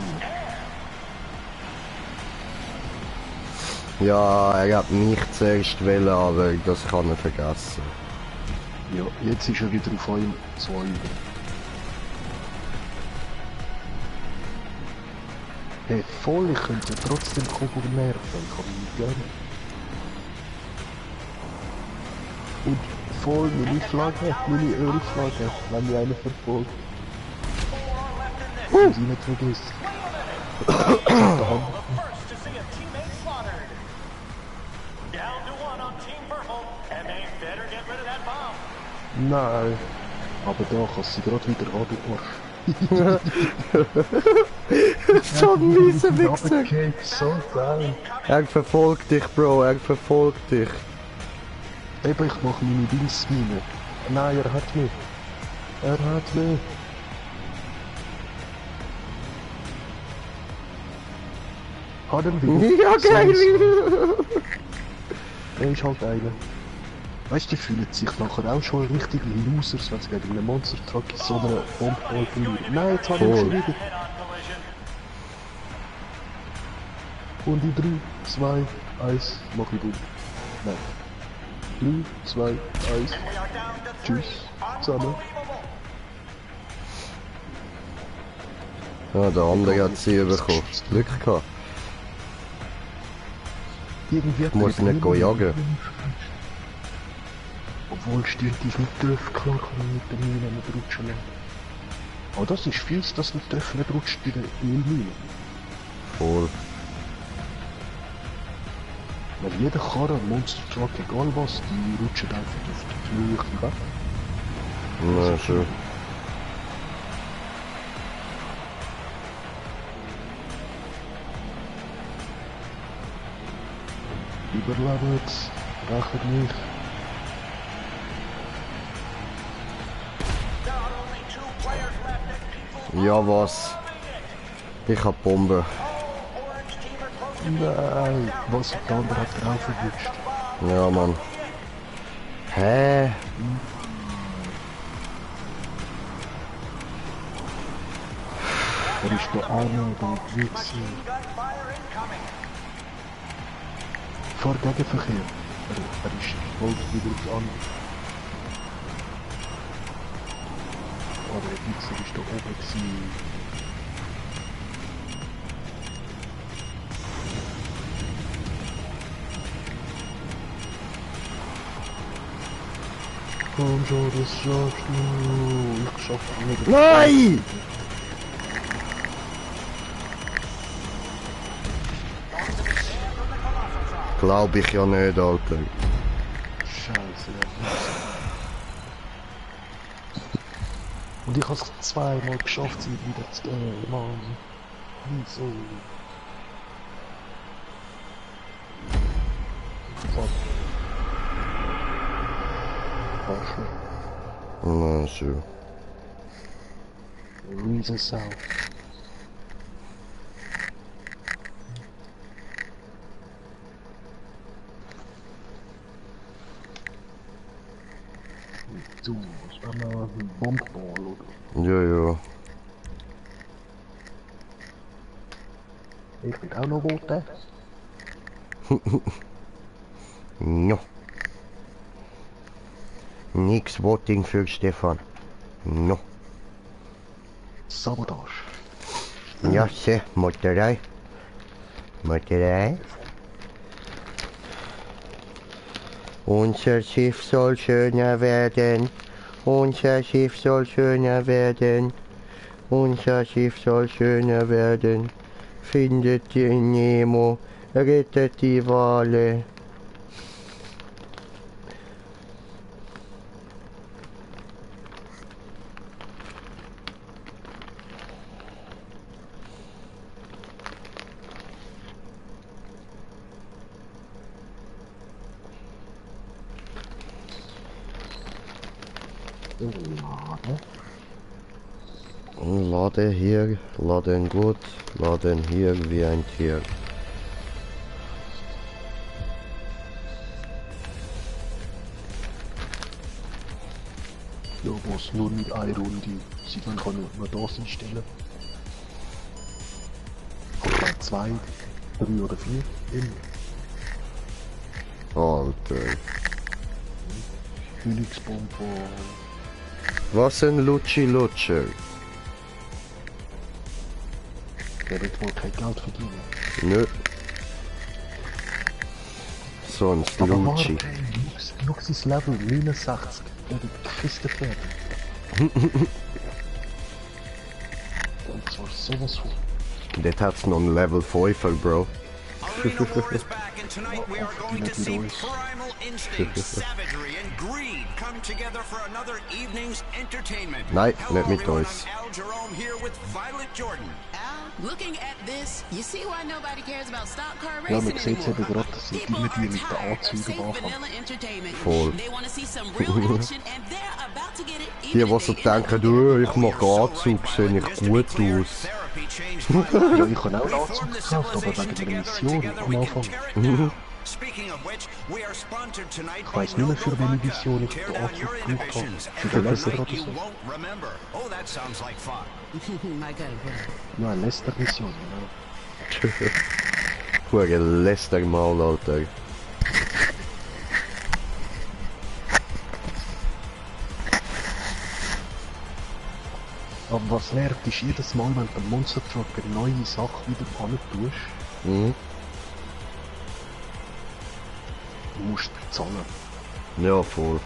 mir. Ja, er hat mich zuerst wollen, aber das kann er vergessen. Ja, jetzt ist er wieder auf einem 2. Hey, voll, ich könnte trotzdem Kobo nerven, ich kann ihn nicht gerne. Und voll meine Flagge, meine Ölflagge, wenn mich einer verfolgt. Und sie nicht vergisst. The first to see a teammate slaughtered. Down to 1 on Team Purple, and they better get rid of that bomb. Nein. Aber da kann sie gerade wieder runter. So ein mieser Wichser. Okay, so geil. Er verfolgt dich, Bro, er verfolgt dich. Eben, ich mache meine Dingsmine. Nein, er hat mich. Er hat mich. Hat er wieder? Ja, geil! Er ist halt einer. Weißt du, die fühlen sich nachher auch schon richtig wie Losers, wenn sie gegen einen Monster Truck in so einer Bombeball verlieren. Nein, jetzt hat er schon wieder. Und in 3, 2, 1, mach ich gut. Nein. 3, 2, 1. Tschüss. Zusammen. Ja, der andere hat sie bekommen. Glück gehabt. Irgendwie hat Muss nicht jagen. Obwohl stimmt, die ist nicht dürfen, klar kann man mit der Mine nicht rutschen lassen. Aber das ist fies, dass man dürfen nicht rutscht bei der Ölmine. Voll. Weil jeder Karre, Monster Truck, egal was, die rutschen einfach auf die Knie weg. Na, schön. Überlebt, rechnet mich. Ja, was? Ich hab Bombe. Nein, was der andere hat drauf erwischt. Ja, Mann. Hä? Er ist der Arme, der Wichser. Fahr Gegenverkehr. Er ist voll wieder an. Aber der Wichser ist da oben gewesen. Komm schon, das schaffst du. Ich schaff's nicht. Nein! Glaub ich ja nicht, Alter. Scheiße, der Wichser. Und ich hab's zweimal geschafft, sie wieder zu gehen, Mann. Wieso? Fuck. Arschloch. Na, schön. Riesensau. Du, was war mal ein Bombball, oder? Ja, ja. Ich bin auch noch rote. No. Nix Voting für Stefan. No. Sabotage. Ja, se, Meuterei. Meuterei. Unser Schiff soll schöner werden. Unser Schiff soll schöner werden. Unser Schiff soll schöner werden. Findet den Nemo, rettet die Wale. Lade hier, laden gut, laden hier wie ein Tier. Ja, was nur mit einer Runde. Sieht man kann nur das einstellen. Oder 2, 3 oder 4. Immer. Alter. Königsbombe. Was ein Lutschi-Lutscher. Der wird wohl kein Geld verdienen. Nö. Sonst Aber Lutschi. warte, Luxis Level 69. Der wird gekistet werden. Und zwar sowas von. Dort hat's noch ein Level 5er, Bro. Arena War is back, and tonight we are going to see primal instinct, savagery, and greed come together for another evening's entertainment. Nein, Hello, nicht mit everyone. uns. I'm Al Jerome here with Violet Jordan. Al, looking at this, you see why nobody cares about stock car Ja, racing man sieht anymore. eben gerade, dass sie People immer are die mit den tired of Anzügen safe am Anfang. vanilla entertainment. Voll. They want to see some real action and they're about to get it. Die, even die if so they end up denken, getting ich mach Anzug, sehe ich Just to be gut clear, aus. therapy changed my life. Ja, ich habe auch We einen formed Anzug the gekauft, aber civilization wegen der together, and Mission together am we can Anfang. tear it down. Speaking of which, we are sponsored tonight Ich by weiss nicht mehr, für No-Go welche Vodka. Mission ich Tear den down Anzug your gebraucht habe. inhibitions. Für den A Lester night oder you so. won't remember. Oh, that sounds like fun. My God, bro. Ja, eine Lester-Mission, genau. Hure Lästermaul, Alter. Aber was nervt, ist jedes Mal, wenn du den Monster Truck eine neue Sache wieder an tust, Mhm. du musst bezahlen. Ja, voll.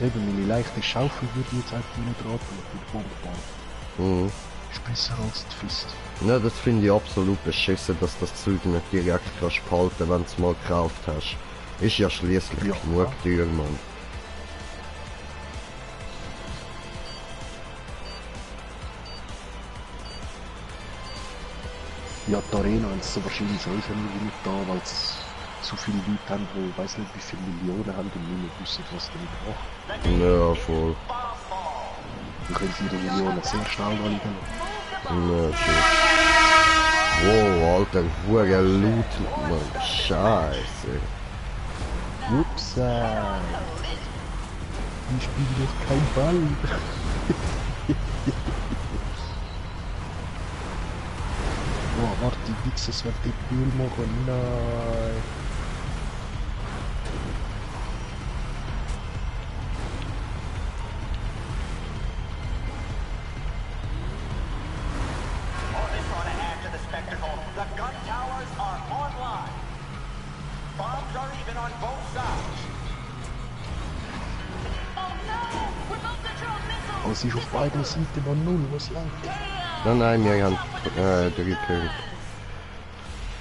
Eben, meine leichte Schaufel würde ich jetzt einfach nicht raten für die Bombebahn. Mhm. Ist besser als die Fist. Ja, das finde ich absolut beschissen, dass das Zeug nicht direkt kannst behalten, wenn du es mal gekauft hast. Ist ja schließlich Ja. genug teuer, Mann. Ja, die Arena haben sie wahrscheinlich sowieso nicht da, weil sie so viele Leute haben, die ich weiß nicht wie viele Millionen haben und nicht mehr wissen, was damit machen. Ja, voll. Dann können sie ihre Millionen sehr schnell validieren. Ja, shit. Wow, Alter, hure Loot, Mann. Scheiße. Ups, ich spiele doch kein Ball. Oh, warte, die Wichsers werden den Müll machen. Nein. Only for to add to the spectacle, the gun towers are online. Bombs are even on both sides. Oh no! Remote control missile! Aber es ist auf beiden Seiten noch null, was läuft. Nein, nein, wir haben 3 Punkte.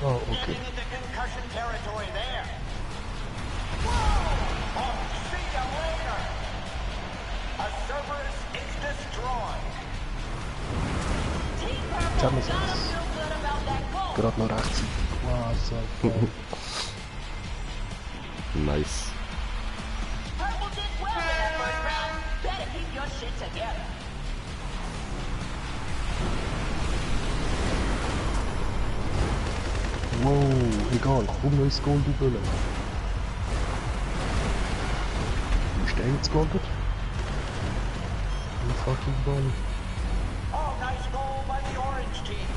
Ah, okay. Getting into concussion territory there. Whoa! Oh, see ya later. A Cerberus is destroyed. Team Purple Tell me gotta this. feel good about that goal! Gerade noch rechtzeitig. Wow, so geil. Nice. Purple did well in that first round. Better keep your shit together. Wow, egal, komm noch ins Goal, du Böller. Wo ist der jetzt gelandet? Ein fucking Ball. Oh, nice goal by the orange team.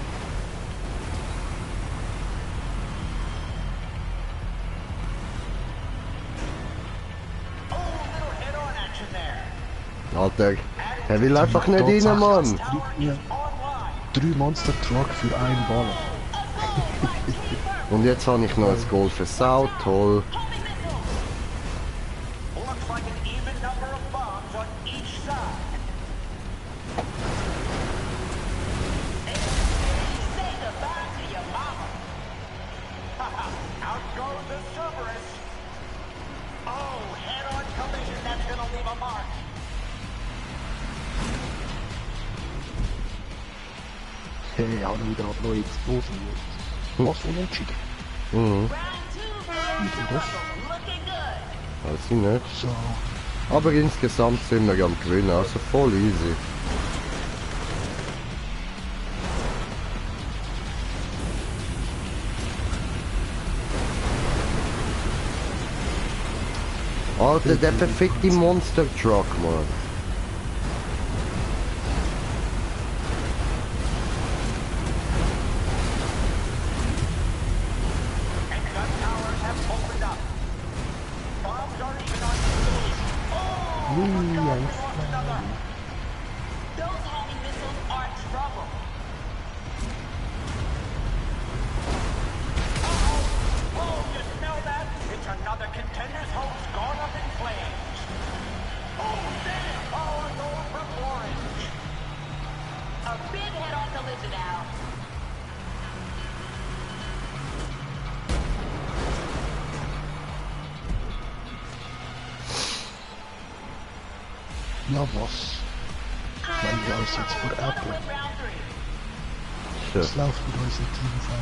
Oh, little head-on action there. Alter, er will einfach nicht rein, Mann. Ja. Online. 3 Monster Truck für einen Ball. Und jetzt habe ich noch ein Goal versaut, toll. Looks like an even number of bombs on each side. Say goodbye to your mama. Out goes the Cerberus. Oh, head-on collision. That's gonna leave a mark. Hey, habe ich wieder neue Explosion. Was unentschieden. Mhm. Round two, Wie denn das? looking good. Weiß ich nicht. So, Aber insgesamt sind wir am Gewinnen, also voll easy. Alter, der perfekte Monster Truck, Mann. And gun towers have opened up. Bombs are even on stage. Oh, look another. Those homing missiles are trouble. Oh, you smell that? It's another contender's hose gone up in flames. Oh, damn! Oh, I'm going for orange. A big head-on collision now. Ja, was? Wenn wir uns jetzt vor Apple. Win round 3. So. Was läuft mit unseren Teams an?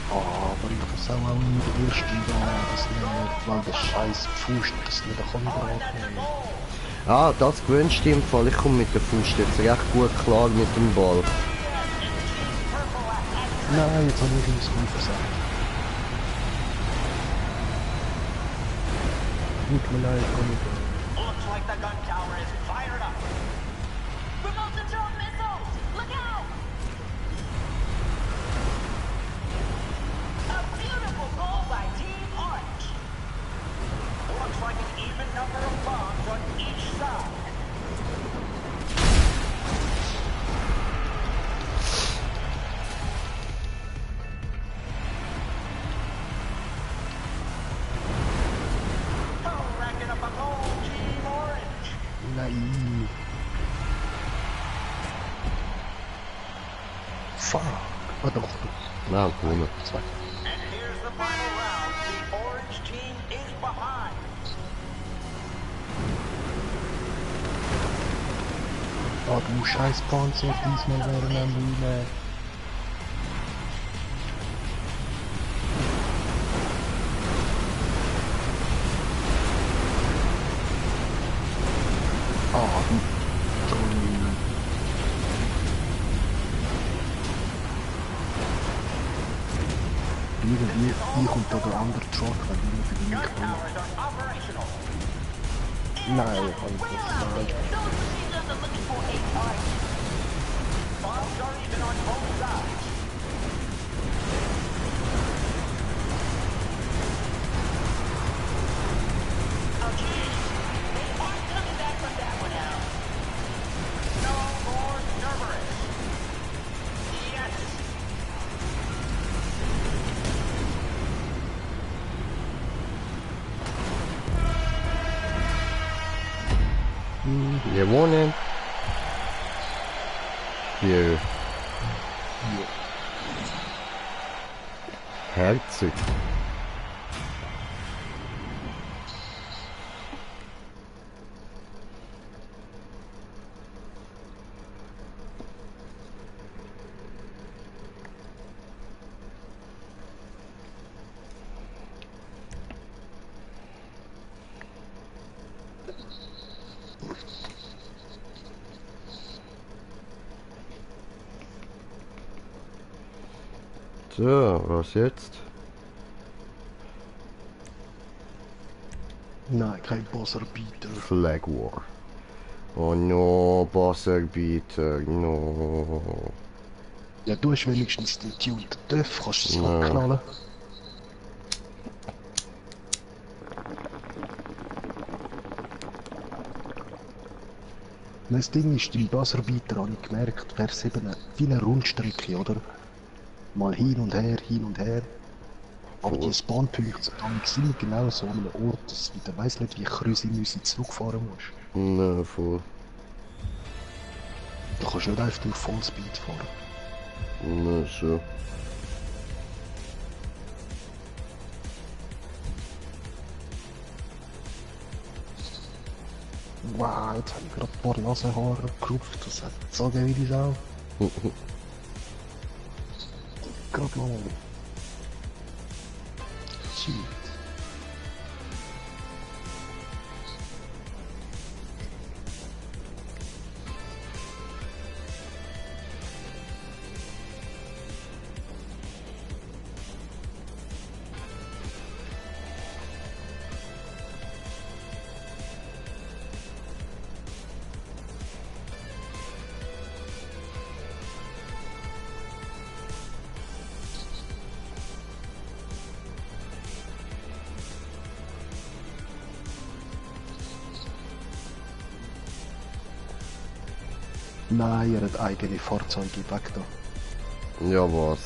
Aber ich muss auch in der ersten Jahr das nicht, weil der scheiß Pfust das nicht abnehmen kann. Ah, das gewünscht im Fall. Ich komme mit der Fuß jetzt recht gut klar mit dem Ball. Nein, jetzt habe ich ihm das Ruhe versagt. Tut mir leid, komm mit. Looks like the gun tower is fired up. Remote control missiles! Look out! A beautiful goal by Team Orange. Looks like an even number of bombs on each side. Oh, racking up a goal, Team Orange. Nein. Fuck. Ah, doch, doch. Na, gewonnen. Zwei. And here's the final round. The orange team is behind. Ah, du scheiß Panzer, diesmal wären wir Mühle. Ah, du. Irgendwie kommt da der andere Truck, wenn die für mich kommen. Towers are operational. Nein, kann ich nicht. Nein. Those machine guns are looking for a target. Bombs are even on both sides. Okay. They aren't coming back from that one now. No more Cerberus. Yes. Gewonnen. Hier. Herzig. So, was jetzt? Nein, kein Bossarbiter. Flag War. Oh no, Bossarbiter, no. Ja, du hast wenigstens den tuned Döff, kannst du es Ja. abknallen. Das Ding ist, im Bossarbiter habe ich gemerkt, wäre es eben wie eine Rundstrecke, oder? Mal hin und her, hin und her. Aber Voll. die Spawnpunkte sind immer genau so an einem Ort, dass du weiss nicht, wie Krüsi-Müsi zurückfahren musst. Na, voll. Du kannst nicht einfach durch Vollspeed fahren. Na, so. Wow, jetzt habe ich gerade ein paar Nasenhaare gerupft, das hat so geil wie die Sau. Gerade mal. Shit. Nein, er hat eigene Fahrzeuge weg da. Ja, was?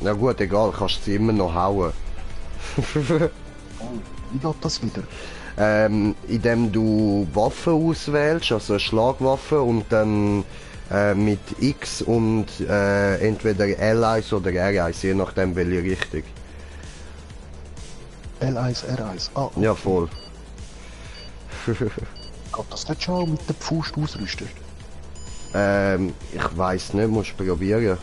Na gut, egal, kannst sie immer noch hauen. Wie geht das wieder? Indem du Waffen auswählst, also eine Schlagwaffe und dann mit X und entweder L1 oder R1, je nachdem welche Richtung. L1, R1. Ah, okay. Ja, voll. Geht das nicht schon mit der Pfust ausrüsten? Ich weiß nicht, musst du probieren.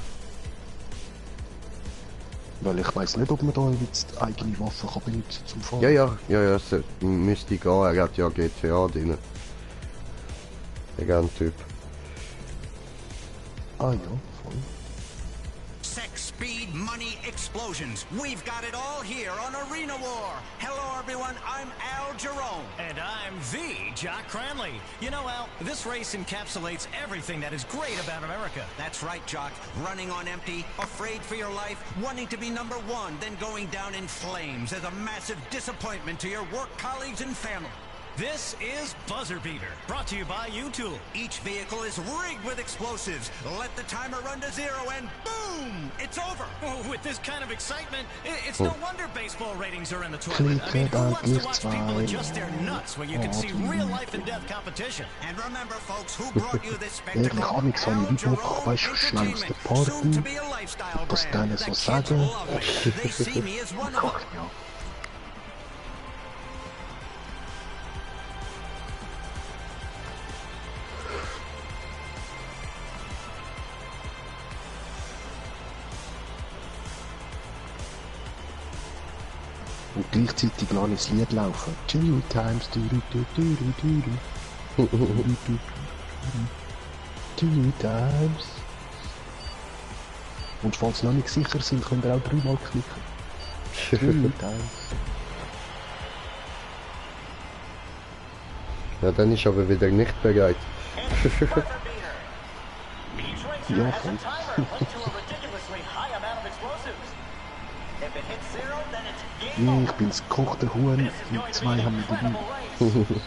Weil ich weiß nicht, ob man da jetzt eigene Waffen kann benutzen zum Fahren. Ja, es müsste gehen, er hat ja GTA drin. Der Typ. Ah ja, voll. Sex, speed, money, explosions. We've got it all here on Arena War. Hello, everyone. I'm Al Jerome. And I'm the Jock Cranley. You know, Al, this race encapsulates everything that is great about America. That's right, Jock. Running on empty, afraid for your life, wanting to be number one, then going down in flames as a massive disappointment to your work colleagues and family. This is Buzzer Beater, brought to you by U-Tool. Each vehicle is rigged with explosives. Let the timer run to zero and boom! It's over! Oh, with this kind of excitement, it's no wonder baseball ratings are in the toilet. I mean, who wants to watch people adjust their nuts when you can see real life and death competition? And remember, folks, who brought you this Ehrlich, spectacle? Alex, habe ich wieder noch, weißt du, schnell aus der Soon to Party, be a lifestyle das brand. denen The so kids sagen. love it. They see me as one of them. Ja. Und gleichzeitig lasse ich das Lied laufen. Two times, two times. Und falls Sie noch nicht sicher sind, könnt ihr auch 3-mal klicken. Two times. Ja, dann ist aber wieder nicht bereit. Each racer Ja, has voll. a timer linked to a ridiculously high amount of explosives. If it hits zero, then it's game Ja, over. ich bin das gekochte Huhn This is und going to zwei be an haben wir dabei. incredible race.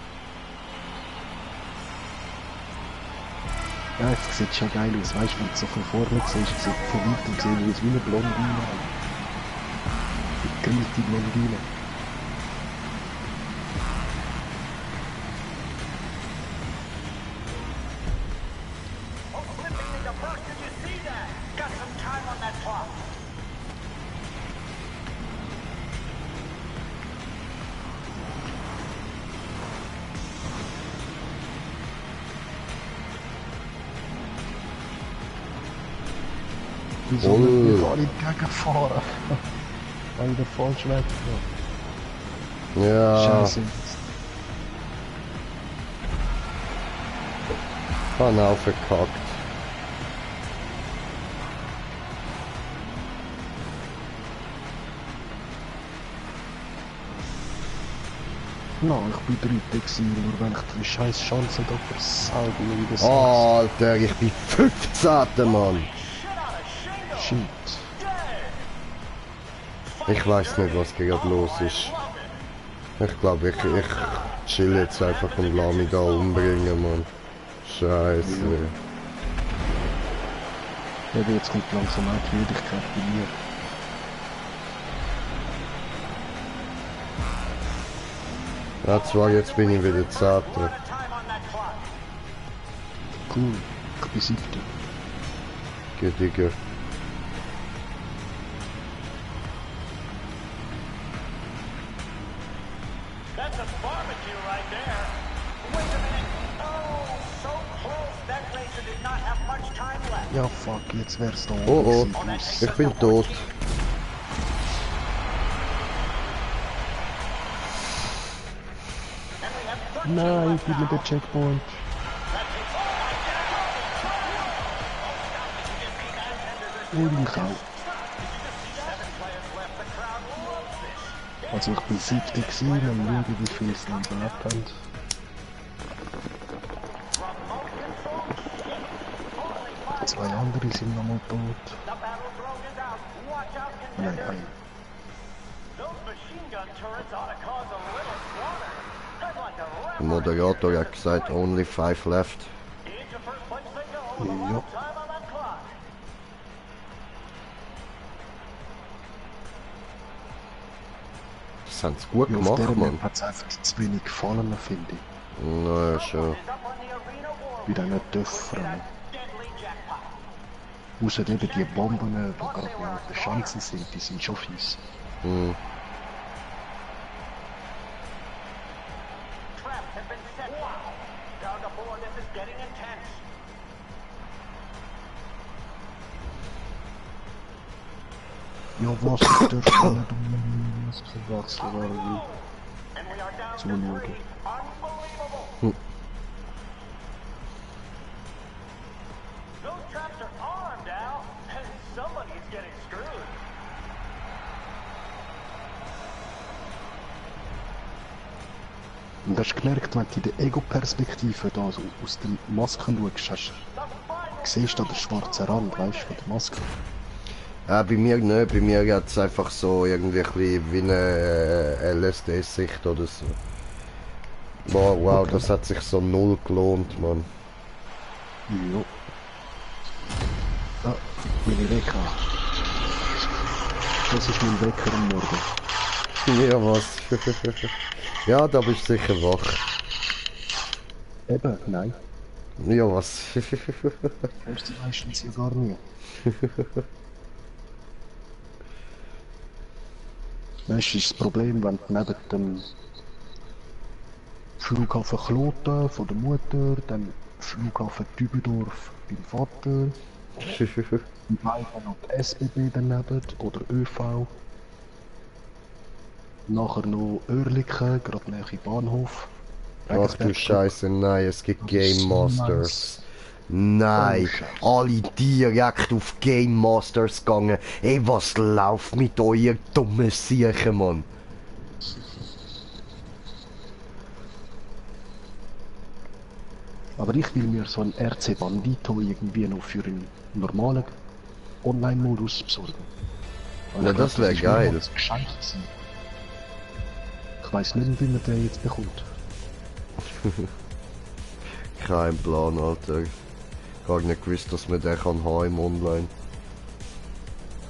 Ja, es sieht schon geil aus, weißt du, wenn du so von vorne siehst, sieht von weitem sehen aus wie eine Blondine. Eine gegrillte Blondine. Oh, flipping into first, did you see that? Got some time on that clock. Wieso müssen wir alle gegenfahren? Weil ich den falsch weg bin. Ja, Scheiße. kann auch verkackt. No, ich bin Dritter gewesen, nur wenn ich die scheiß Chance da versauge, wie das Alter, ich bin 15. Mann. Shit. Ich weiß nicht, was gerade los ist. Ich glaube, ich chill jetzt einfach und lass mich da umbringen, Mann. Scheiße. Ja, jetzt kommt langsam auch die Müdigkeit bei mir. Ja, zwar jetzt bin ich wieder 10. Time on that clock. Cool, ich bin 7. Geht Digga. That's a barbecue right there. Wait a minute. Oh, so close. That racer did not have much time left. Ja, fuck, jetzt wär's da Oh oh, oben gewesen. ich bin tot. And we have 13 Nein, left gib mir now. den Checkpoint. Und ich auch. Also ich bin 7. gewesen, mal schauen, wie viel es noch überlebt haben. Zwei andere sind noch mal tot. The battle drone is out. Watch out, Nein, contender. ein. Those machine gun turrets ought to cause a little slaughter. Der Moderator hat gesagt, only 5 left. Ja. Das haben sie gut Ja, auf gemacht, dieser Mann. Map hat es einfach zu wenig gefallen, finde ich. Na ja, schon. Bei diesen Dörfern. Außer eben die Bomben, die gerade auf den Schanzen sind, die sind schon fies. Hm. Traps have been set. Wow. Down to 4, this is getting intense. Ja, was dürfen wir nicht das verwechseln, irgendwie. And we are down to Zuschauen. 3. Unbelievable. Hm. Those traps are armed, Al. And somebody is getting screwed. Und hast du gemerkt, wenn du in der Ego-Perspektive da so aus den Masken schaust, siehst du da den schwarzen Rand, weißt du, von der Maske. Bei mir nicht, bei mir hat es einfach so irgendwie ein bisschen wie eine LSD-Sicht oder so. Wow, wow, Okay. das hat sich so null gelohnt, Mann. Ja. Ah, meine Wecker. Das ist mein Wecker am Morgen. Ja, was? Ja, da bist du sicher wach. Eben, nein. Ja, was? Hörst du meistens ja gar nie. Weißt du, ist das Problem, wenn du neben dem Flughafen Kloten von der Mutter, dann Flughafen Dübendorf beim Vater, beiden noch die SBB daneben oder ÖV, nachher noch Oerlikon, gerade nahe Bahnhof. Ach du Scheiße, nein, es gibt Das ist Game so Masters. Nein, Oh, Scheiße. alle direkt auf Game Masters gegangen. Ey, was läuft mit euer dummen Siechen, Mann? Aber ich will mir so ein RC Bandito irgendwie noch für einen normalen Online-Modus besorgen. Weil Ja, ich das glaub, wär ist geil. mir mal ein Geschenk gewesen. Ich weiss nicht, wie man den jetzt bekommt. Kein Plan, Alter. Gar nicht gewusst, dass man den kann haben im Online.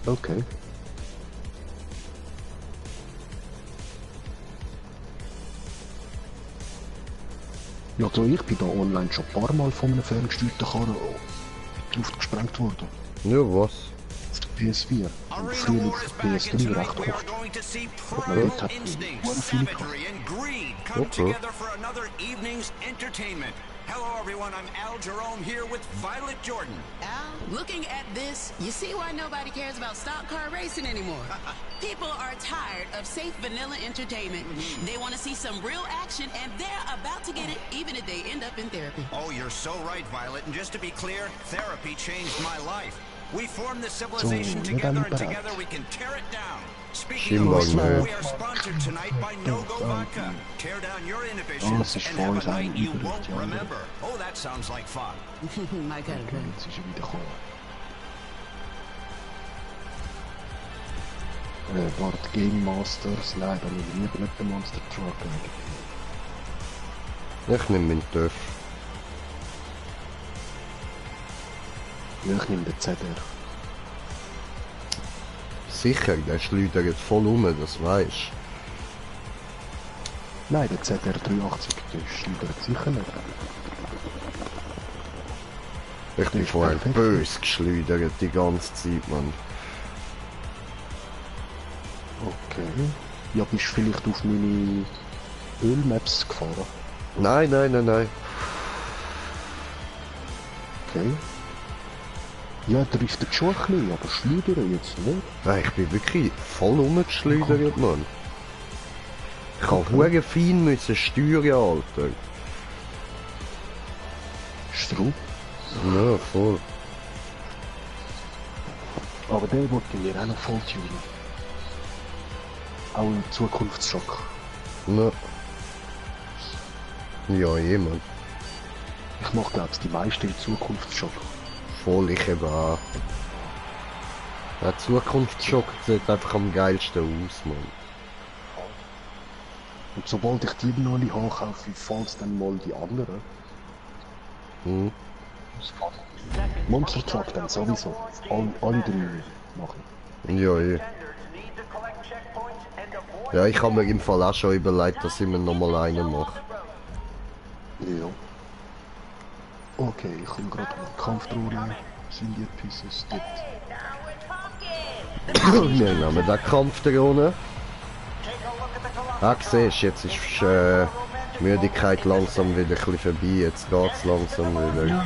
Okay. Ja, also ich bin da online schon ein paar Mal von einem ferngesteuerten Karren in die Luft gesprengt worden. Ja, was? Auf der PS4. Und früher auf der PS3 recht oft. going to see man primal dort hat instincts, man viele savagery, and greed come Okay. together for another evening's entertainment. Hello, everyone. I'm Al Jerome here with Violet Jordan. Al, looking at this, you see why nobody cares about stock car racing anymore. People are tired of safe vanilla entertainment. They want to see some real action, and they're about to get it, even if they end up in therapy. Oh, you're so right, Violet. And just to be clear, therapy changed my life. We formed this civilization So, together, and liberal. together we can tear it down. Speaking Scheinbar of which, nicht. we are sponsored tonight by No Go Vodka. Tear down your inhibitions Das ist and have a voll night you sein won't Überblick, ja. remember. Oh, that sounds like fun. My kind of Okay, thing. jetzt ist er wieder gekommen. Warte, Game Masters, nein, dann nehme ich lieber nicht den Monster Truck eigentlich. Ich nehme meinen Töff. Ja, ich nehme den ZR. Sicher, der schleudert voll um, das weisst. Nein, der ZR 83, der schleudert sicher nicht. Ich bin ist vorher perfekt. böse geschleudert die ganze Zeit, Mann. Okay. Ja, bist du vielleicht auf meine Ölmaps gefahren? Nein, nein, nein, nein. Okay. Ja, driftet schon ein bisschen, aber schleudern jetzt nicht. Nein, ich bin wirklich voll umgeschleudert, Mann. Ich hab hure fein müssen steuern, Alter. Strupp. Ja, voll. Aber den wollte ich mir auch noch voll tunen. Auch im Zukunftsschock. Ja. Ja, jemand. Ich mache, glaube ich, die meisten im Zukunftsschock. Voll, ich eben auch. Der Zukunftsschock sieht einfach am geilsten aus, Mann. Und sobald ich die noch nicht hochkaufe, falls dann mal die anderen. Hm. Monster Truck dann sowieso. Alle drei machen. Ja, eh. Ja, ich habe mir im Fall auch schon überlegt, dass ich mir nochmal einen mache. Ja. Okay, ich komme gerade mit der Kampfdrohne. Sind die Pieces dort? Wir nehmen den Kampfdrohne. Ah, siehst du, jetzt ist die Müdigkeit langsam wieder ein bisschen vorbei. Jetzt geht's langsam wieder. Ja.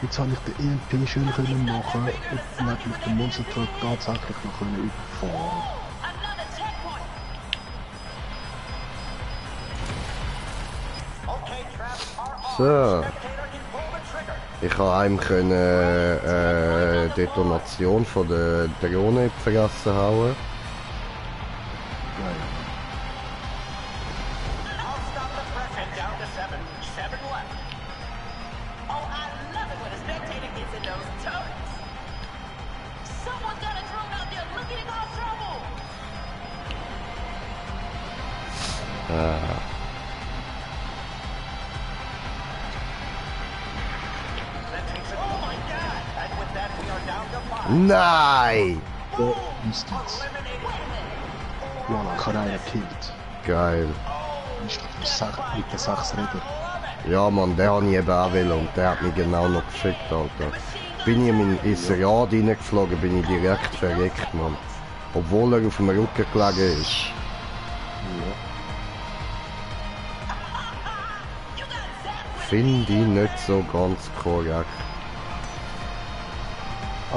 Jetzt habe ich den EMP schön können machen und dann habe ich den Monster Truck tatsächlich noch können überfahren. So. Ich habe einem können Detonation von der Drohne in die Fresse hauen. Nein! Justiz. Ja, ich habe einen gekillt. Geil. Mit den 6 Rädern. Ja Mann, der habe ich eben auch wollen und der hat mich genau noch geschickt, Alter. Bin ich ins Rad reingeflogen, bin ich direkt verreckt, Mann. Obwohl er auf dem Rücken gelegen ist. Ja. Finde ich nicht so ganz korrekt. Ah,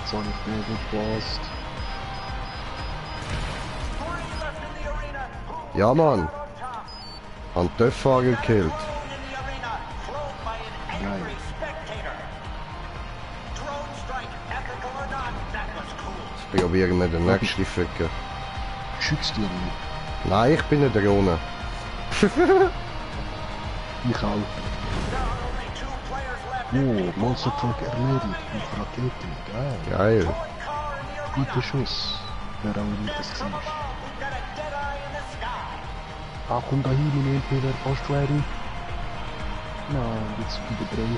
jetzt habe ich nicht gepasst. Ja Mann. An den Fahrer gekillt. Nein. Jetzt probieren wir den nächsten Ficker. Schützt du nicht? Nein, ich bin eine Drohne. Ich auch. Oh, Monster Truck erledigt mit Rakete. Geil. Geil. Guter Schuss. Wer auch immer das war. Ah, komm da hin, mein MP, wer fast ready. Nein, jetzt überdrehe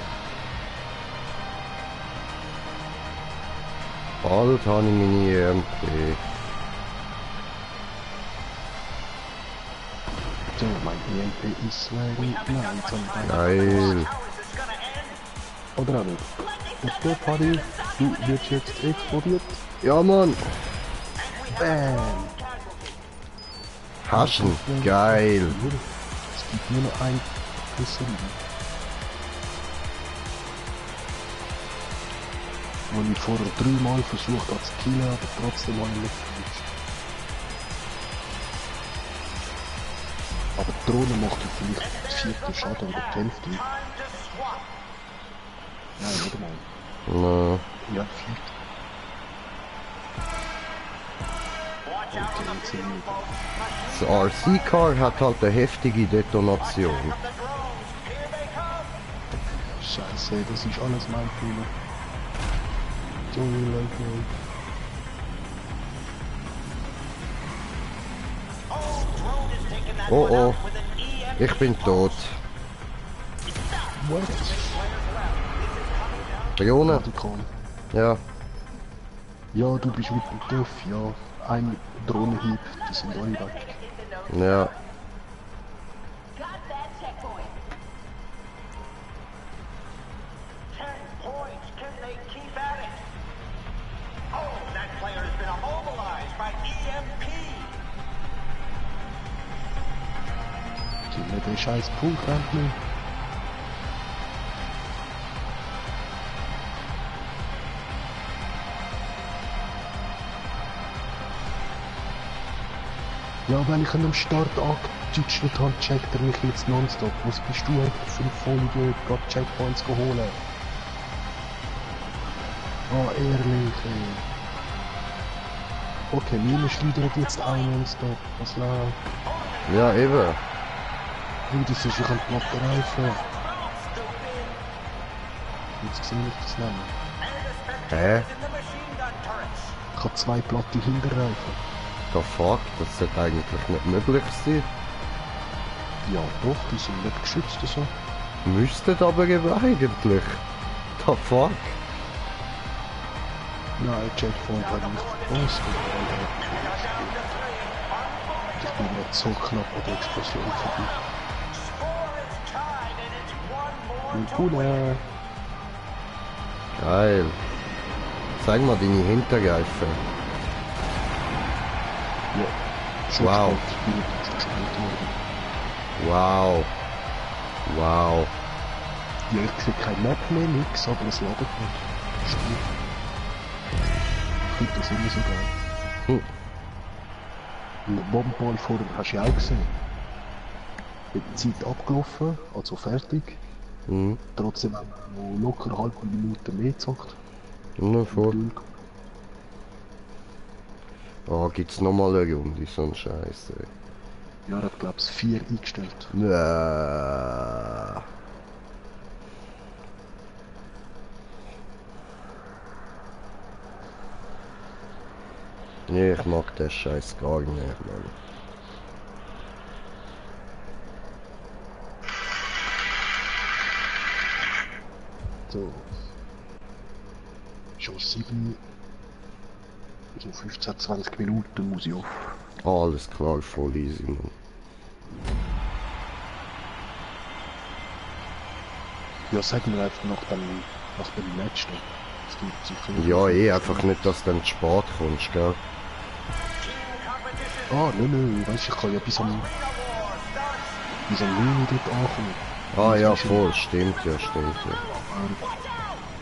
Bald habe ich meine EMP. So, mein EMP ist ready. Nein, jetzt habe ich Geil. Oder auch nicht. Okay, Paddy, du wirst jetzt explodiert. Ja Mann. Bam. Hast du ihn? Geil. Es gibt nur noch ein Pisser. Und ich vorher 3 Mal versucht habe zu killen, aber trotzdem habe ich nicht verletzt. Aber die Drohne macht vielleicht 4. Schaden oder 5. Nein, oder mal. No. Ja, 4. Okay, jetzt sind wir wieder. Das RC-Car hat halt eine heftige Detonation. Scheiße, das ist alles mein Fehler. Junge Leute. Oh oh. Ich bin tot. What? Drohne? Radikal. Ja. Ja, du bist mit dem Dörf, ja. Ein Drohnenhieb, die sind alle weg. Ja. Gib mir den scheiß Punkt endlich. Ja, wenn ich ihn am Start angejutschelt habe, checkt er mich jetzt nonstop. Was bist du einfach für ein Vollidiot, gerade Checkpoints geholt? Ah, ehrlich, ey. Okay, meine schleudert jetzt auch nonstop. Was läuft? Ja, eben. Hey, das ist ja ein platter Reifen. Jetzt sehe ich das nicht. Hä? ich habe 2 platte Hinterreifen. The fuck, das sollte eigentlich nicht möglich sein. Ja doch, die sind nicht geschützt so. Müssten aber eben eigentlich. The fuck. Nein, Checkpoint hat nicht ausgegangen. Ich bin nicht so knapp an der Explosion vorbei. Und Pula. Geil. Zeig mal deine Hinterreifen. Ja, schon Wow. Ich bin nicht gespielt worden. Wow. Wow. Ja, ich krieg kein Map mehr, nix, aber es ladet nicht. Spiel. Ich finde das immer so geil. Hm. Und den Bombenball vorher hast du ja auch gesehen. Mit der Zeit abgelaufen, also fertig. Mhm. Trotzdem haben wir noch locker eine halbe Minute mehr gezockt. Nur vor. Oh, gibt's nochmal eine Runde, so ein Scheiße. Ja, er hat glaube ich 4 eingestellt. Ja. Nee, ich mag den Scheiß gar nicht, Mann. So. Schon 7. So 15, 20 Minuten muss ich auf. Alles klar, voll easy, Mann. Ja, sagen wir einfach nach dem letzten. Das tut sich viel. Ja, einfach nicht, dass du dann zu spät kommst, gell? Ah, nein, weißt du, ich kann ja bis am Mini dort ankommen. Ah ja, voll, stimmt ja.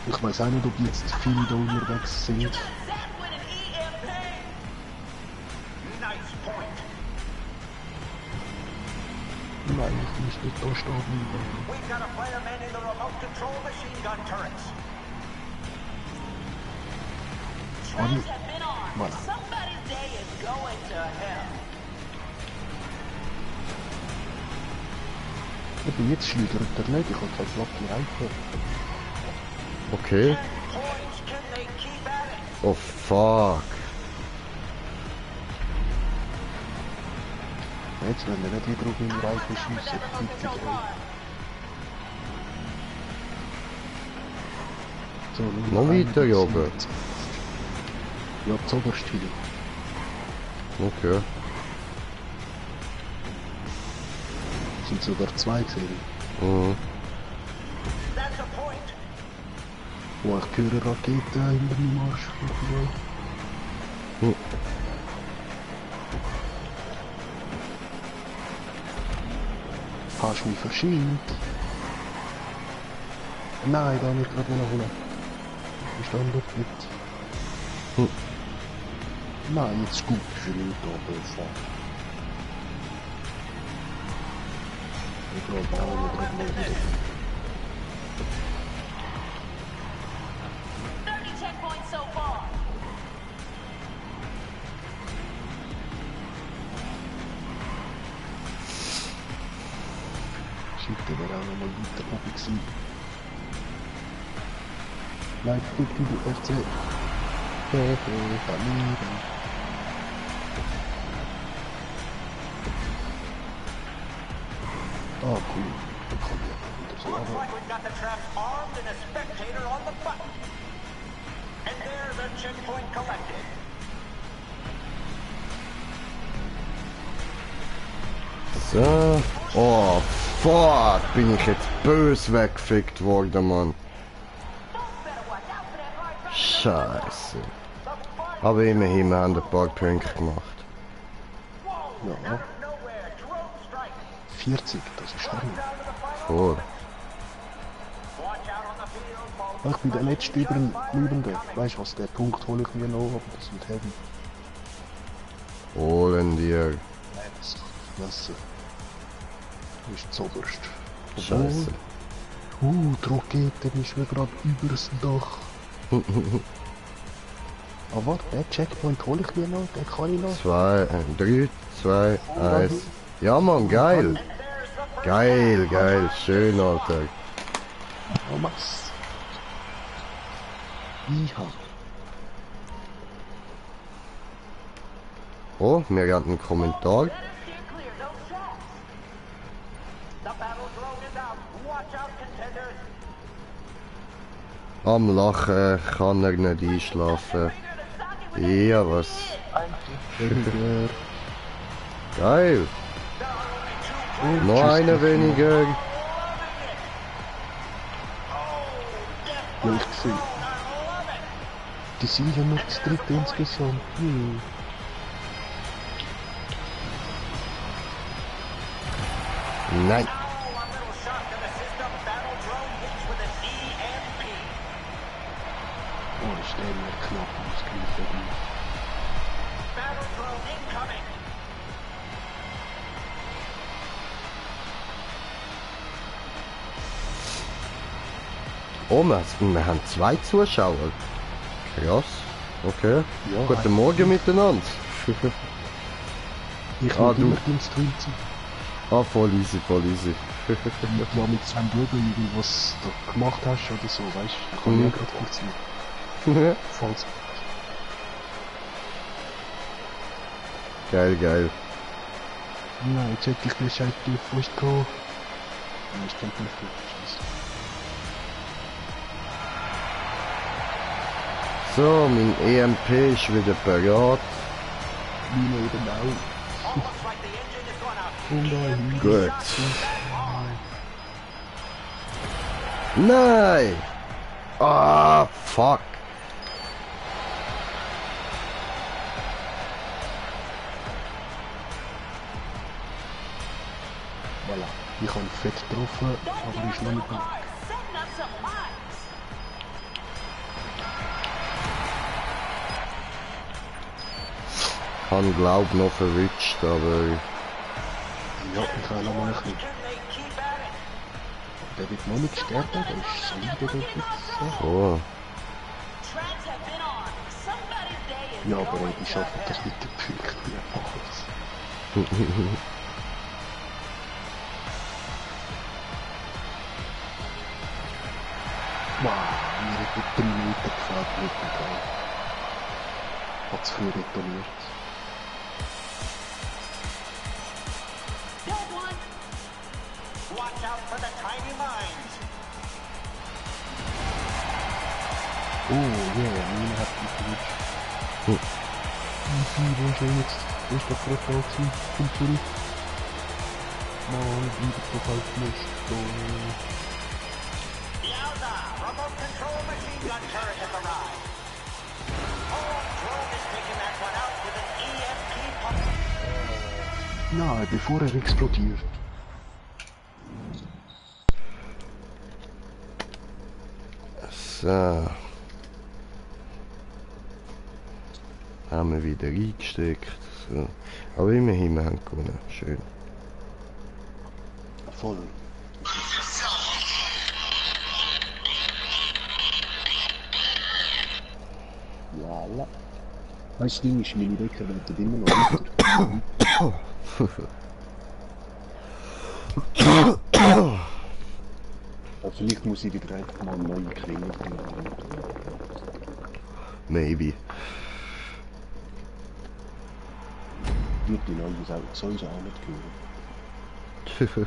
Ich weiß auch nicht, ob jetzt viele da unterwegs sind. Nice point. Nein, ich muss nicht da stehen. We've got a player manning the remote control machine gun turrets. Trains have been armed. Voilà. Somebody's day is going to hell. Aber jetzt schlägt er nicht, ich habe keine flache Reifen. Okay. Points, can they keep at it? Oh fuck. Jetzt, wenn wir nicht wieder auf meine Reifen schiessen, bitte drin. So, Noch weiter, Jobe. Ja, zoberst viel. Okay. Sind sogar 2 gesehen. Mhm. That's a point. Oh, ich höre Raketen hinter meinem Arsch. Hm. Hast du mich verschient? Nein, da nicht gerade noch holen. Ich stand dort nicht. Hm. Nein, jetzt gut für mich da fahren. Ich glaube, bauen wir gerade mal wieder. 30 checkpoints so far. Shit, der wäre auch noch mal weiter oben gewesen. Nein, bitte, du FC. Verlieren. Oh, cool. Da kommt ja wieder so. Looks like we've got the traps armed and a spectator on the button. And there's a checkpoint collected. So. Oh fuck, bin ich jetzt bös weggefickt worden, Mann. Scheiße. Aber immerhin, wir haben ein paar Punkte gemacht. Ja. 40, das ist herrlich. Voll. Ich bin der letzte Überlebende. Weißt du was, den Punkt hole ich mir noch, aber das wird heavy. Holen dir. Das ist zoberst. Scheiße. Die Rakete ist mir gerade übers Dach. Aber warte, den Checkpoint hole ich mir noch, den kann ich noch. 3, 2, 1. Ja, Mann, geil. Geil, schön, Alter. Oh, was? Ich hab. Oh, wir hatten einen Kommentar. Steer clear, no tracks. The battle drone is out. Watch out, contenders. Am Lachen kann er nicht einschlafen. Ja, was? Geil. Noch einer weniger. Ja, ich sehe. Die sind ja noch das dritte insgesamt. Nein. Oh, das stellen wir knapp ausgeliefert. Battle drone incoming. Oh, wir haben 2 Zuschauer. Krass. Okay. Ja, Guten Morgen miteinander. Ich Ah, will du. immer den Stream sein. Ah, voll easy, voll easy. Ja, mit Sven Böbel irgendwas da gemacht hast oder so, weißt du? Kann ja gerade funktionieren. Falls. Geil, geil. Nein, jetzt hätte ich Bescheid gewusst. Ja, ich denke nicht. So, mein EMP ist wieder parat. Meine eben auch. Almost like the engine is gone out. Und dahin. Gut. Nein! Ah, fuck. Voilà. Ich habe fett getroffen, aber ist noch nicht weg. Setting up some mines. Ich habe glaub noch verwitscht, aber Ja, ich habe noch mal ein bisschen. Der wird noch nicht sterben, der ist solide dort jetzt. oh. Tracks have been on. Somebody's day is Ja, aber ich schaffe das mit den Punkten einfach aus. Wow, mir hat 3 Minuten gefällt mit dem Geil. Hat es früh detoniert. Got one. Watch out for the tiny mines. Oh, yeah, meine hat mich gerutscht. Easy, wo ist er jetzt? Wo ist der Vorteil gewesen? Kommt zurück. Mann, wieder doch halt nicht. Yowza! Remote control machine gun turret has arrived. Oh, drone is taking that one out with an EMP pump. Nein, bevor er explodiert. So. Haben wir wieder eingesteckt. So. Aber immerhin, wir haben gewonnen. Schön. Voll. Voilà. Weißt du, Ding ist, meine Rücken werden immer noch weiter. Aber vielleicht muss ich wieder einfach mal neue Klingen bringen. Maybe. Wird die neue sowieso auch nicht hören.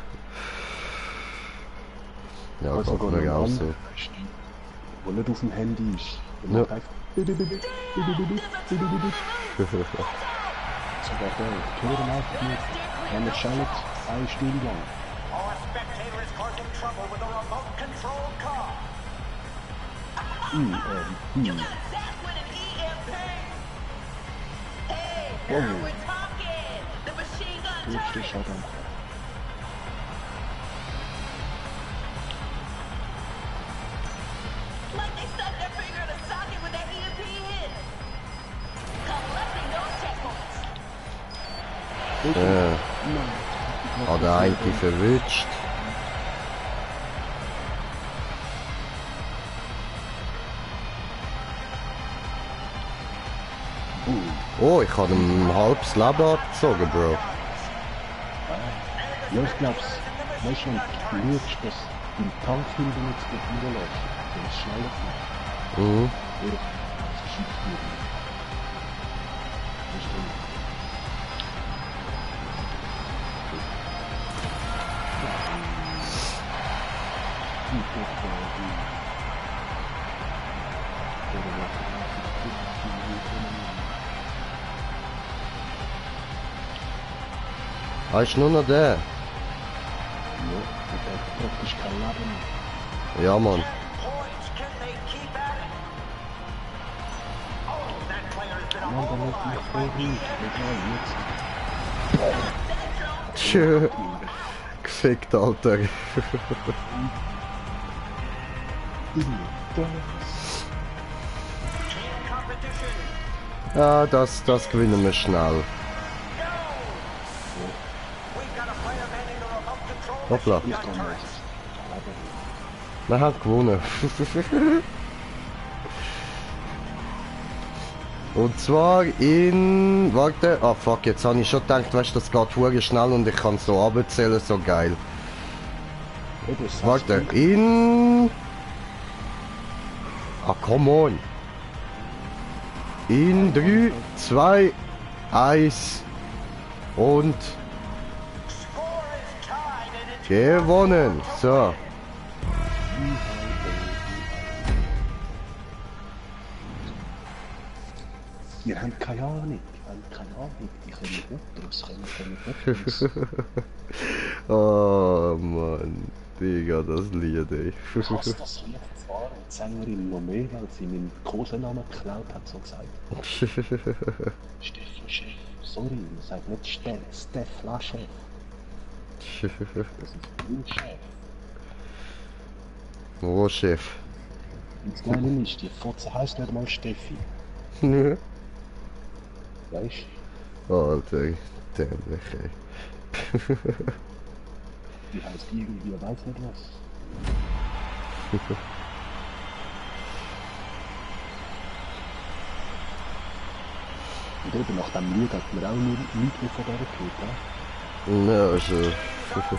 Ja, Also geht gar mir nicht auch an, so. wo nicht auf dem Handy ist. Der Ja. macht einfach sogar der, ich höre ihn einfach nicht. Wenn er schaltet, 1 Stunde lang. Our spectator is causing trouble with a remote control car. You got zapped with an EMP. Hey, Oh. now we're talking. The machine gun Höchste turret. Schaden. Like they stuck their finger in a socket with that EMP hit. Collecting those checkpoints. Hat der eine verwünscht. Oh, ich habe ihm ein halbes Leben abgezogen, Bro. Ja, ich glaub's. Weißt du, wenn du schaust, dass du den Tank hinten jetzt nicht niederlässt, dann ist es schneller fliegt. Mhm. Oder? Das ist nicht gut. Weißt du? Ja. Ja, ich glaub's. Weißt du, wenn du schaust, dass du den Tank hinten nicht niederlässt, dann ist es schneller fliegt. Oder? Das ist nicht gut. Weißt du? Ja. Ja, ich glaub's. Weißt du, wenn du schaust, dass du den Tank hinten nicht niederlässt, dann ist es schneller fliegt. Oder? Das ist nicht gut. Ah, ist nur noch der? Ja, der hat praktisch kein Leben mehr. Ja, Mann. Points, can they keep at it? Oh, that player has been a Mann, home dann hat mich run. voll ruhig. Egal, jetzt. Tschö. Gefickt, Alter. Team competition. Ja, das gewinnen wir schnell. We've got a player manning the remote control Hoppla. machine gun turrets. Wir haben gewonnen. Und zwar in... Warte. Ah, fuck, jetzt habe ich schon gedacht, weißt du, das geht verdammt schnell und ich kann so abzählen, so geil. Warte, in... Ah, come on. In 3, 2, 1 und Score is tied and it's gewonnen. So. Wir haben keine Ahnung. Die können Otros, können Otros. Oh Mann. Digga, das Lied, ey. Ich hasse das Lied zwar und die Sängerin noch mehr, weil sie meinen Kosenamen geklaut hat, so gesagt. Steffi Chef. Sorry, man sagt nicht Stefla Chef. Das ist mein Chef. Wo, Chef? Und das Geile ist, die Fotze heisst nicht mal Steffi. Weißt du? Alter, dämlich, ey. Die heisst irgendwie, weiß nicht was. Und eben nach dem Lied hat man auch nichts mehr von der gehört, ja? Ja, also... ready.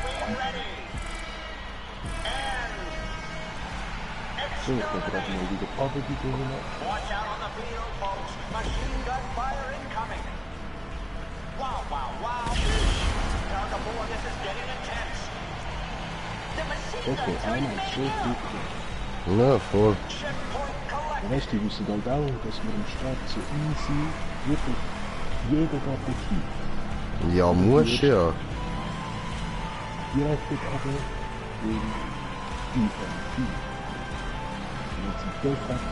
So, ich habe gerade mal wieder Pappe gegeben. Watch out on the field, folks. Machine gun fire incoming. Wow, wow, wow. Tug of war, this is getting intense. The machine Okay, gun turret einmal is so ready gut. Ja, voll. Checkpoint collected. Weißt du, die wissen halt auch, dass wir am Start so easy, wirklich, jeder geht dorthin. Ja, muss ja. Direkt aber in die. Wenn sie doof hat,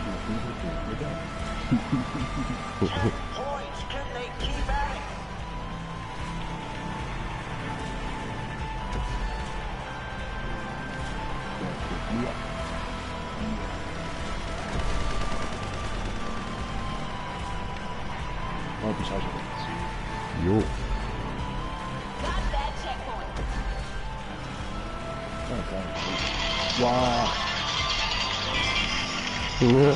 Points, can they keep at it? Oh, bist auch schon weg. Jo. Got that checkpoint. Oh, geil. Wow. Ja.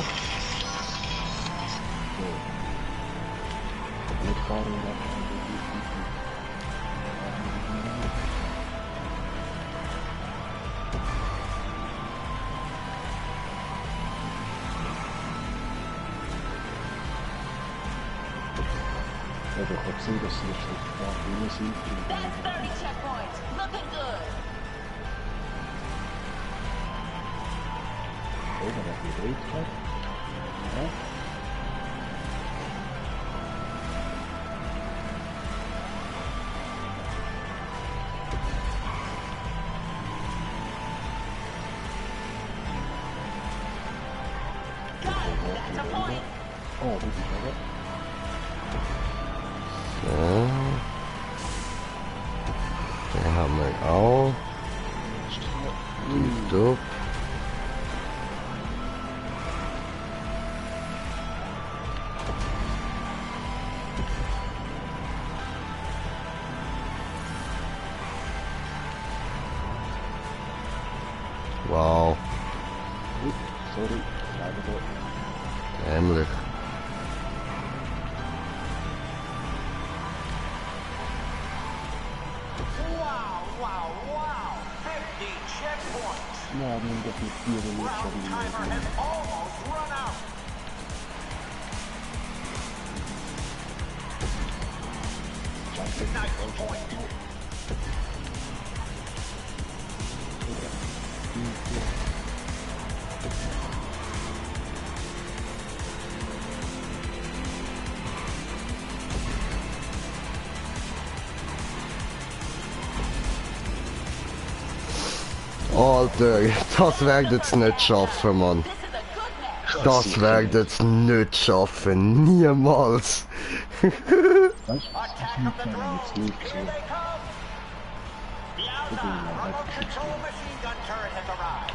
Nicht fahren und ja, ich habe gesehen, dass sie schon drin sind. That's 30 checkpoints. Looking good. Oh, da hat die Welt gehabt. Ja. Got it. That's a point. Oh, das ist aber. So. Den haben wir auch. Tipptopp. Wow, Sorry, leider da. dämlich. Wow, wow, wow. 50 checkpoints. Ja, nimm doch mit 4 Minuten Round timer has almost run out. Nice point. Alter, das werdet's nicht schaffen, Mann. Das werdet's nicht schaffen, niemals. Weißt du, das ist jetzt nicht so. Ich bin einfach geschützt. Patrol machine gun turret has arrived.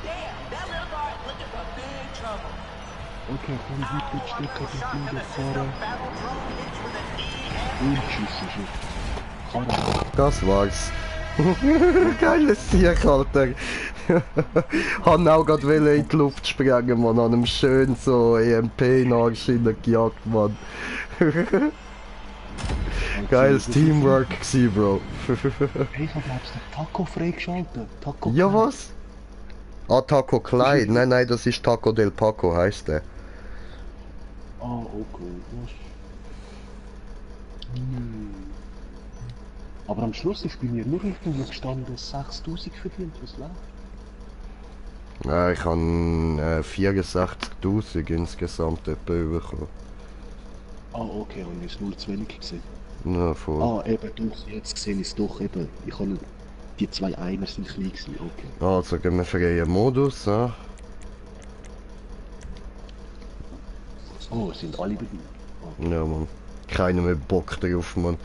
Damn, that little guy is looking for big trouble. Okay, komm, weiter, stecken, ich bin gefahren. Battle drone hits with an E-head. Und schiessen. Das war's. Geiles Sieg, Alter. Han auch grad in die Luft sprengen, Mann. An einem schön so EMP in den Arsch gejagt, Mann. Geiles Teamwork gsi, Bro. Hey, ich hab jetzt den Taco freigeschaltet. Taco Ja, Klein. was? Ah, Taco Klein. Nein, nein, das ist Taco del Paco, heißt der. Ah, okay, was? Aber am Schluss ist bei mir nur irgendwie gestanden, dass 6000 verdient, was läuft? Ja, ich habe 64.000 insgesamt etwa bekommen. Ah, okay, und ist nur zu wenig gesehen. Ja, voll. Ah, eben, doch, jetzt sehe ich es doch eben. Ich habe die 2 Einer sind klein gewesen, okay. Also gehen wir freien Modus, ja. Oh, sind alle bedient. Oh. Ja, Mann. Keiner mehr Bock drauf, Mann.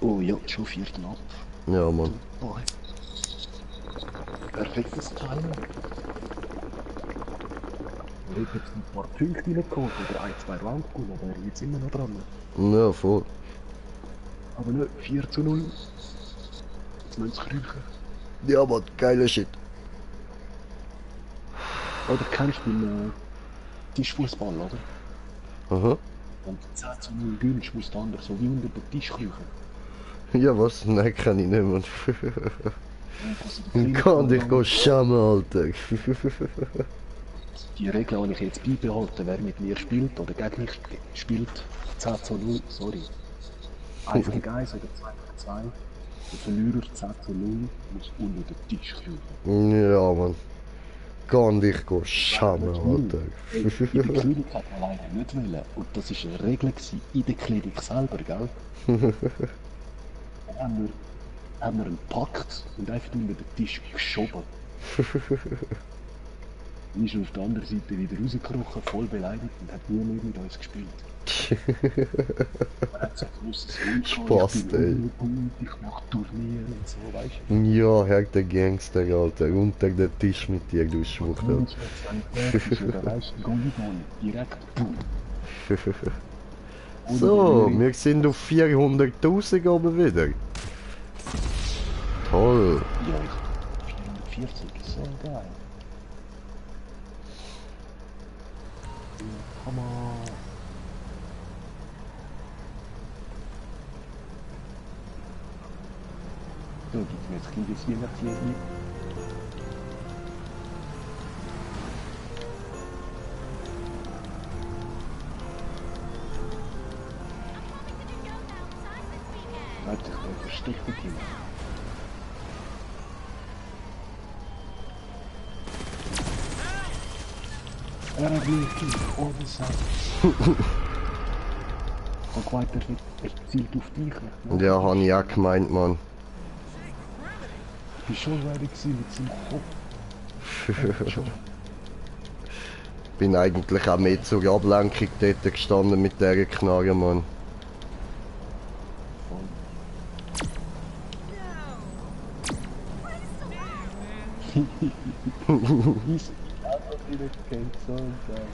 Oh ja, schon 4. ab. Ja, Mann. Oh, perfektes Timing. Ich habe jetzt ein paar Punkte reingeholt oder 1-2 Rounds gewonnen, aber er ist jetzt immer noch dran. Ja, voll. Aber nicht 4:0. Jetzt müssen sie kriechen. Ja, Mann, geiler Shit. Oder kennst du den Tischfußball, oder? Aha. Wenn du 10:0 gönnst, musst du der andere so wie unter den Tisch kriechen. Ja, was? Nein, kann ich nicht, Mann. Ja, Kann dich go schämen, Alter. Die Regel habe ich jetzt beibehalten, wer mit mir spielt oder gegen mich spielt, 10:0, sorry. 1 gegen 1 oder 2 gegen 2. Der Verlierer 10:0 muss unter den Tisch kriechen. Ja, Mann. Kann dich go schämen, Alter. In der Klinik hat man leider nicht wollen. Und das war eine Regel gewesen, in der Klinik selber, gell? Dann haben wir einen gepackt und einfach unter den Tisch geschoben. Und ist auf der anderen Seite wieder rausgekrochen, voll beleidigt und hat nie mehr mit uns gespielt. Man hat so gewusst, Spaß, ich bin ey. ungut, ich mach Turniere und so, weißt du? Ja, Herr der Gangster, Alter. Unter den Tisch mit dir, du Schwuchtel. Wenn es fertig ist, oder weißt du, Goalie, direkt, boom. So, wir sind auf 400.000 oben wieder. Toll. Ja, ich 440, so geil. Komm mal. So, gib mir jetzt ein kleines Weihnachtslied. Warte, ich bin versteckt mit ihm. Er hat mich ohne Sache. Und weiter wird es zielt auf dich. Ne? Ja, hab ich auch gemeint, Mann. Ich bin schon ready gewesen mit seinem Kopf. Bin eigentlich auch mehr zur Ablenkung dort gestanden mit dieser Knarre, Mann. Easy. Also wieder kennt so geil.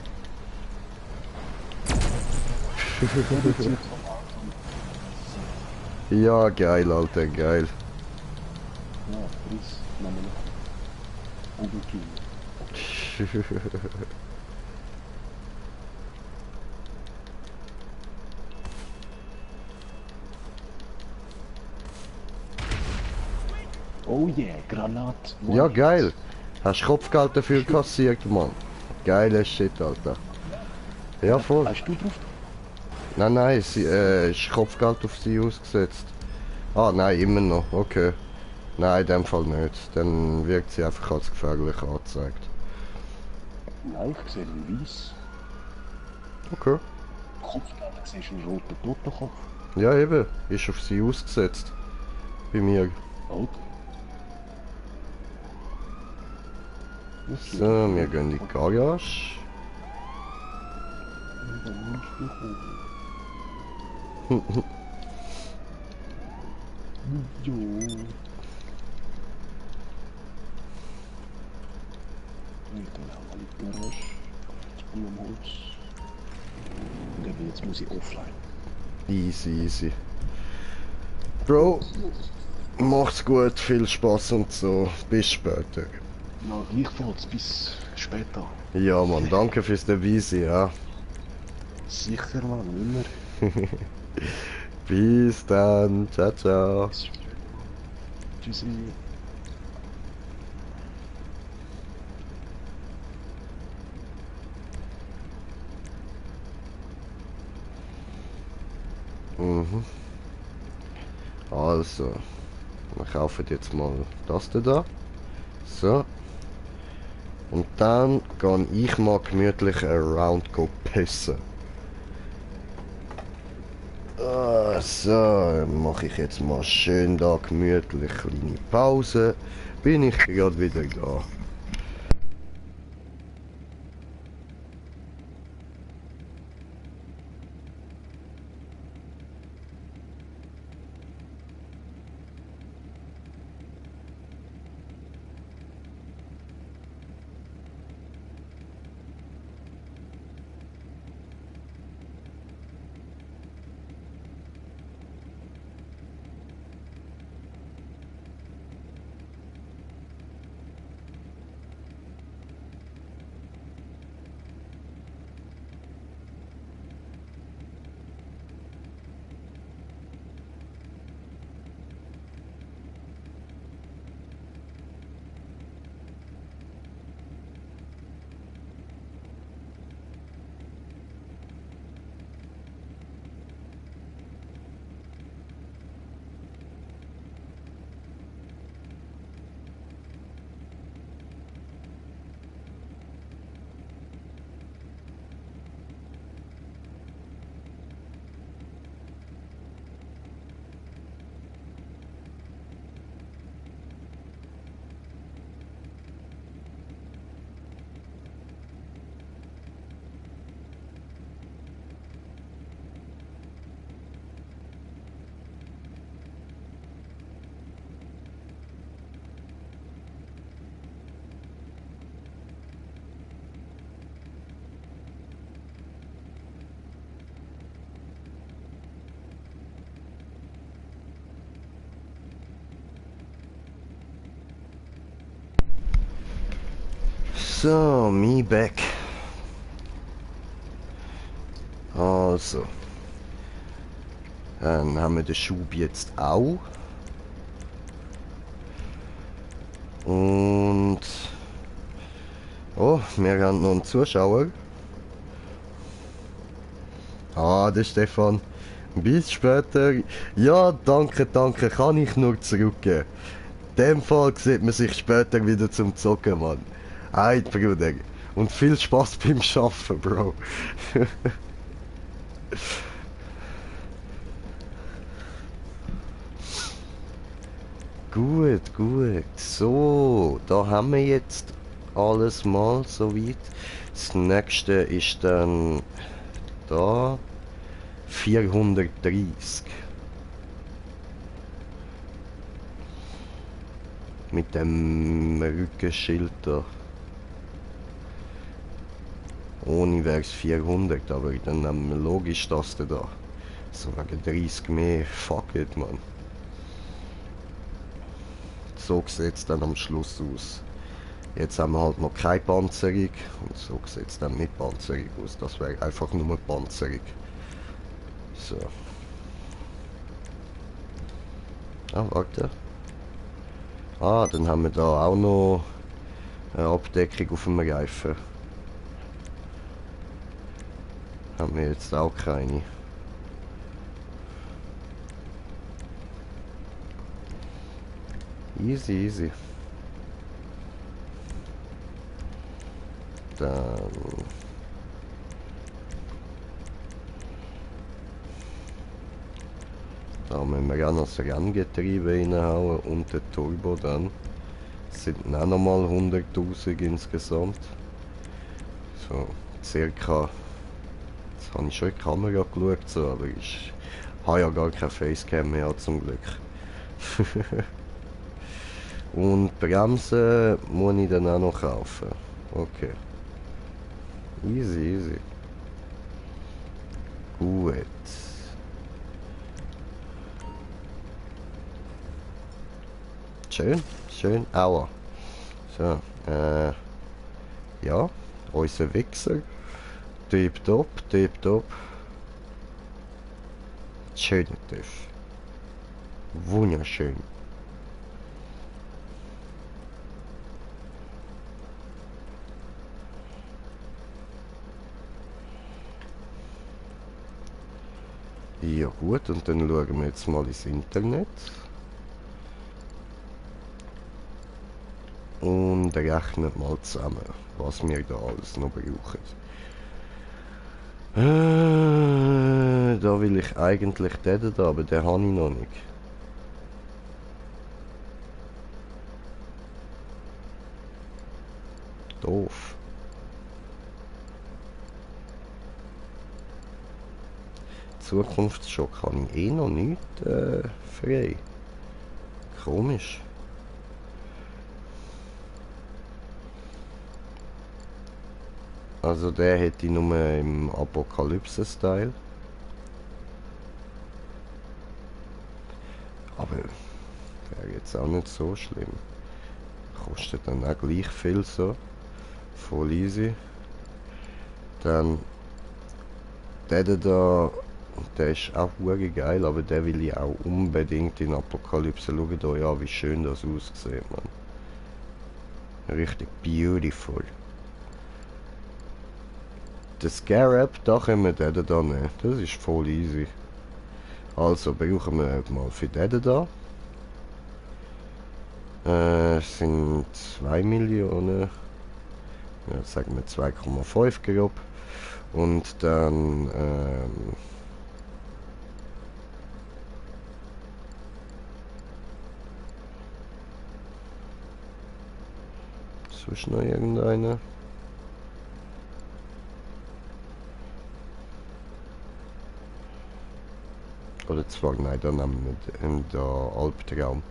Ja, geil, Alter, geil. Ja, Chris, nehmen wir noch. Oberkill. Oh yeah, Granat. Ja, geil. Hast Kopfgeld dafür kassiert, Mann. Geiler Shit, Alter. Ja, voll. Hast du drauf? Nein, nein, sie ist Kopfgeld auf sie ausgesetzt. Ah, nein, immer noch. Okay. Nein, in dem Fall nicht. Dann wirkt sie einfach als gefährlich angezeigt. Nein, ich sehe ihn weiss. Okay. Kopfteil, da siehst du einen roten Totenkopf. Ja, eben. Ist auf sie ausgesetzt. Bei mir. Okay. So, wir gehen in die Garage. Jo. Und dann haben wir die Garage. Das Blumenholz. Und eben jetzt muss ich offline. Easy, easy. Bro, macht's gut, viel Spaß und so. Bis später. Na, gleichfalls, bis später. Ja, Mann, danke fürs Dabeisein, ja. Sicher, Mann, immer. Bis dann. Ciao, ciao. Tschüssi. Mhm. Also, wir kaufen jetzt mal das da. So. Und dann gehe ich mal gemütlich around pissen. So, mache ich jetzt mal schön da gemütlich kleine Pause. Bin ich gerade wieder da. So, me back. Also. Dann haben wir den Schub jetzt auch. Und... Oh, wir haben noch einen Zuschauer. Ah, der Stefan. Bis später. Ja, danke, danke. Kann ich nur zurückgeben. In dem Fall sieht man sich später wieder zum Zocken, Mann. Hey, Bruder. Und viel Spaß beim Schaffen, Bro. Gut, gut. So, da haben wir jetzt alles mal soweit. Das nächste ist dann da 430. Mit dem Rückenschild da. Ohne wäre es 400, aber dann haben wir logisch das da. So wegen 30 mehr. Fuck it, man. So sieht es dann am Schluss aus. Jetzt haben wir halt noch keine Panzerung und so sieht es dann mit Panzerung aus. Das wäre einfach nur Panzerung. So. Ah, warte. Ah, dann haben wir da auch noch eine Abdeckung auf dem Reifen. Haben wir jetzt auch keine. Easy, easy. Dann Da müssen wir auch noch das Renngetriebe reinhauen und den Turbo dann. Das sind auch nochmal 100.000 insgesamt. So, circa. Jetzt habe ich schon in die Kamera geschaut, so, aber ich habe ja gar keine Facecam mehr zum Glück. Und Bremsen muss ich dann auch noch kaufen. Okay. Easy, easy. Gut. Schön, schön. Aua. So, ja, unser Wichser. Tipptopp, tipptopp. Schöner TÜV. Wunderschön. Ja gut, und dann schauen wir jetzt mal ins Internet. Und rechnen mal zusammen, was wir da alles noch brauchen. Da will ich eigentlich den da, aber den habe ich noch nicht. Doof. Zukunftsschock habe ich eh noch nicht frei. Komisch. Also der hätte ich nur im Apokalypse-Style. Aber wäre jetzt auch nicht so schlimm. Kostet dann auch gleich viel so. Voll easy. Dann der da, der ist auch wirklich geil, aber der will ich auch unbedingt in Apokalypse. Schaut euch an, wie schön das aussieht, man. Richtig beautiful. Der Scarab, da können wir den da nehmen. Das ist voll easy. Also brauchen wir mal für den da. Sind 2 Millionen. Ja, sagen wir 2,5 grob. Und dann sonst noch irgendeine. Oder zwar, nein, dann nehmen wir den Albtraum.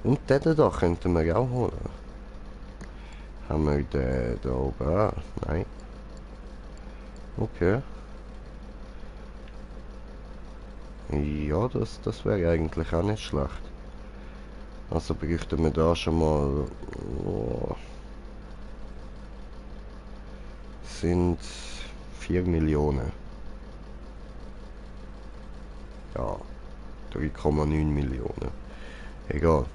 Und den da könnten wir auch holen. Haben wir den da oben? Ah, nein. Okay. Ja, das wäre eigentlich auch nicht schlecht. Also bräuchten wir da schon mal... Oh, sind 4 Millionen. Ja, 3,9 Millionen. Egal.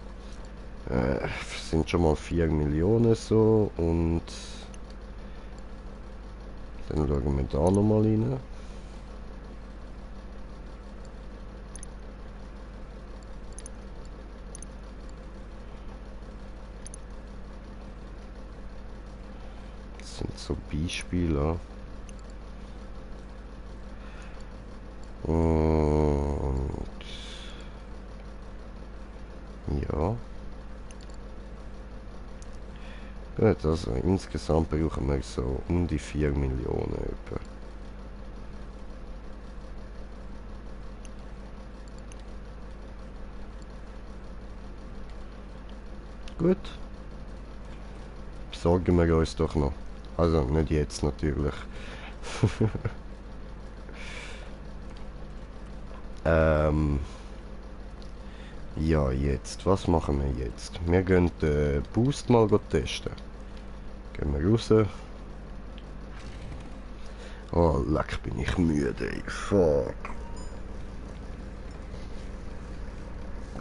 Sind schon mal 4 Millionen so und dann schauen wir da nochmal rein. Das sind so Beispiele. Und ja. Gut, also insgesamt brauchen wir so um die 4 Millionen etwa. Gut. Besorgen wir uns doch noch. Also nicht jetzt natürlich. Ja, jetzt. Was machen wir jetzt? Wir gehen den Boost mal testen. Gehen wir raus. Oh, leck, bin ich müde, ey. Fuck.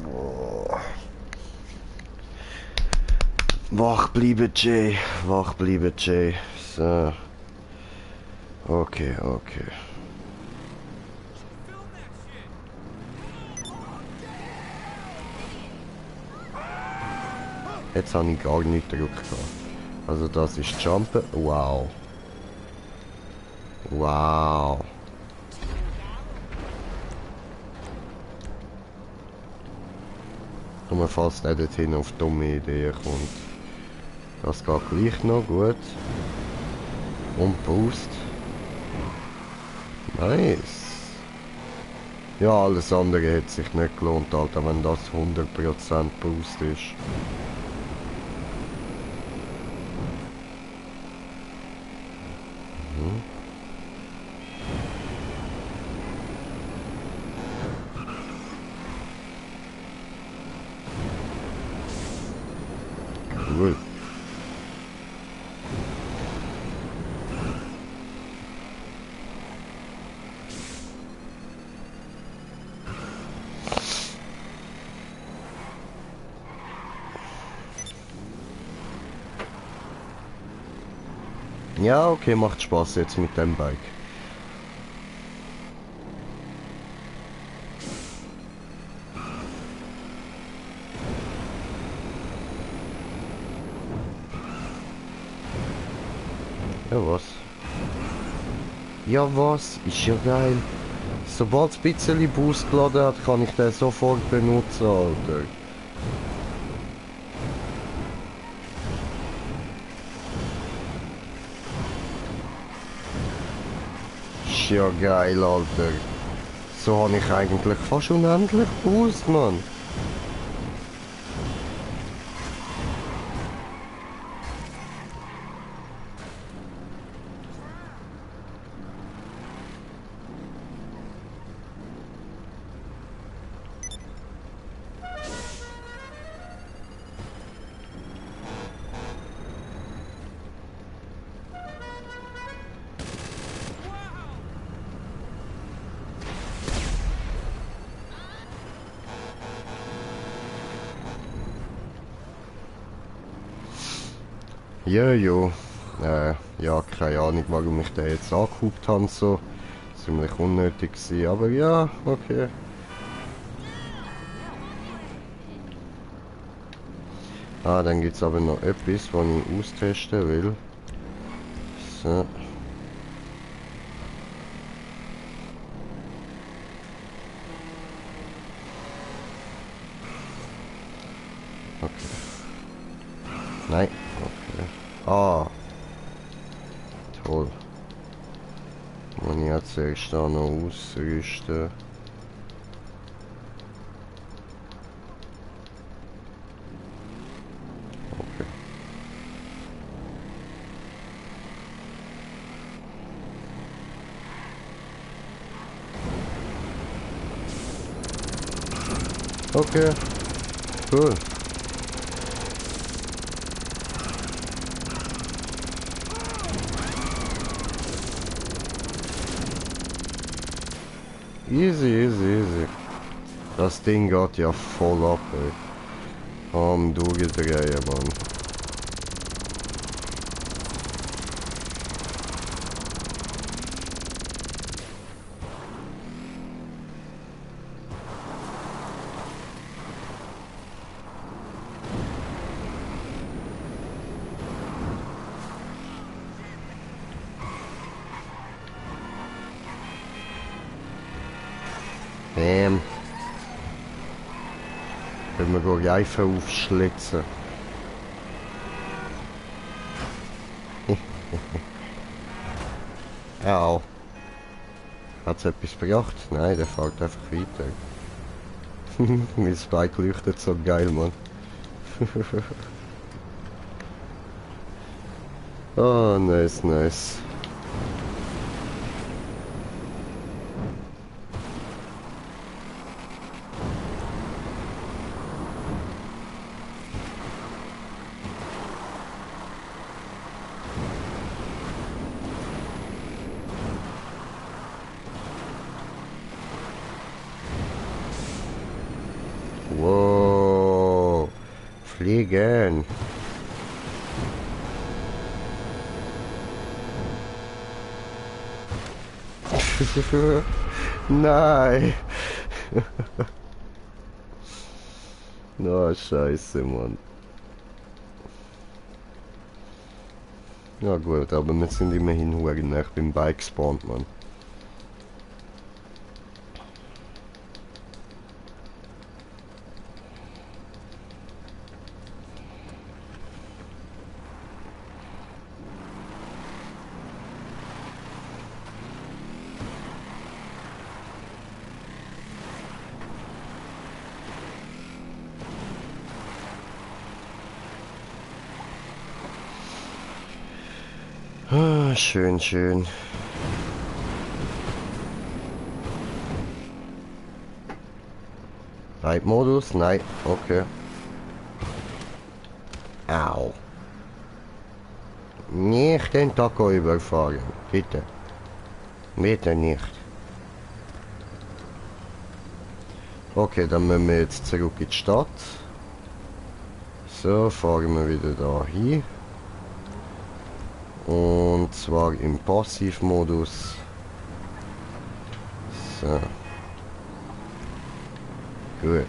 Oh. Wach bleiben, Jay. Wach bleiben, Jay. So. Okay, okay. Jetzt habe ich gar nicht gedrückt. Also das ist Jumpen. Wow. Wow. Nur fast nicht dorthin auf dumme Ideen kommt. Das geht gleich noch gut. Und Boost. Nice. Ja, alles andere hätte sich nicht gelohnt, Alter, wenn das 100% Boost ist. Cool. Ja, okay, macht Spaß jetzt mit dem Bike. Ja, was? Ja, was? Ist ja geil. Sobald es ein bisschen Boost geladen hat, kann ich den sofort benutzen, Alter. Ist ja geil, Alter. So habe ich eigentlich fast unendlich Boost, Mann. Jojo. Ja, keine Ahnung, warum ich den jetzt angehupt habe, so. Ziemlich unnötig gewesen, aber ja, okay. Ah, dann gibt es aber noch etwas, was ich austesten will. So. Okay. Nein. Okay. Ah. Toll. Muss ich jetzt zuerst da noch ausrüsten. Okay. Okay. Cool. Easy, easy, easy. Das Ding geht ja voll ab, ey. Am durchdrehen, Mann. Bam. Können wir gleich einfach aufschlitzen. Au. Hat es etwas gebracht? Nein, der fährt einfach weiter. Mein Spike leuchtet so geil, Mann. Oh, nice, nice. Wow, fliegen. Nein. Na, scheiße, Mann. Ja gut, aber wir sind immerhin huren nach beim Bike gespawnt, Mann. Ah, schön, schön. Night-Modus? Nein, okay. Au. Nicht den Taco überfahren, bitte. Bitte nicht. Okay, dann müssen wir jetzt zurück in die Stadt. So, fahren wir wieder da hin. Und zwar im Passivmodus. So. Gut.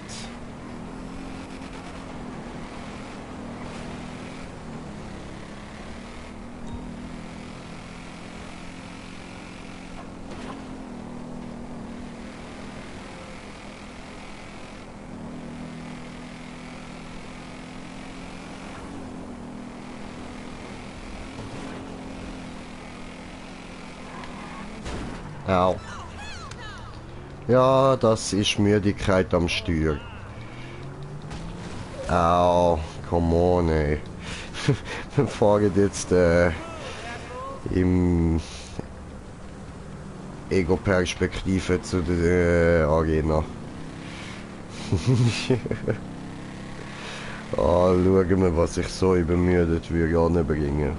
Au. Ja, das ist Müdigkeit am Steuer. Au, come on, ey. Wir fahren jetzt im Ego-Perspektive zu der Arena. Schauen wir, was ich so übermüdet würde anbringen.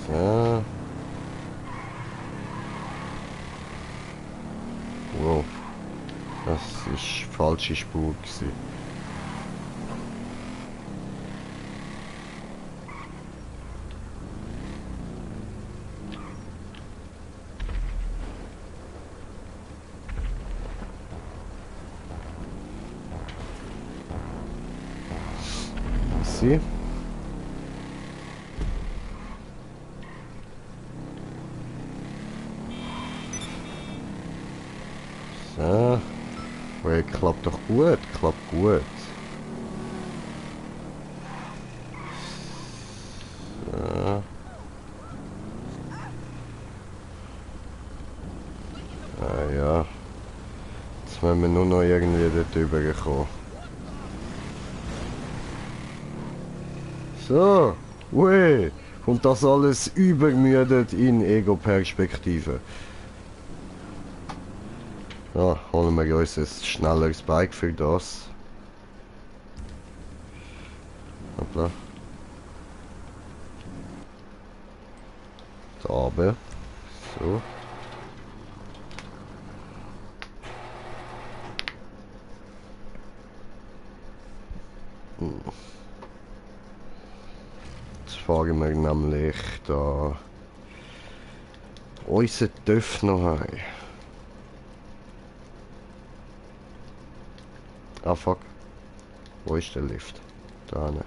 So. Wow. Das ist falsche Spur gewesen. Sie. So. Well, klappt doch gut, klappt gut. So. Ah ja. Jetzt müssen wir nur noch irgendwie dort rüberkommen. So. Ui. Und das alles übermüdet in Ego-Perspektive. Ja, holen wir uns ein schnelleres Bike für das. Hoppla. Da oben. So. Jetzt fahren wir nämlich da unseren TÜV noch heim. Ah fuck. Wo ist der Lift? Da ne.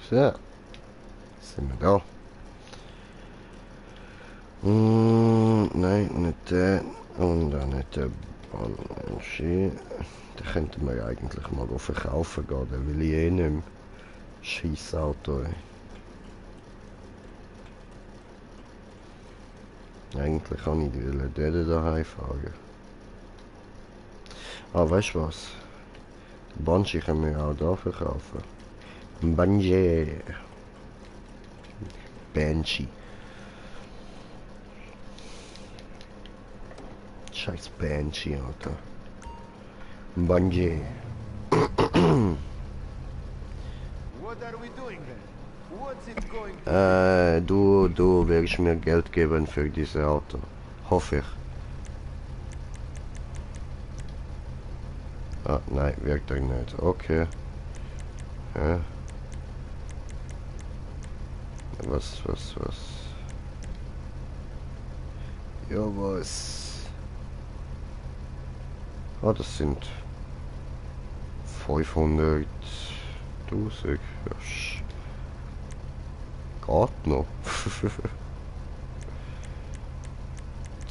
So. Sind wir da. Nein, nicht der. Und auch nicht der Banshee. Den könnten wir eigentlich mal verkaufen gehen. Den will ich eh nicht mehr. Scheiß Auto, ey. Eigentlich kann ich den daheim fahren. Ah, weißt du was? Banshee können wir auch da verkaufen. Banshee. Banshee. Scheiß Banshee, Alter. Banshee. Du wirst mir Geld geben für dieses Auto. Hoffe ich. Ah, nein, wirkt er nicht. Okay. Ja. Was? Ja, was? Ah, das sind 500.000. Ja, geht noch.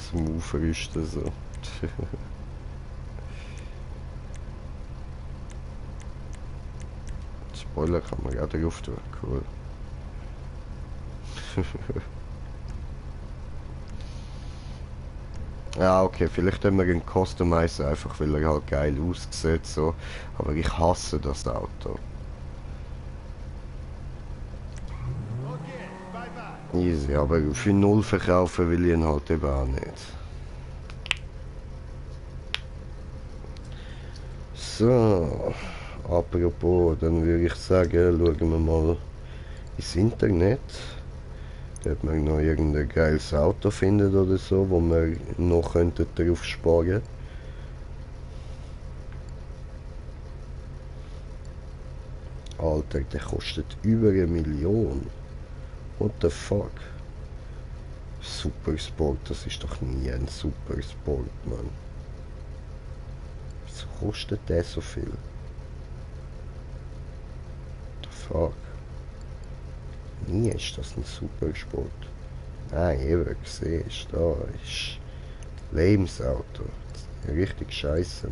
Zum Aufrüsten so. Spoiler kann man gerade drauf tun, cool. Ja, okay, vielleicht haben wir ihn customizen, einfach weil er halt geil aussieht, so. Aber ich hasse das Auto. Easy, aber für 0 verkaufen will ich ihn halt eben auch nicht. So, apropos, dann würde ich sagen, schauen wir mal ins Internet. Ob man noch irgendein geiles Auto findet oder so, wo wir noch könnten darauf sparen. Alter, der kostet über 1 Million. What the fuck? Supersport, das ist doch nie ein Supersport, Mann. Wieso kostet der so viel? What the fuck? Nie ist das ein Supersport. Nein, eben, siehst du, da ist Lebensauto. Richtig scheiße,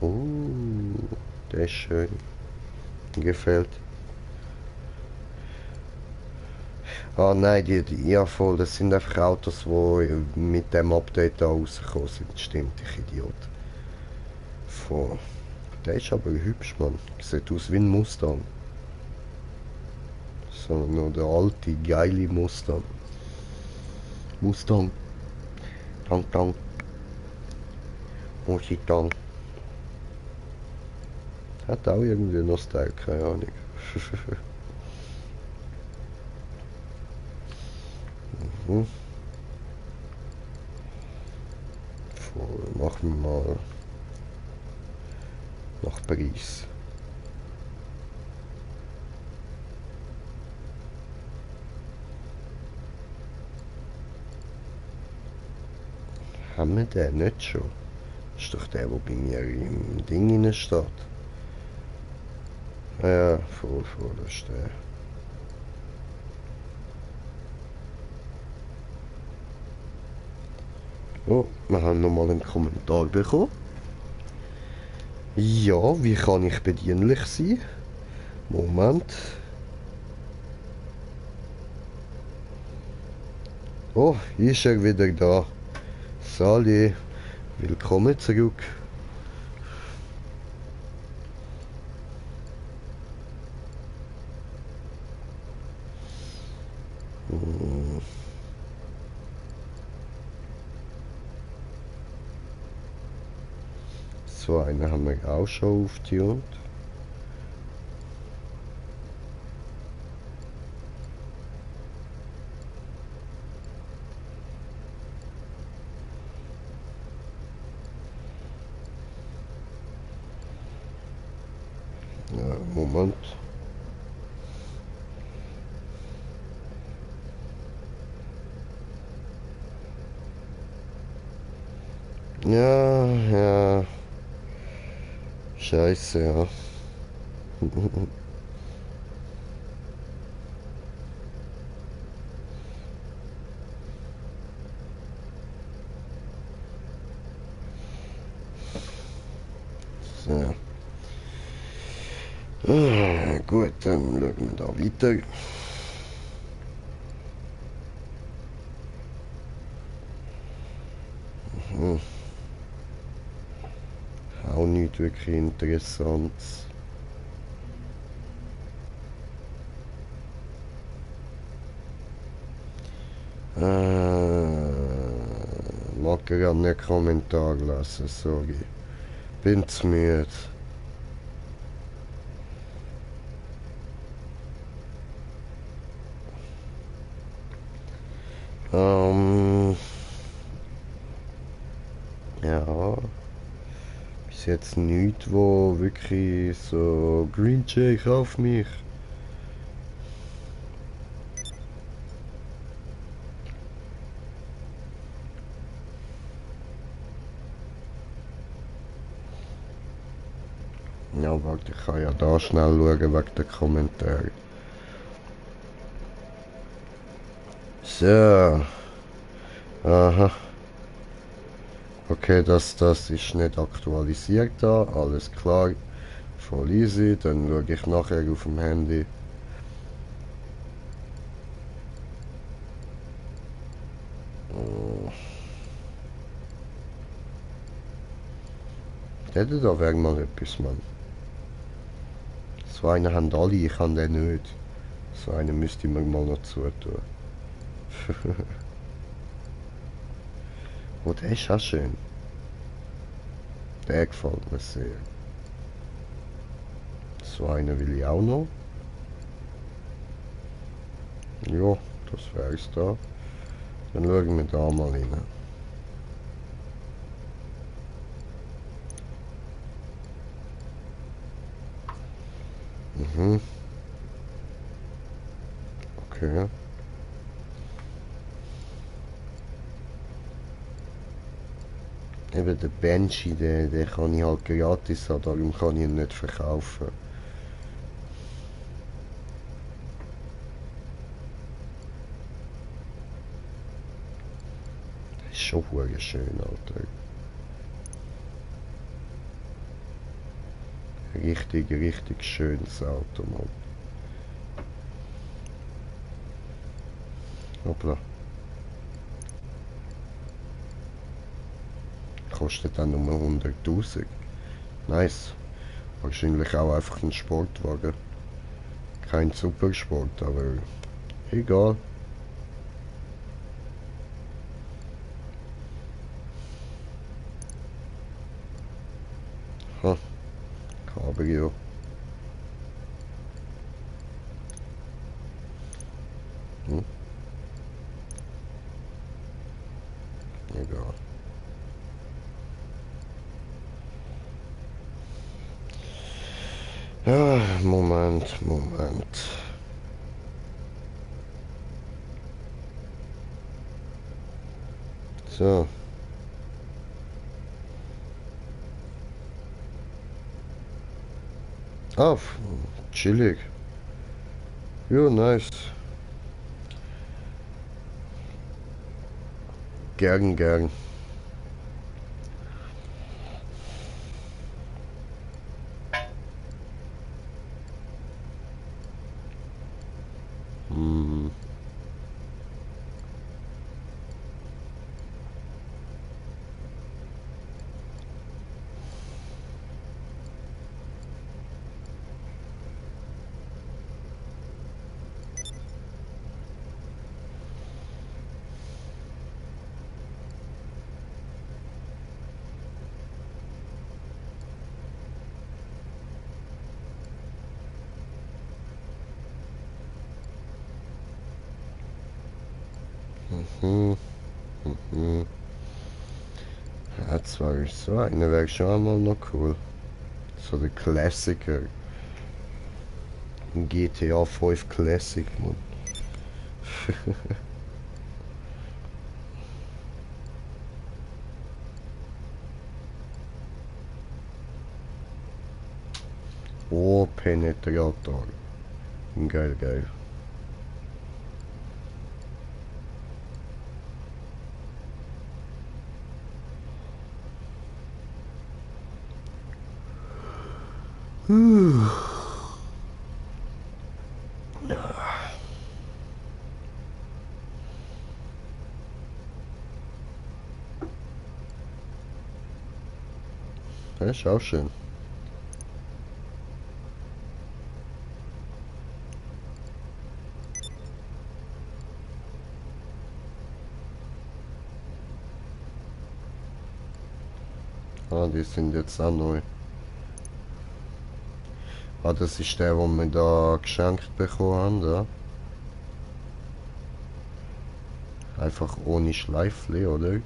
Mann. Der ist schön. Mir gefällt. Ah nein, ja voll, das sind einfach Autos, die mit dem Update da rausgekommen sind. Stimmt, ich Idiot. Voll. Der ist aber hübsch, Mann. Sieht aus wie ein Mustang. So, nur der alte, geile Mustang. Mustang. Tang. Mustang. Hat auch irgendwie noch Style, keine Ahnung. Voll, machen wir mal nach Paris. Haben wir den nicht schon? Das ist doch der, der bei mir im Ding steht. Ja, voll, das ist der. Oh, wir haben nochmal einen Kommentar bekommen. Ja, wie kann ich bedienlich sein? Moment. Oh, ist er wieder da. Sali, willkommen zurück. So einen haben wir auch schon aufgetunt. Ja, Moment. Ja. Scheiße, ja. So. Gut, dann schauen wir da weiter. Auch nichts nicht wirklich interessant. Mag gerade nicht Kommentar lassen, sorry. Bin zu müde. Ja. Bis jetzt nichts, wo wirklich so Green Jay auf mich. Ja, warte, ich kann ja da schnell schauen wegen der Kommentare. So. Aha. Okay, das ist nicht aktualisiert da, alles klar. Voll easy, dann schaue ich nachher auf dem Handy. Da wäre mal etwas, Mann. So einen haben alle, ich kann den nicht. So einen müsste ich mir mal noch zutun. Oh, der ist auch schön. Der gefällt mir sehr. So einen will ich auch noch. Ja, das wär's da. Dann schauen wir da mal rein. Mhm. Okay. Eben der Banshee, den kann ich halt gratis haben, darum kann ich ihn nicht verkaufen. Das ist schon verdammt schön, Alter. Richtig schönes Auto, Mann. Hoppla. Kostet dann nur 100.000. Nice. Wahrscheinlich auch einfach ein Sportwagen. Kein Supersport, aber egal. Ha. Cabrio. Hm. Egal. Ja, Moment. So. Ah, chillig. Ja, nice. Gern. Hm. Ja, zwar ist so eine wäre schon einmal noch cool. So der Klassiker. Ein GTA 5 Classic, Mann. Oh, Penetrator. Geil. Das ist auch schön. Ah, die sind jetzt auch neu. Ah, das ist der, den wir da geschenkt bekommen haben, ja? Einfach ohne Schleifli, oder?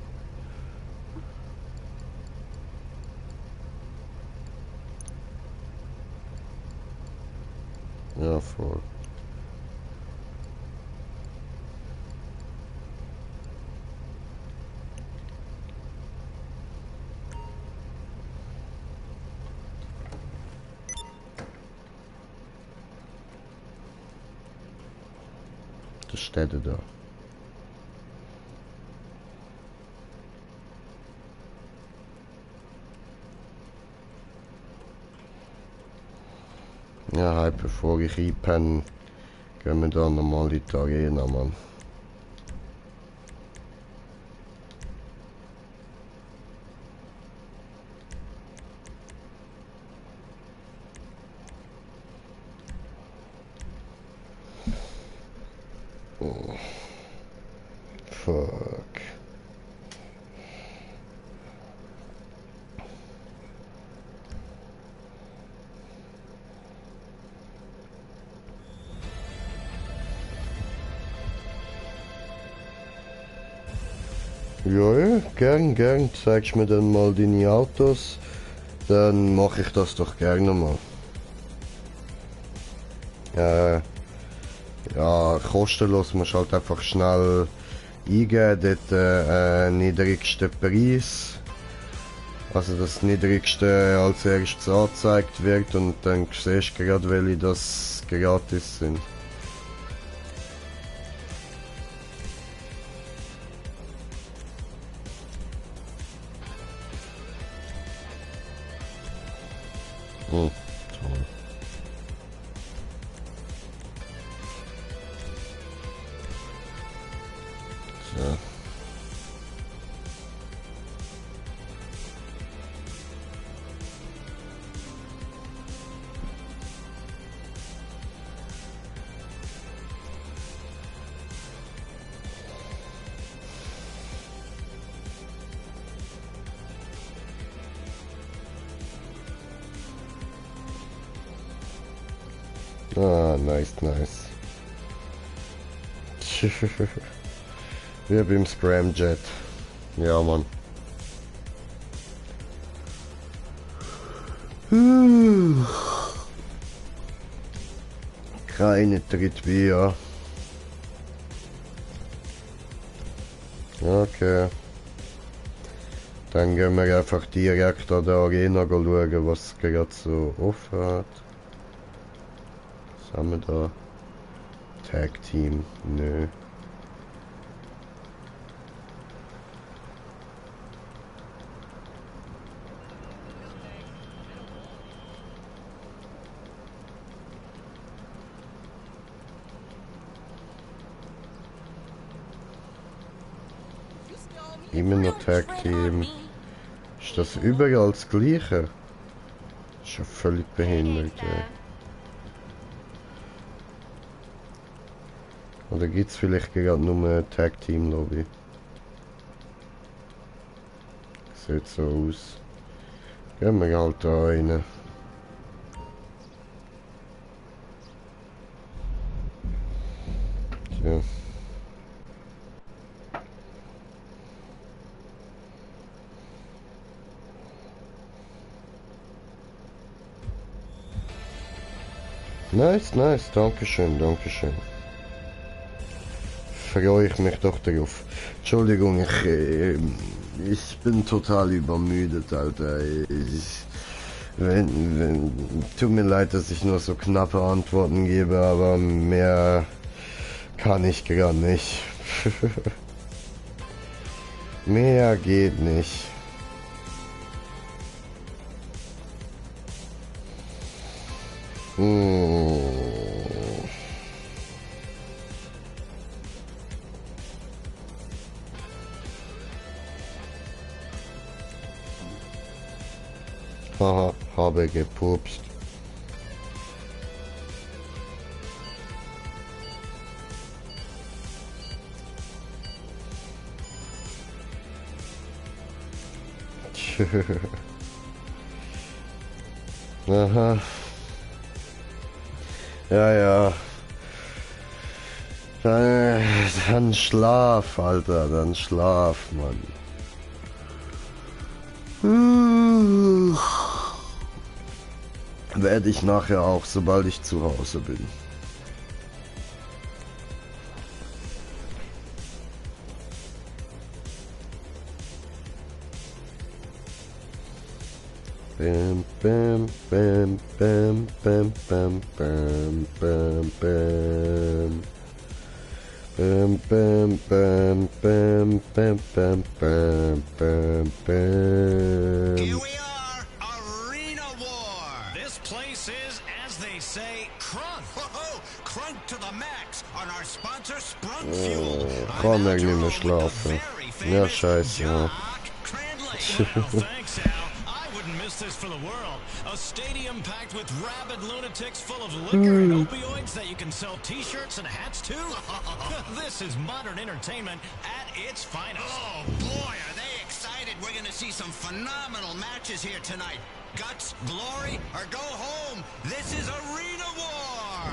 Ja, voll. Das steht da. Ja, halt bevor ich einpenne, gehen wir da nochmal in die Arena, Mann. Oh. Fuck. Ja, gern. Zeigst mir dann mal deine Autos, dann mache ich das doch gerne mal. Ja, kostenlos musst halt einfach schnell eingeben, dort niedrigsten Preis. Also das niedrigste als erstes angezeigt wird und dann siehst du gerade, welche das gratis sind. Toll. So. Ah, nice. Wir beim Scramjet. Ja, Mann. Keine Trittbier. Okay. Dann gehen wir einfach direkt an der Arena schauen, was gerade so offen hat. Was haben wir da? Tag Team? Nö. Immer noch Tag Team. Ist das überall das Gleiche? Das ist ja völlig behindert, ey. Oder gibt es vielleicht gerade nur eine Tag Team Lobby? Sieht so aus. Gehen wir halt da rein. Tja. Nice, dankeschön. Freue ich mich doch darauf. Entschuldigung, ich bin total übermüdet, Alter. Tut mir leid, dass ich nur so knappe Antworten gebe, aber mehr kann ich gar nicht. Mehr geht nicht. Haha, habe gepupst. Aha. Ja, ja. Dann schlaf, Alter, dann schlaf, Mann. Werde ich nachher auch, sobald ich zu Hause bin. Bam, bam, bam, bam, bam, bam, bam, bam, bam. Bam, bam, bam, bam, bam, bam, bam, bam, bam. Here we are, Arena War. This place is, as they say, crunk. Whoa, crunk to the max on our sponsor Sprunk Fuel. Kann ich nicht mehr schlafen. Ja, scheiße. Ja. Thanks, Al. I wouldn't miss this for the world. A stadium packed with rabid lunatics full of liquor and opioids that you can sell t-shirts and hats to? This is modern entertainment at its finest. Oh boy, are they excited. We're gonna see some phenomenal matches here tonight. Guts, glory, or go home. This is Arena War.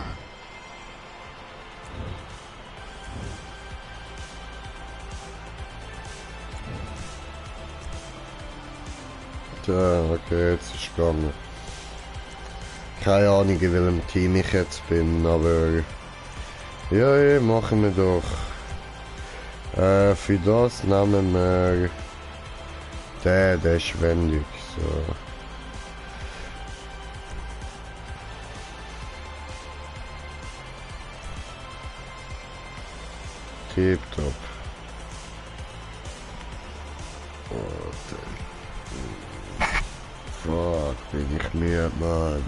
Tja, okay, jetzt ist gegangen. Keine Ahnung, in welchem Team ich jetzt bin, aber... Ja, machen wir doch. Für das nehmen wir... Der ist wendig, so. Tipptopp. Fuck, bin ich müde, Mann.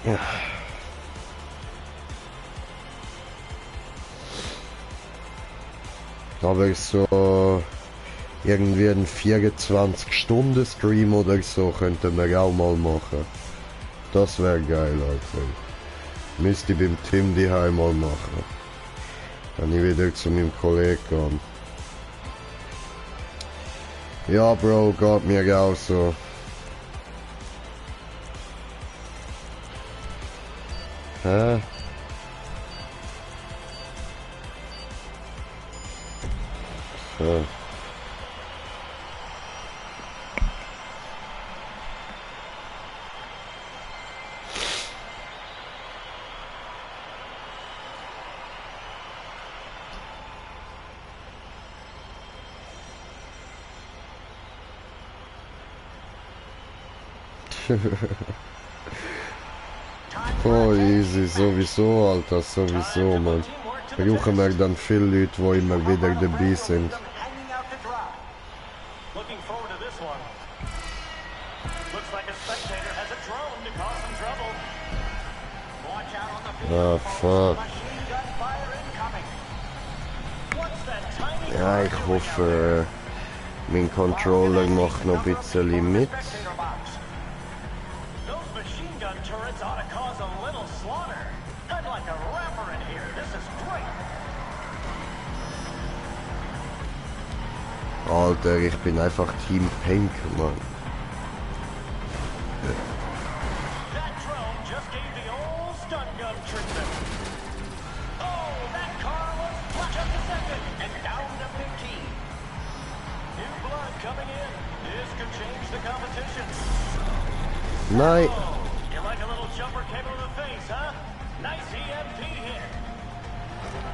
Ja. Aber so irgendwie einen 24-Stunden-Stream oder so könnten wir auch mal machen. Das wäre geil, Alter. Müsste ich beim Tim die mal machen. Wenn ich wieder zu meinem Kollegen gehe. Ja, Bro, geht mir auch so. Hä? So. Oh, easy, sowieso, Alter, sowieso, man. Brauchen wir dann viele Leute, die immer wieder dabei sind. Looking forward to this one. Looks like a spectator has a drone to cause some trouble. Watch out on the field. Ah, fuck. Machine gun fire incoming. What's that tiny Ja, ich hoffe, mein Controller macht noch ein bisschen mit. spectator box? Those machine gun turrets ought to cause a little slaughter. I'd like a rapper in here. This is great. Alter, ich bin einfach Team Pink, Mann. That drone just gave the old stun gun treatment. Oh, that car was just a second and down to 15. New blood coming in. This could change the competition. Nein. Oh, you like a little jumper cable in the face, huh? Nice EMP hit.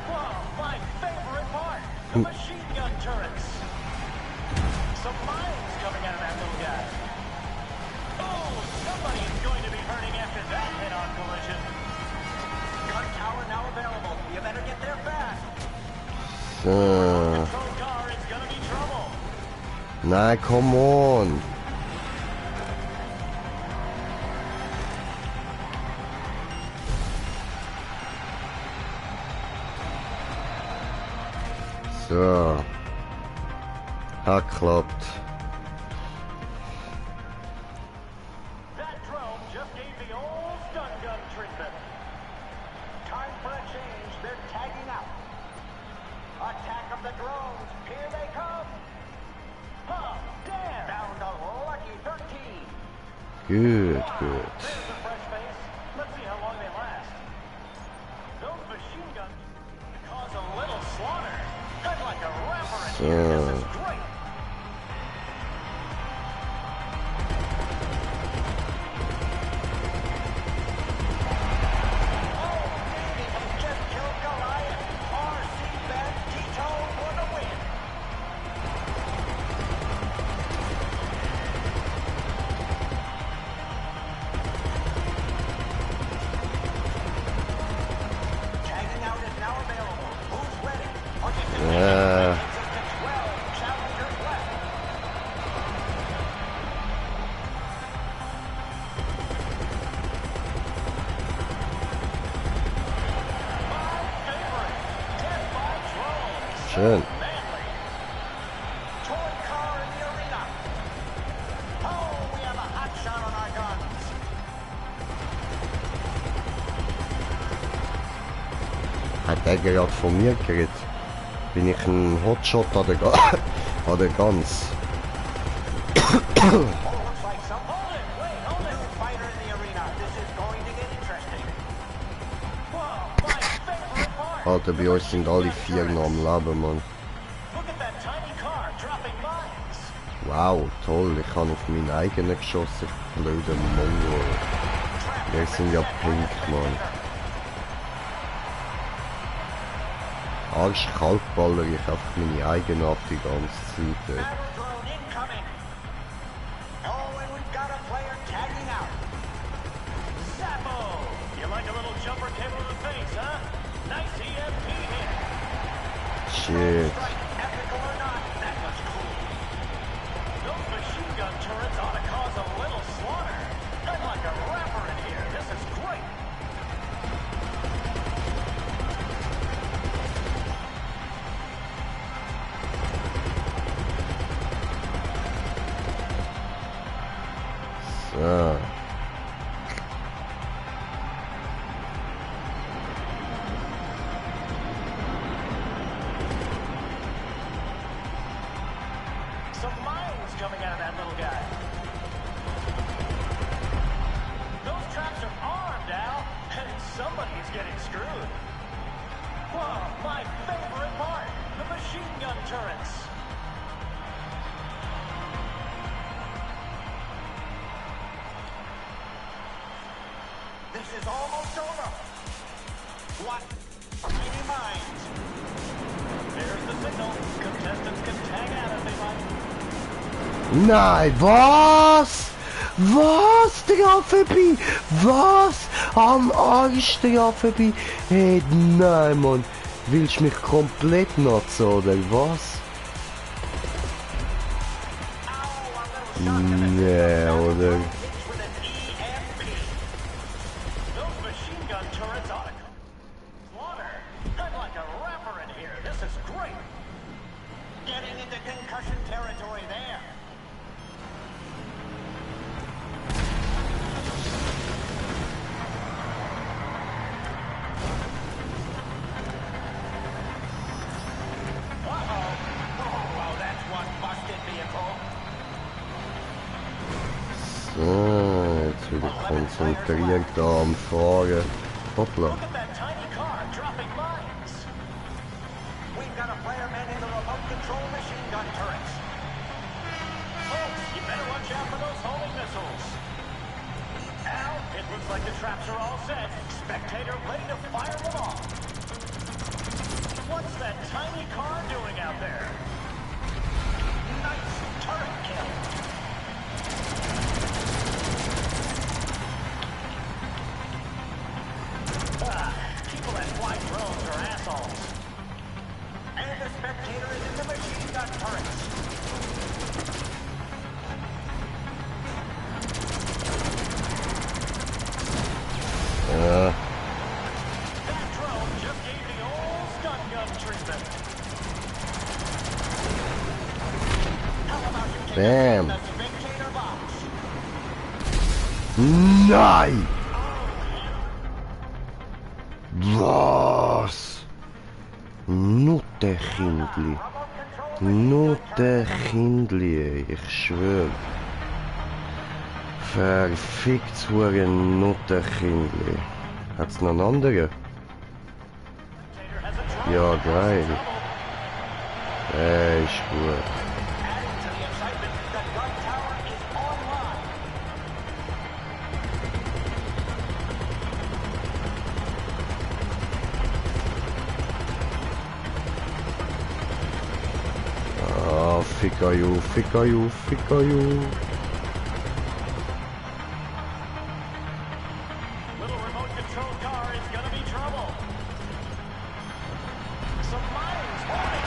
Whoa, my favorite part. The machine gun turrets. Some mines coming out of that little guy. Oh, somebody's going to be hurting after that head-on collision. Gun tower now available. You better get there fast. Control car is gonna be trouble. Nein, come on. So. Hat geklappt. That drone just gave the old stun gun treatment. Time for a change. They're tagging out. Attack of the drone. Gut. There's a fresh face. Let's see how long they last. Those machine guns cause a little slaughter. Cut like a rapper in here. This is great. Schön. Hat der gerade von mir geredet? Bin ich ein Hotshot an der Gans? Alter, bei uns sind alle 4 noch am Leben, Mann. Wow, toll, ich habe auf meinen eigenen geschossen, blöder Mongol. Wir sind ja pink, Mann. Arschkaltballer ich einfach meine eigene ab die ganze Zeit. Shit. So. Some mines coming out of that little guy. Those traps are armed, Al, and somebody's getting screwed. Whoa, my favorite part, the machine gun turrets. This is almost over. What? Tiny mines. There's the signal. Contestants can tag out if they like. Nein, was? Was, Digga, vorbei? Was? Am Arsch, Digga, vorbei? Hey, nein, Mann. Willst du mich komplett nutzen, oder was? Nee, oder? So, jetzt wieder konzentriert da am Fahren. Hoppla. Like the traps are all set. Spectator ready to fire them off. What's that tiny car doing out there? Nice turret kill. People that fly drones are assholes. And the spectator is in the machine gun turrets. That drone just gave the old stun gun treatment. How about you take Damn. the spectator box? Nein! Was? Nutte Kindli. Nutte Kindli, ich schwör. Verfickt hure Nutterkindli. Hat's noch einen anderen? Ja, geil. Ist gut. Ah, ficker you, ficker you, ficker you. Little remote control car is gonna be trouble. Some mines warning.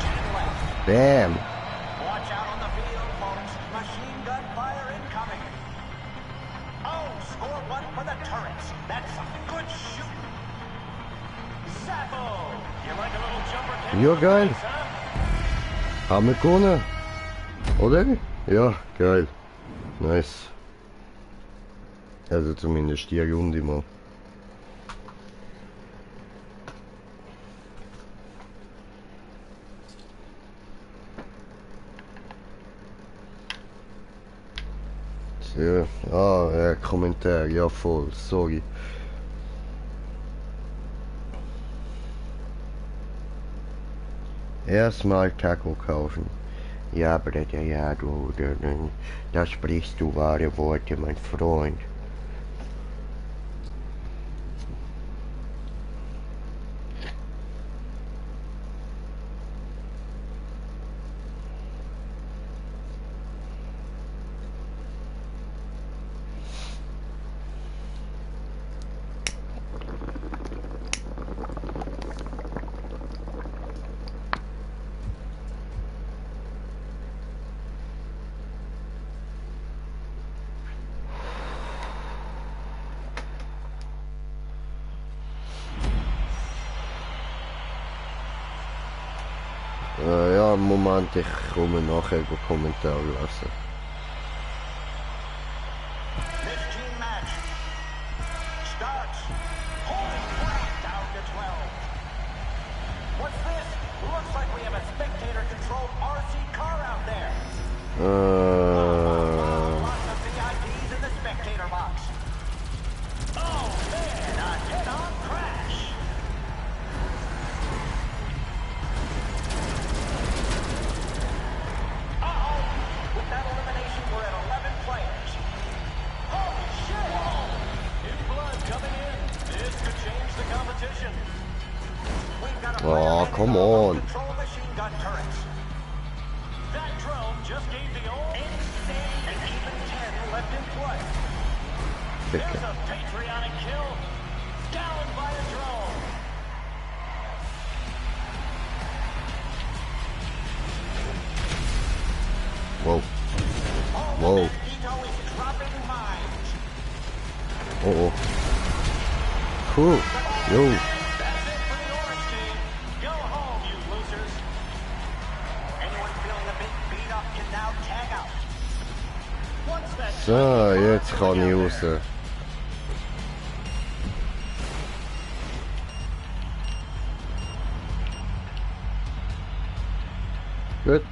10 left. Bam. Watch out on the field, folks. Machine gun fire incoming. Oh, score one for the turrets. That's some good shooting. Zappo! You like a little jumper kick? Ja, geil. Huh? Haben wir gewonnen? Oder? Ja, geil. Nice. Also zumindest die Runde mal. So, Kommentar, ja voll, sorry. Erstmal Taco kaufen. Ja, Bruder, ja, da sprichst du wahre Worte, mein Freund. Ja, Moment, ich komme nachher Kommentar lassen. This team match starts. Holy crap, down to 12. What's this? Looks like we have a spectator-controlled RC car out there. Lots of VIPs in the spectator box. Oh man, a head-on crash. Uh-oh. With that elimination, we're at 11 players. Holy shit! New blood coming in. This could change the competition. We've got a Oh, come on. control machine gun turrets. That drone just gave the old insane and even 10 left in play. There's a patriotic kill. Down by a drone. Whoa. Oh, Whoa. Magneto is dropping mines. Oh. Cool. Yo. That's it for the orange team. Go home, you losers. Anyone feeling a bit beat up can now tag out. Once that So, jetzt kann ich raus. Gut.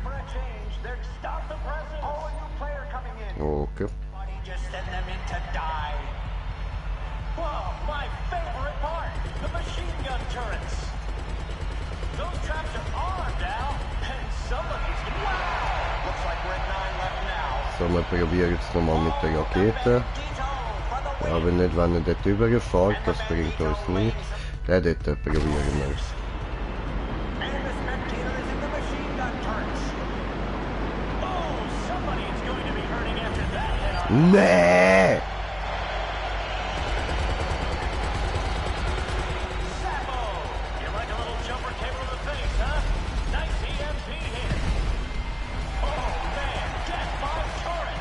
for a change, they're stop the presses. Oh, a new player coming in. Okay. Buddy just send them in to die. Whoa, my favorite part, the machine gun turrets. Those traps are armed, Al, and somebody's wow. Looks like we're at 9 left now. So, wir probieren jetzt nochmal mit der Rakete. Aber nicht, wenn er dort überfährt, das bringt uns nichts. Der dort probieren wir. And the spectator is in the machine gun turrets. Oh, somebody is going to be hurting after that head-on. Nee! Zappo! You like a little jumper cable to the face, huh? Nice EMP hit. Oh, man, death by turret.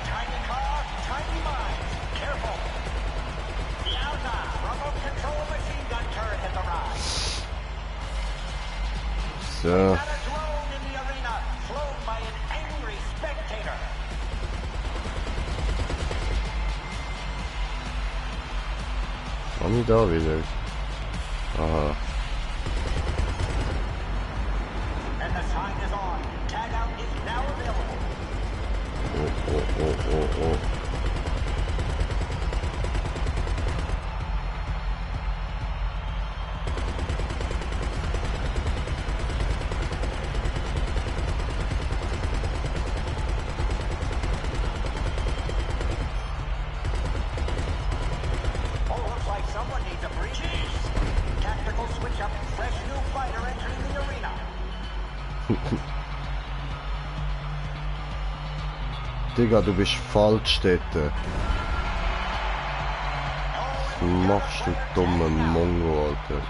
Tiny car, tiny mines. Careful. Yowza! Remote control machine gun turret has arrived. So, Got a drone in the arena, flown by an angry spectator. kann ich da wieder? Aha. And the sign is is on. Tagout is now available. Oh. Oh, looks like someone needs a breather. Tactical switch up. Fresh new fighter entering the arena. Digga, du bist falsch dort. Was machst du, dumme Mongo, Alter?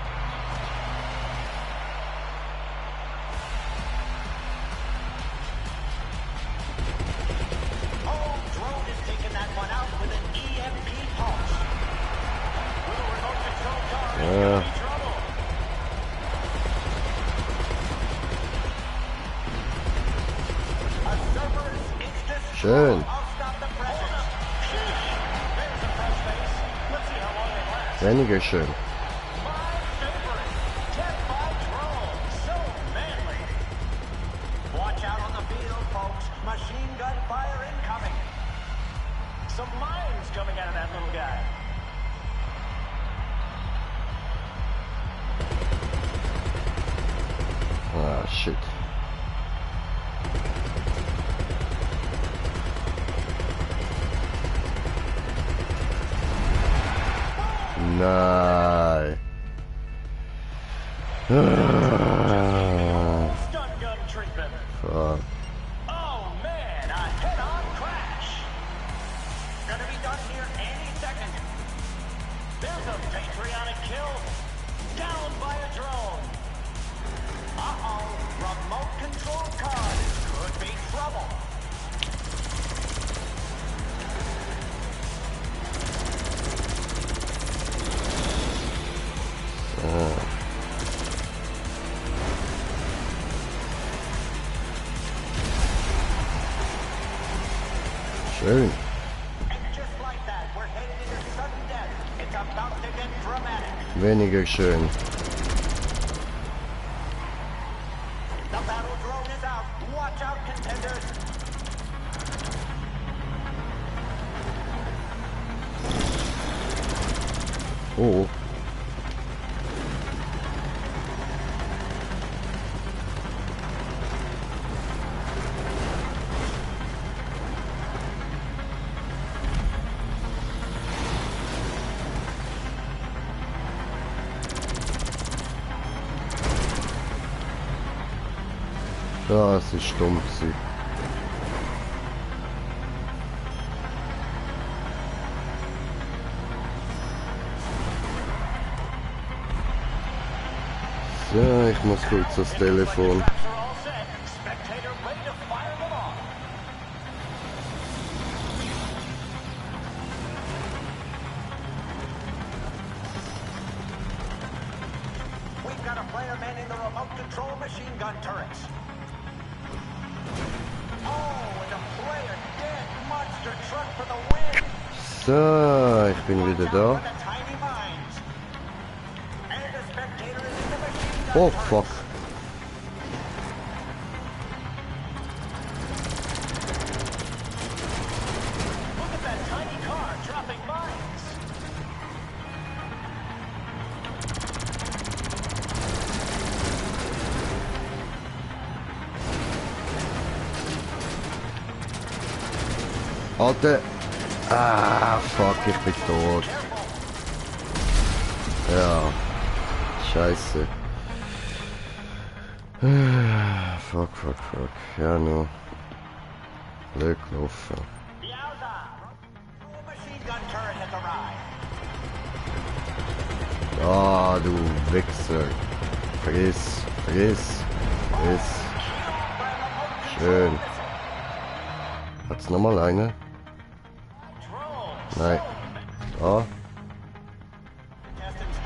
Oh, drone is taking that one out with an EMP pulse. Will remote control car is gonna be trouble. A Cerberus is destroyed. Schön. I'll stop the pressures. Sheesh. There's a fresh face. Let's see how long they last. Weniger schön. My favorite. Death by drone. So manly. Watch out on the field, folks. Machine gun fire incoming. Some mines coming out of that little guy. Ah, shit. Nein. Stun gun treatment. Fuck. Oh man, a head-on crash. Gonna be done here any second. There's a patriotic kill. Down by a drone. Uh-oh, remote control car. This could be trouble. Schön. And just like that, we're headed into sudden death. It's about to get dramatic. Weniger schön. The battle drone is out. Watch out, contenders. Oh. Das ist dumm gewesen. So, ich muss kurz das Telefon. Traps are all set. Spectator ready to fire them off. We've got a player manning the remote control machine gun turrets. Oh, and a player dead. Monster truck for the win. So, ich bin wieder da. For the tiny mines. And the spectator is in the machine gun Oh, turrets. fuck. Look at that tiny car dropping mines. Alter. Ah, fuck, ich bin tot. Ja. Scheiße. Fuck. Ja, nur. Blöd gelaufen. Yowza! Machine gun turret has arrived. Ah, du Wichser. Friss. Schön. Hat's nochmal eine? Nein. Da?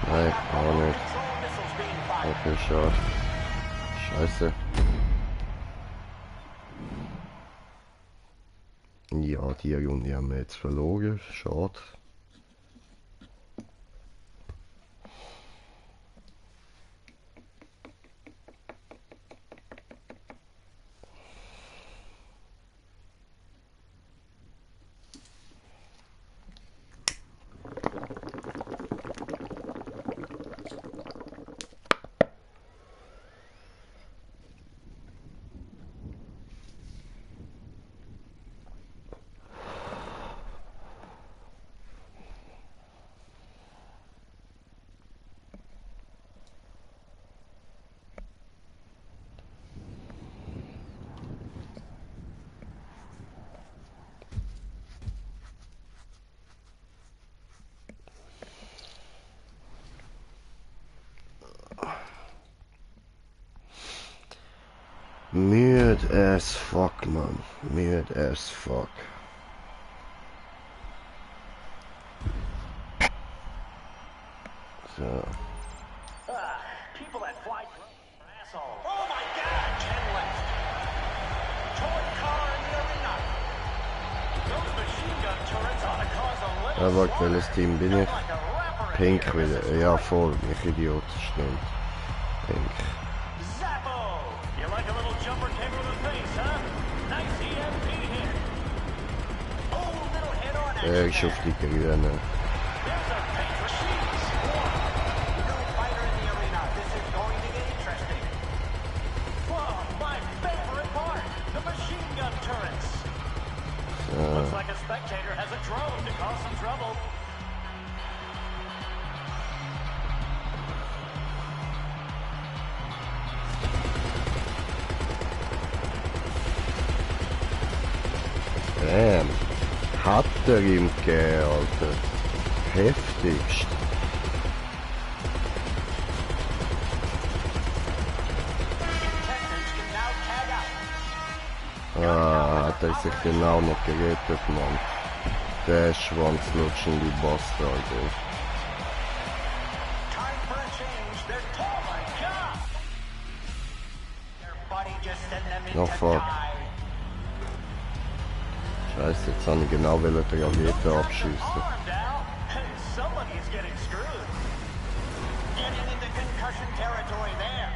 Nein, auch nicht. Okay, schade. Scheiße. Ja, die Runde haben wir jetzt verloren. Schade. Müde as fuck, man. Müde as fuck. So. People that fly are assholes. Oh my god! 10 left. Toy car in the arena. Those machine gun turrets ought to cause a little Aber welches Team bin ich? like a rapper. Pink wieder. Ja, voll. Mich Idiot. Stimmt. Pink. Zappo! You like a little jumper kick to the face, huh? Nice EMP hit. Oh, little head on action. Ich auf die Grüne. There's a paint machine. New fighter in the arena. This is going to get interesting. Whoa, my favorite part. The machine gun turrets. Looks like a spectator has a drone to cause some trouble. Damn. Hat er ihm gegeben, Alter. Heftigst. Contestants can now tag out. Ah, hat er sich genau noch gerettet, Mann. Der schwanzlutschende Bastard, ey. Time for a change. They're oh my god. Their buddy just sent them in Oh, to fuck. die. Scheiße, jetzt habe ich genau die Rakete abschießen. Arm down. Somebody is getting screwed. Getting into concussion territory there.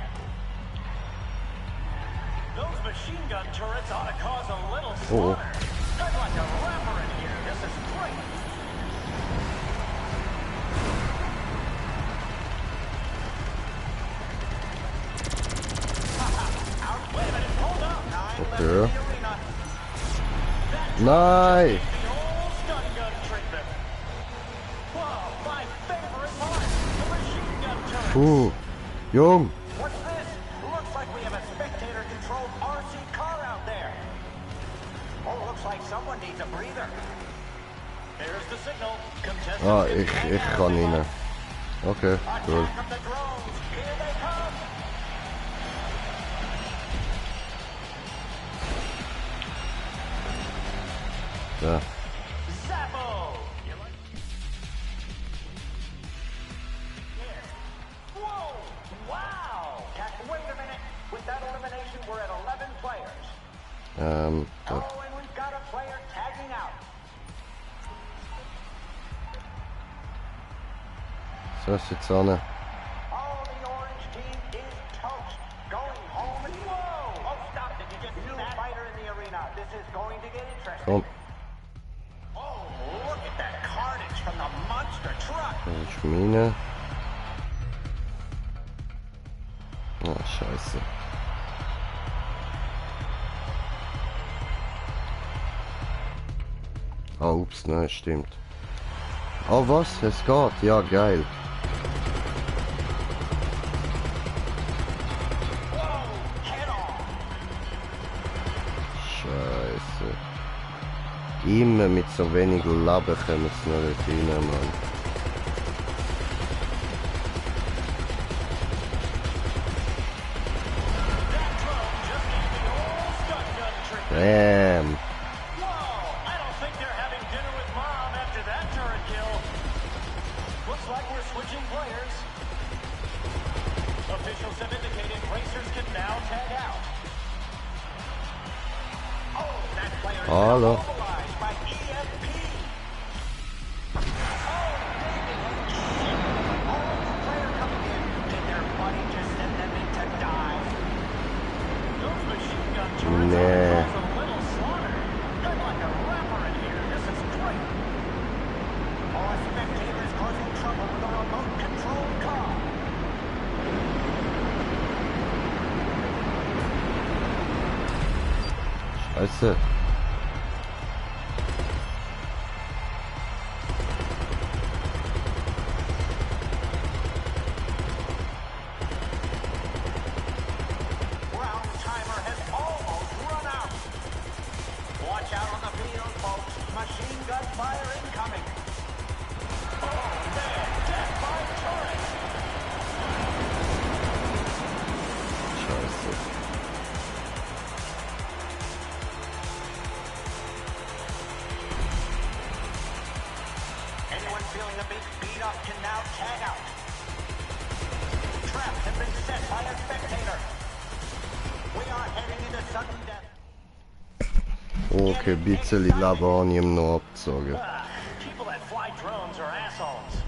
Those machine gun turrets ought to cause a little slaughter. I'd like a rapper in here. This is great. Out. Wait a minute. Hold up. 9 left in the Okay. arena. Nein! The old stun gun treatment. Whoa, my favorite part. The machine gun turret. Puh. Jung! What's this? Looks like we have a spectator-controlled RC car out there. Oh, looks like someone needs a breather. Here's the signal. Contestants Ah, can ich hang out kann if they rein. want. Okay, cool. Attack of the drones. Here they come. Ja. Zappo! You like- Here. Whoa! Wow! Wait a minute. With that elimination, we're at 11 players. Da. Oh, and we've got a player tagging out. So ist jetzt an. Oh, the orange team is toast. Going home and whoa! Oh, stop! Did you just see that fighter in the arena? This is going to get interesting. Komm. Oh, look at that carnage from the monster truck. Da ist Mine. Ah, scheiße. Ah, ups, nein, stimmt. Oh, was? Es geht? Ja, geil. Whoa! Head on. Scheiße. Immer mit so wenig Leben kommen sie noch nicht rein, Mann. That drone just gave the old stun gun treatment. Damn. Whoa! I don't think they're having dinner with Mom after that turret kill. Looks like we're switching players. Officials have indicated racers can now tag out. Oh, that player is now Hallo. mobilized by EMP. Oh, David, shit. Oh, new player coming in. Did their buddy just send them in to die? Those machine gun turrets Nah. are cause a little slaughter. I'd like a rapper in here. This is great. Oh, a spectator is causing trouble with a remote-controlled car. Scheiße. Round timer has almost run out. Watch out on the field, folks. Machine gun fire incoming. Oh, man. Death by turret. Scheiße. feeling a big beat up can now tag out. Traps have been set by a spectator. We are heading into sudden death. Okay, ein bisschen Lavanium noch abzogen. People that fly drones are assholes.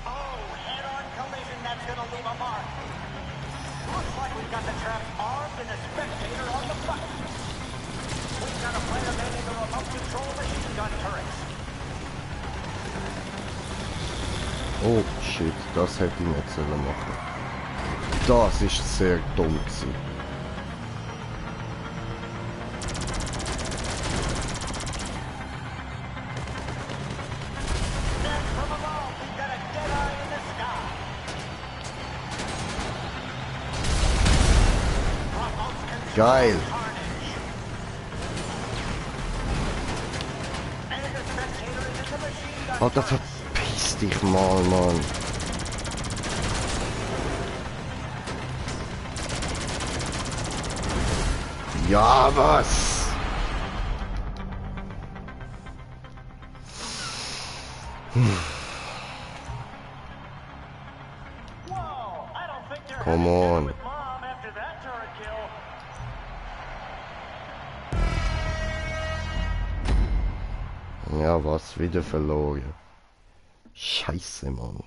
Oh, head-on collision, that's gonna leave a mark. Looks like we've got the traps armed and a spectator on the front. We've got a player manning the remote control machine gun turrets. Oh shit, das hätte ich nicht sollen machen. Das ist sehr dumm gewesen. Then from above, we've got a dead eye in the sky. Remote control Geil. carnage. And the spectator is in the machine gun Alter, turret. verpiss dich mal, Mann. Ja, was? Whoa, I don't think they're Come having dinner on. with Mom after that turret kill. Ja, was? Wieder verloren. Scheiße, Mann.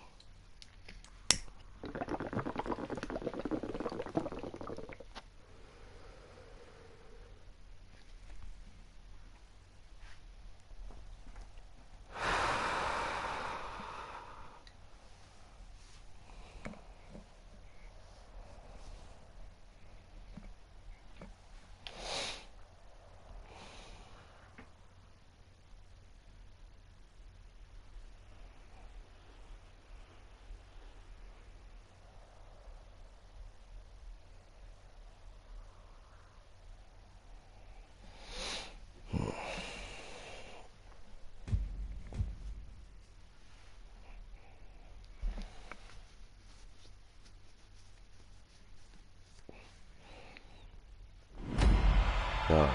Ja,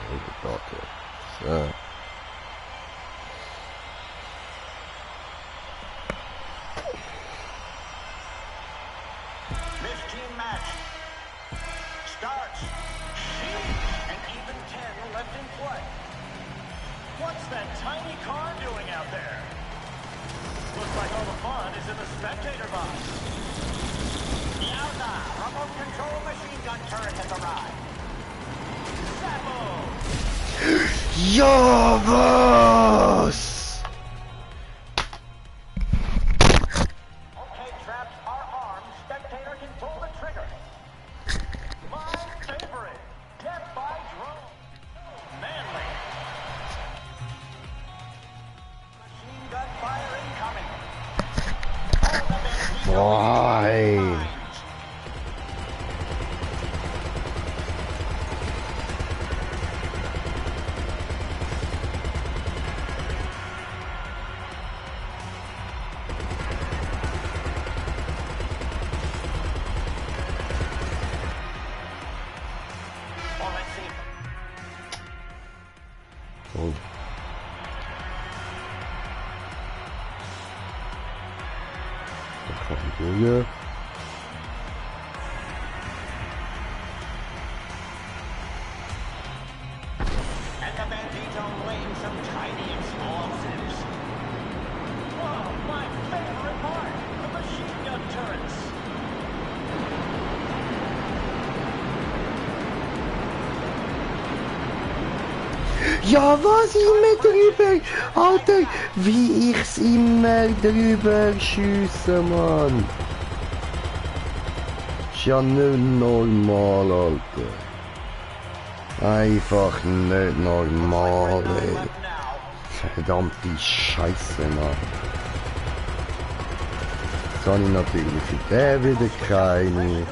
warte. So. 15 match starts. Sheesh, and even 10 left in play. What's that tiny car doing out there? Looks like all the fun is in the spectator box. Yowza! Remote control machine gun turret has arrived. Sabo! Ja, was? Okay, traps are armed. Spectator can pull the trigger. My favorite. Death by drone. Manly. Machine gun fire incoming. Boah, ey. Well, let's see. Oh. Hier. And the Bandito laying some tiny explosives. Whoa, my favorite part. The machine gun turrets. Ja, was immer drüber? Alter, wie ich's immer drüber schiesse, Mann. Ist ja nicht normal, Alter. Einfach nicht normal, ey. Verdammte Scheiße, Mann. Jetzt habe ich natürlich für den wieder keine.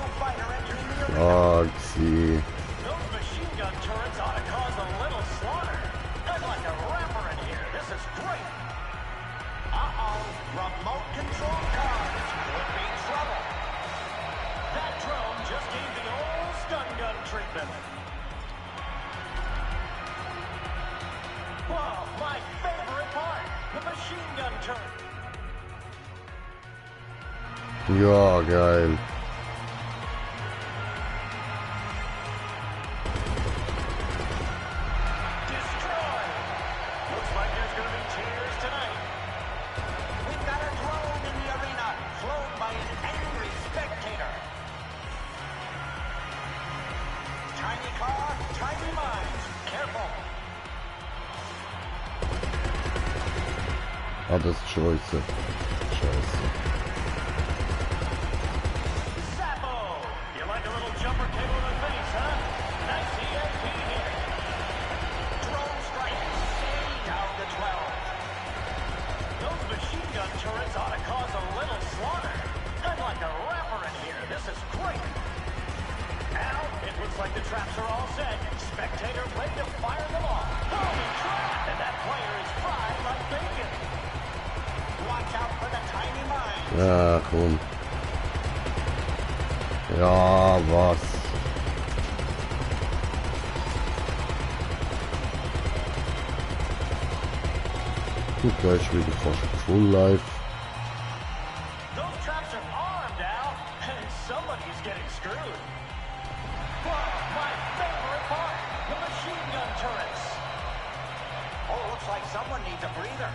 Klar gewesen. Those machine gun turrets ought to cause a little slaughter. I'd like a rapper in here. This is great. Uh-oh. Remote control cars could be trouble. That drone just gave the old stun gun treatment. Whoa, my favorite part. The machine gun turret. Ja, geil. Destroyed. Looks like there's going to be tears tonight. We've got a drone in the arena, flown by an angry spectator. Tiny car, tiny minds. Careful. Ah, das ist scheiße. Scheiße. Zappo. You like a little jumper cable in the face, huh? Nice EMP here. Drone strike. Down to 12. Those machine gun turrets ought to cause a little slaughter. I'm like a rapper in here. This is great. Now, it looks like the traps are all set. Spectator ready to fire them off. Holy crap! And that player is fried like bacon. Watch out for the tiny mine. Ja, komm. Ja, was? Und gleich wieder fast Full Life. Those traps are armed, Al, and somebody's getting screwed. Whoa, my favorite part, the machine gun turrets. Oh, looks like someone needs a breather.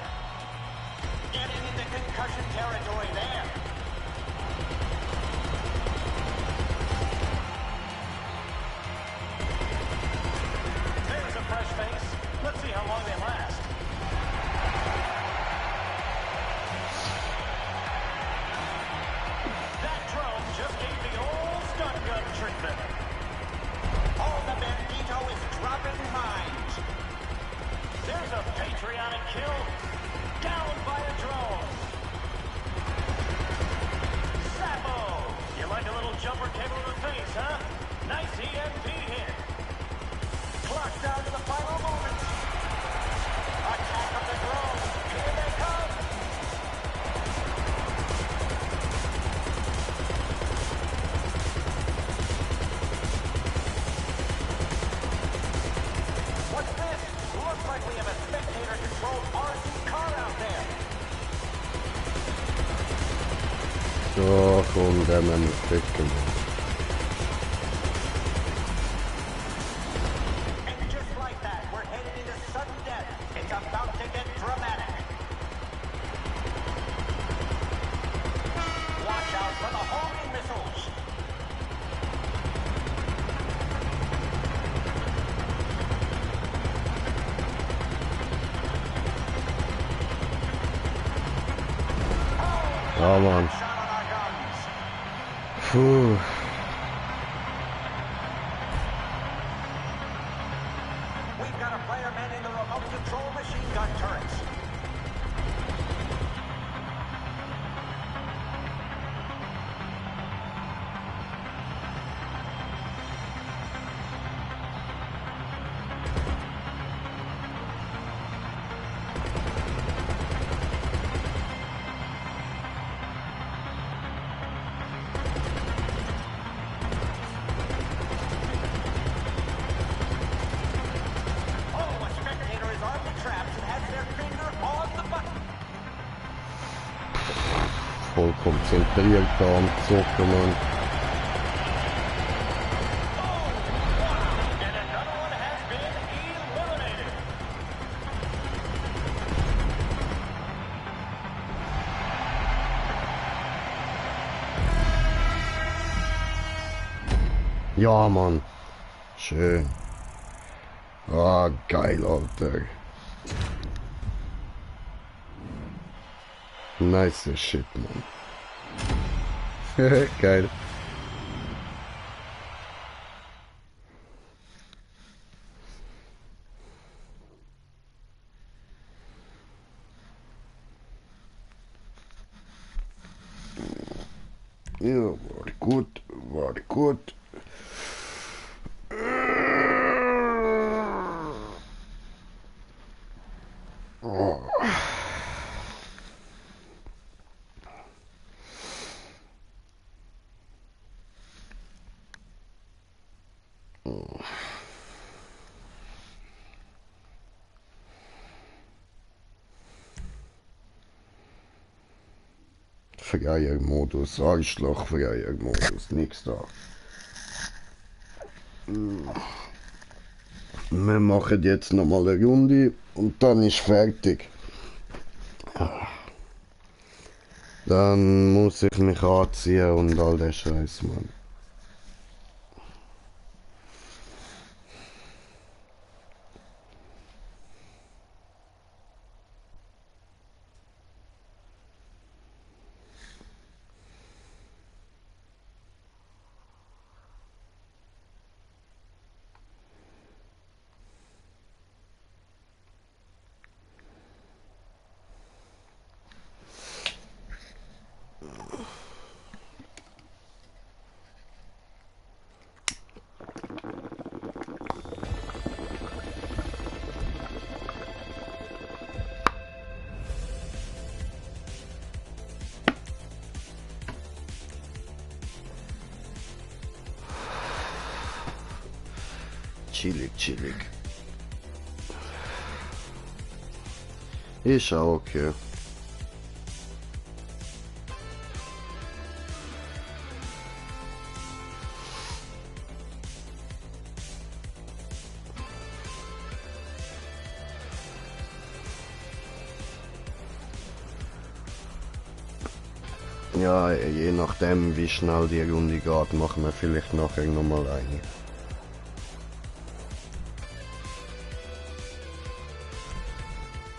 Getting into concussion territory there. There's a fresh face. Let's see how long they last. That drone just gave the old stun gun treatment. Oh, the Bandito is dropping mines. There's a patriotic kill. Down by a drone. Zappo! You like a little jumper cable in the face, huh? Nice EMP hit. Clock down to the final moments. Attack of the drones. Here they come. What's this? Looks like we have a spectator-controlled RC car out there. Ja, komm, der Mann ist weggemacht. And just like that, we're headed into sudden death. It's about to get dramatic. Watch out for the homing missiles. Ja, Mann. Shot on our guns. Puh. We've got a player manning the remote control machine gun turrets. Oh, a spectator is armed with traps and has their finger on the button. Voll konzentriert da am Zocken, Mann. And another one has been eliminated. Ja, Mann. Schön. Ah, geil, Alter. Nice shit, Mann. Geil. Ja, war gut, war gut. Oh. Freier-Modus, Arschloch-Freier-Modus, nix da. Wir machen jetzt nochmal eine Runde und dann ist fertig. Dann muss ich mich anziehen und all der Scheiß, Mann. Chillig. Ist auch okay. Ja, je nachdem wie schnell die Runde geht, machen wir vielleicht nachher nochmal eine.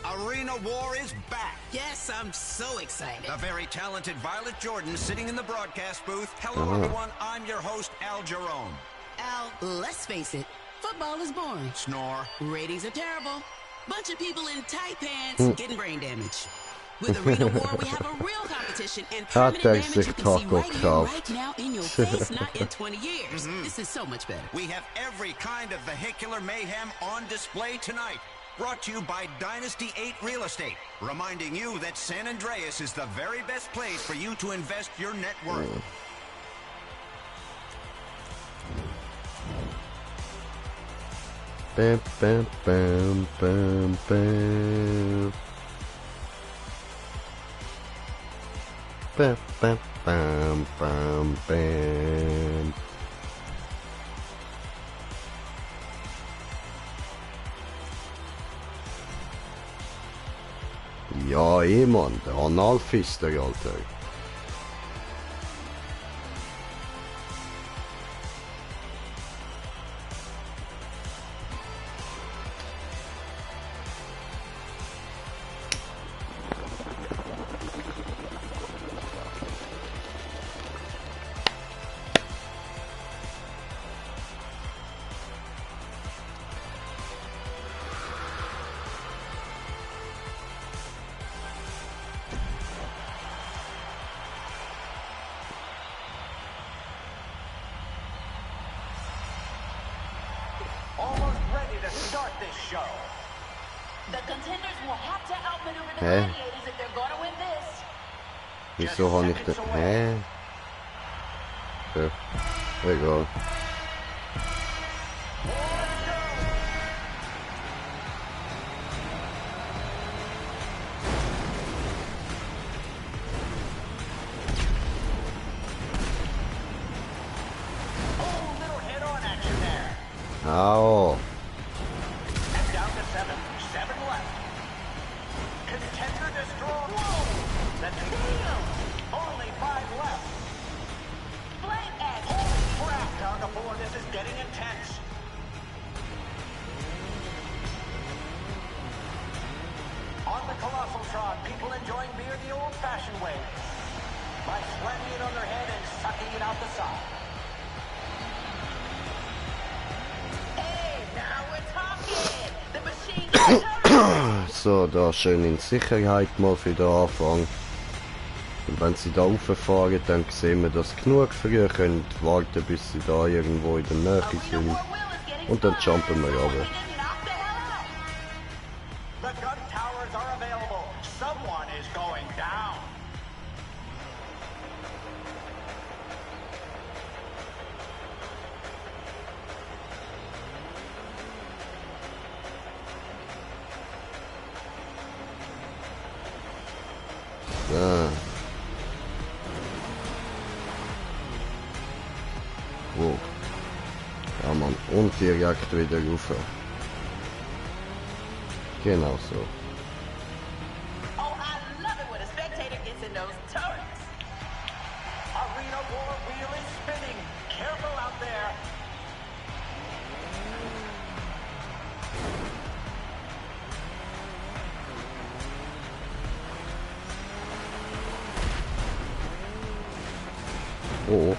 Arena War is back. Yes, I'm so excited. The very talented Violet Jordan sitting in the broadcast booth. Hello, everyone. I'm your host, Al Jerome. Al, let's face it, football is boring. Snore. Ratings are terrible. Bunch of people in tight pants getting brain damage. With Arena War, we have a real competition and permanent damage you can see right here, right now in your face, not in 20 years. This is so much better. We have every kind of vehicular mayhem on display tonight. Brought to you by Dynasty 8 Real Estate, reminding you that San Andreas is the very best place for you to invest your net worth. Bam, bam, bam, bam, bam. Bam, bam, bam, bam, bam. Ja, Mann, der Analfister, Alter. Almost ready to start this show. The contenders will have to outmaneuver the Hä? gladiators if they're gonna win this. Wieso habe ich den... Hä? Ja, egal. Oh, little head-on action there. Au. And down to 7. 7 left. Contender destroyed. Whoa! That's only 5 left. Flank X. Holy crap! Down to 4. This is getting intense. On the Colossal Tron, people enjoying beer the old-fashioned way. By slamming it on their head and sucking it out the side. Hey, now we're talking. The machine gun. So, da schön in Sicherheit mal für den Anfang. Und wenn sie da rauffahren, dann sehen wir, dass genug früher können warten, bis sie da irgendwo in der Nähe sind. Und dann jumpen wir runter. The gun towers are available. Someone is going down. Ah. Wow. Ja Mann, und direkt wieder rauf. Genau so. Oh, I love it when a spectator gets in those turrets. Arena War wheel is spinning. Careful out there. Oh.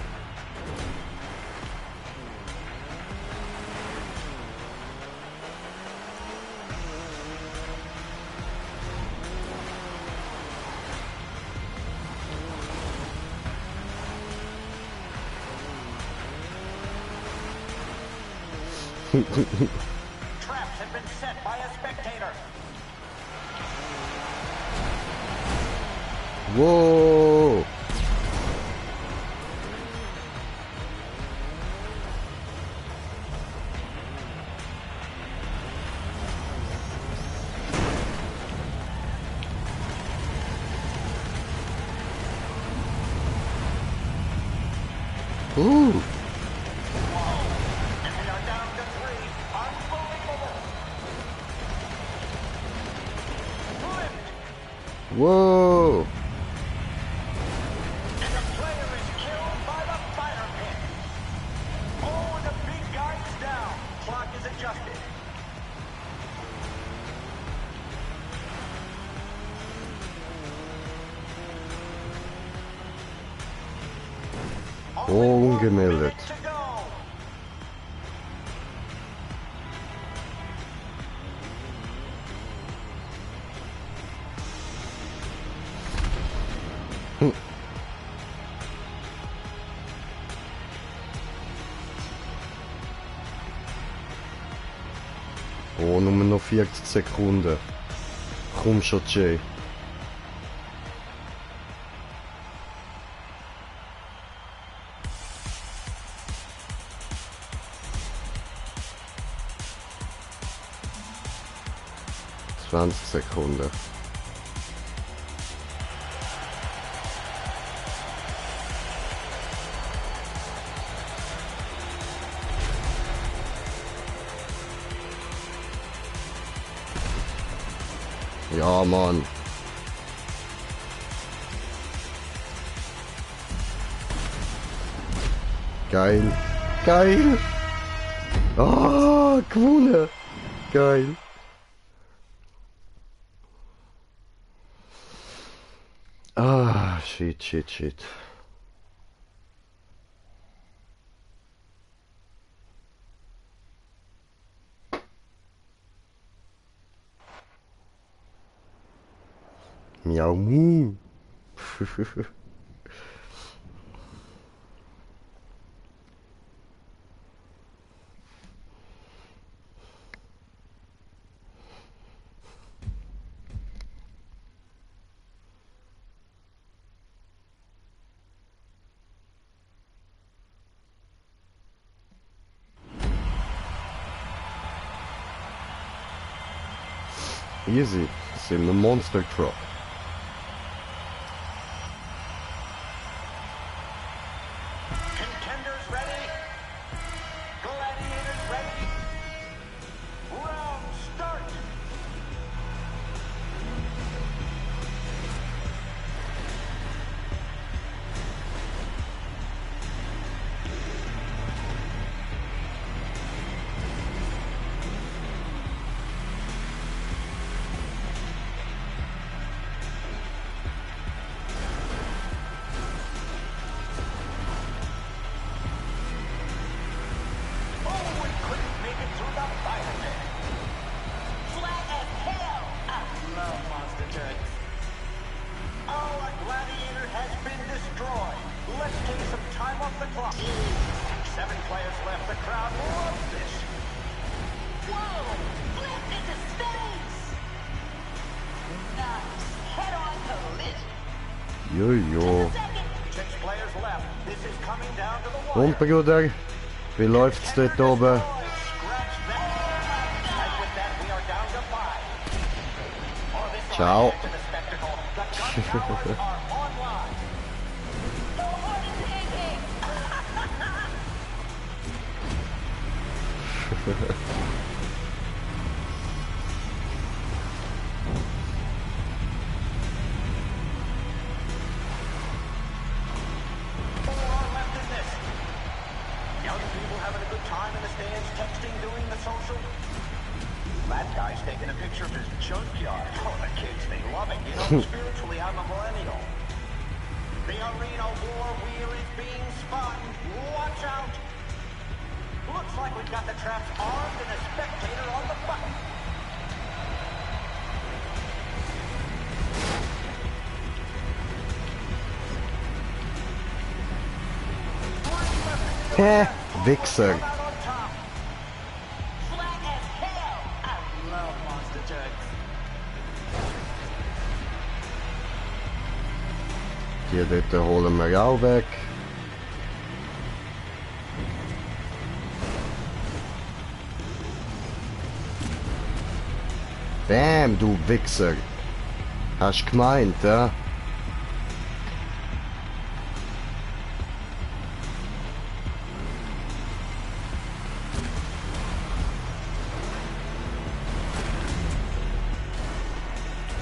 Traps have been set by a spectator. Wow. Ooh. And we are down to 3. Unbelievable. Flipped. Whoa. And the player is killed by the fire pit. Oh, the big guy's down. Clock is adjusted. Only 1 Ungemeldet. minute to go. Oh, nur noch 40 Sekunden. Komm schon, Jay. Sekunden. Ja, Mann. Geil. Geil. Ah, gewonnen. Geil. Ah, shit, shit, shit. Miau mu. Easy. C'est le Monster Truck. Contenders ready? Gladiators ready? Round start! Oh, we couldn't make it through the fire pit. Flat as hell. I love monster trucks. Oh, a gladiator has been destroyed. Let's take some time off the clock. 7 players left. The crowd loves this. Whoa! Flipped into space! Nice. Head-on collision. Jo, jo. Second. 6 players left. This is coming down to the wire. Und Bruder, wie läuft's dort oben? Scratch that. And with that, we are down to 5. Oh, this Ciao. to the spectacle. The gun towers are online. Go hard into AK. left in this. Young people having a good time in the stands, texting, doing the social. That guy's taking a picture of his junkyard. Oh, the kids, they love it. You know, spiritually, I'm a millennial. The arena war wheel is being spun. Watch out. Looks like we've got the traps armed and a spectator on the button. Wichser. Out on top. Flat as hell. I love monster trucks. Die dort holen wir auch weg. Bam, du Wichser. Hast gemeint, ja?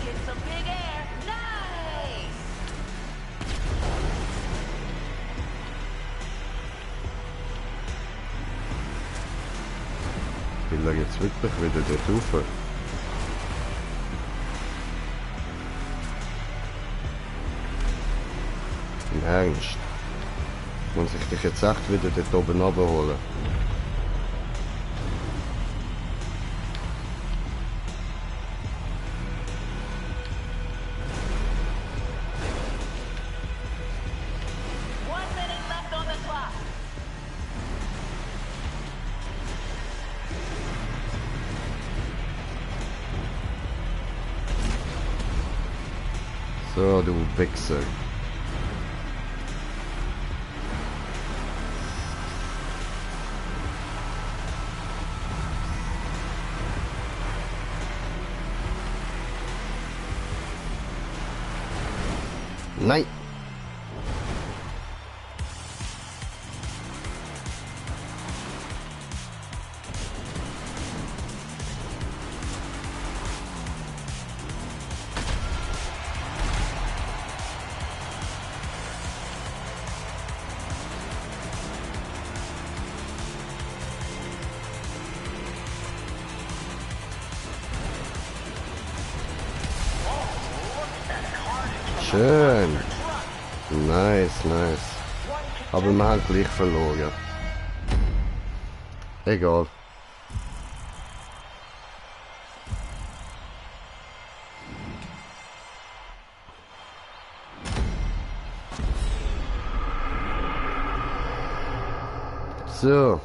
Get some big air. Nice! Will er jetzt wirklich wieder dort rauf? Im Ernst? Muss ich dich jetzt echt wieder dort oben runterholen? One minute left on the clock. So, du Wichser. Nein! Schön. Nice, nice. Aber wir haben gleich verloren. Egal. So.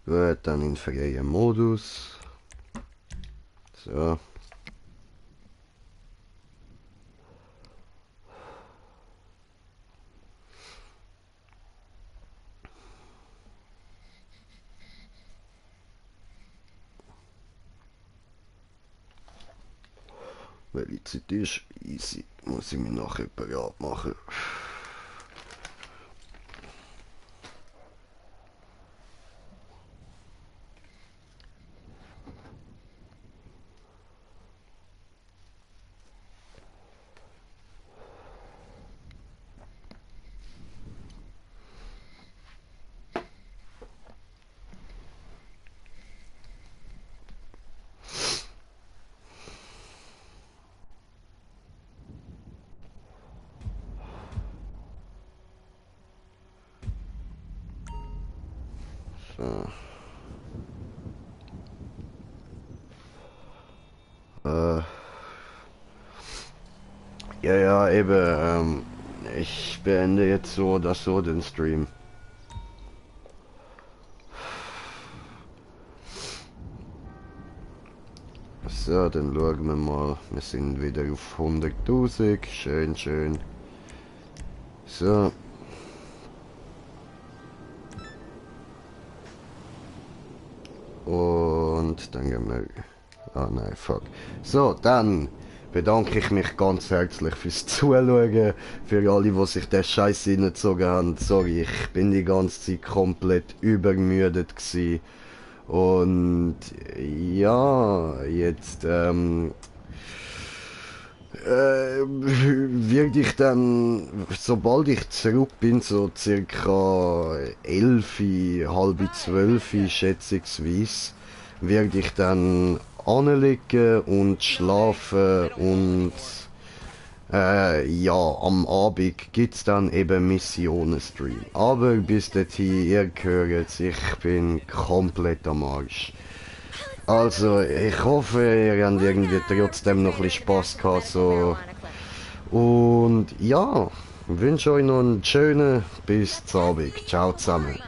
Gut, dann in freien Modus. So. Welche Zeit ist? Easy. Muss ich mich nachher bereit machen. So. Ja, eben, ich beende jetzt so oder so den Stream. So, dann schauen wir mal. Wir sind wieder auf 100.000. Schön, schön. So. Und dann gehen wir... Ah nein, fuck. So, dann bedanke ich mich ganz herzlich fürs Zuschauen. Für alle, die sich den Scheiß reingezogen haben. Sorry, ich bin die ganze Zeit komplett übermüdet gewesen. Und ja, jetzt werde ich dann, sobald ich zurück bin, so circa 11, halb 12 schätzungsweise, werde ich dann anlegen und schlafen und ja, am Abend gibt's dann eben Missionen-Stream. Aber bis dahin, ihr hört, ich bin komplett am Arsch. Also, ich hoffe, ihr habt irgendwie trotzdem noch ein bisschen Spass gehabt, so. Und ja, wünsche euch noch einen schönen bis zum Abend. Ciao zusammen.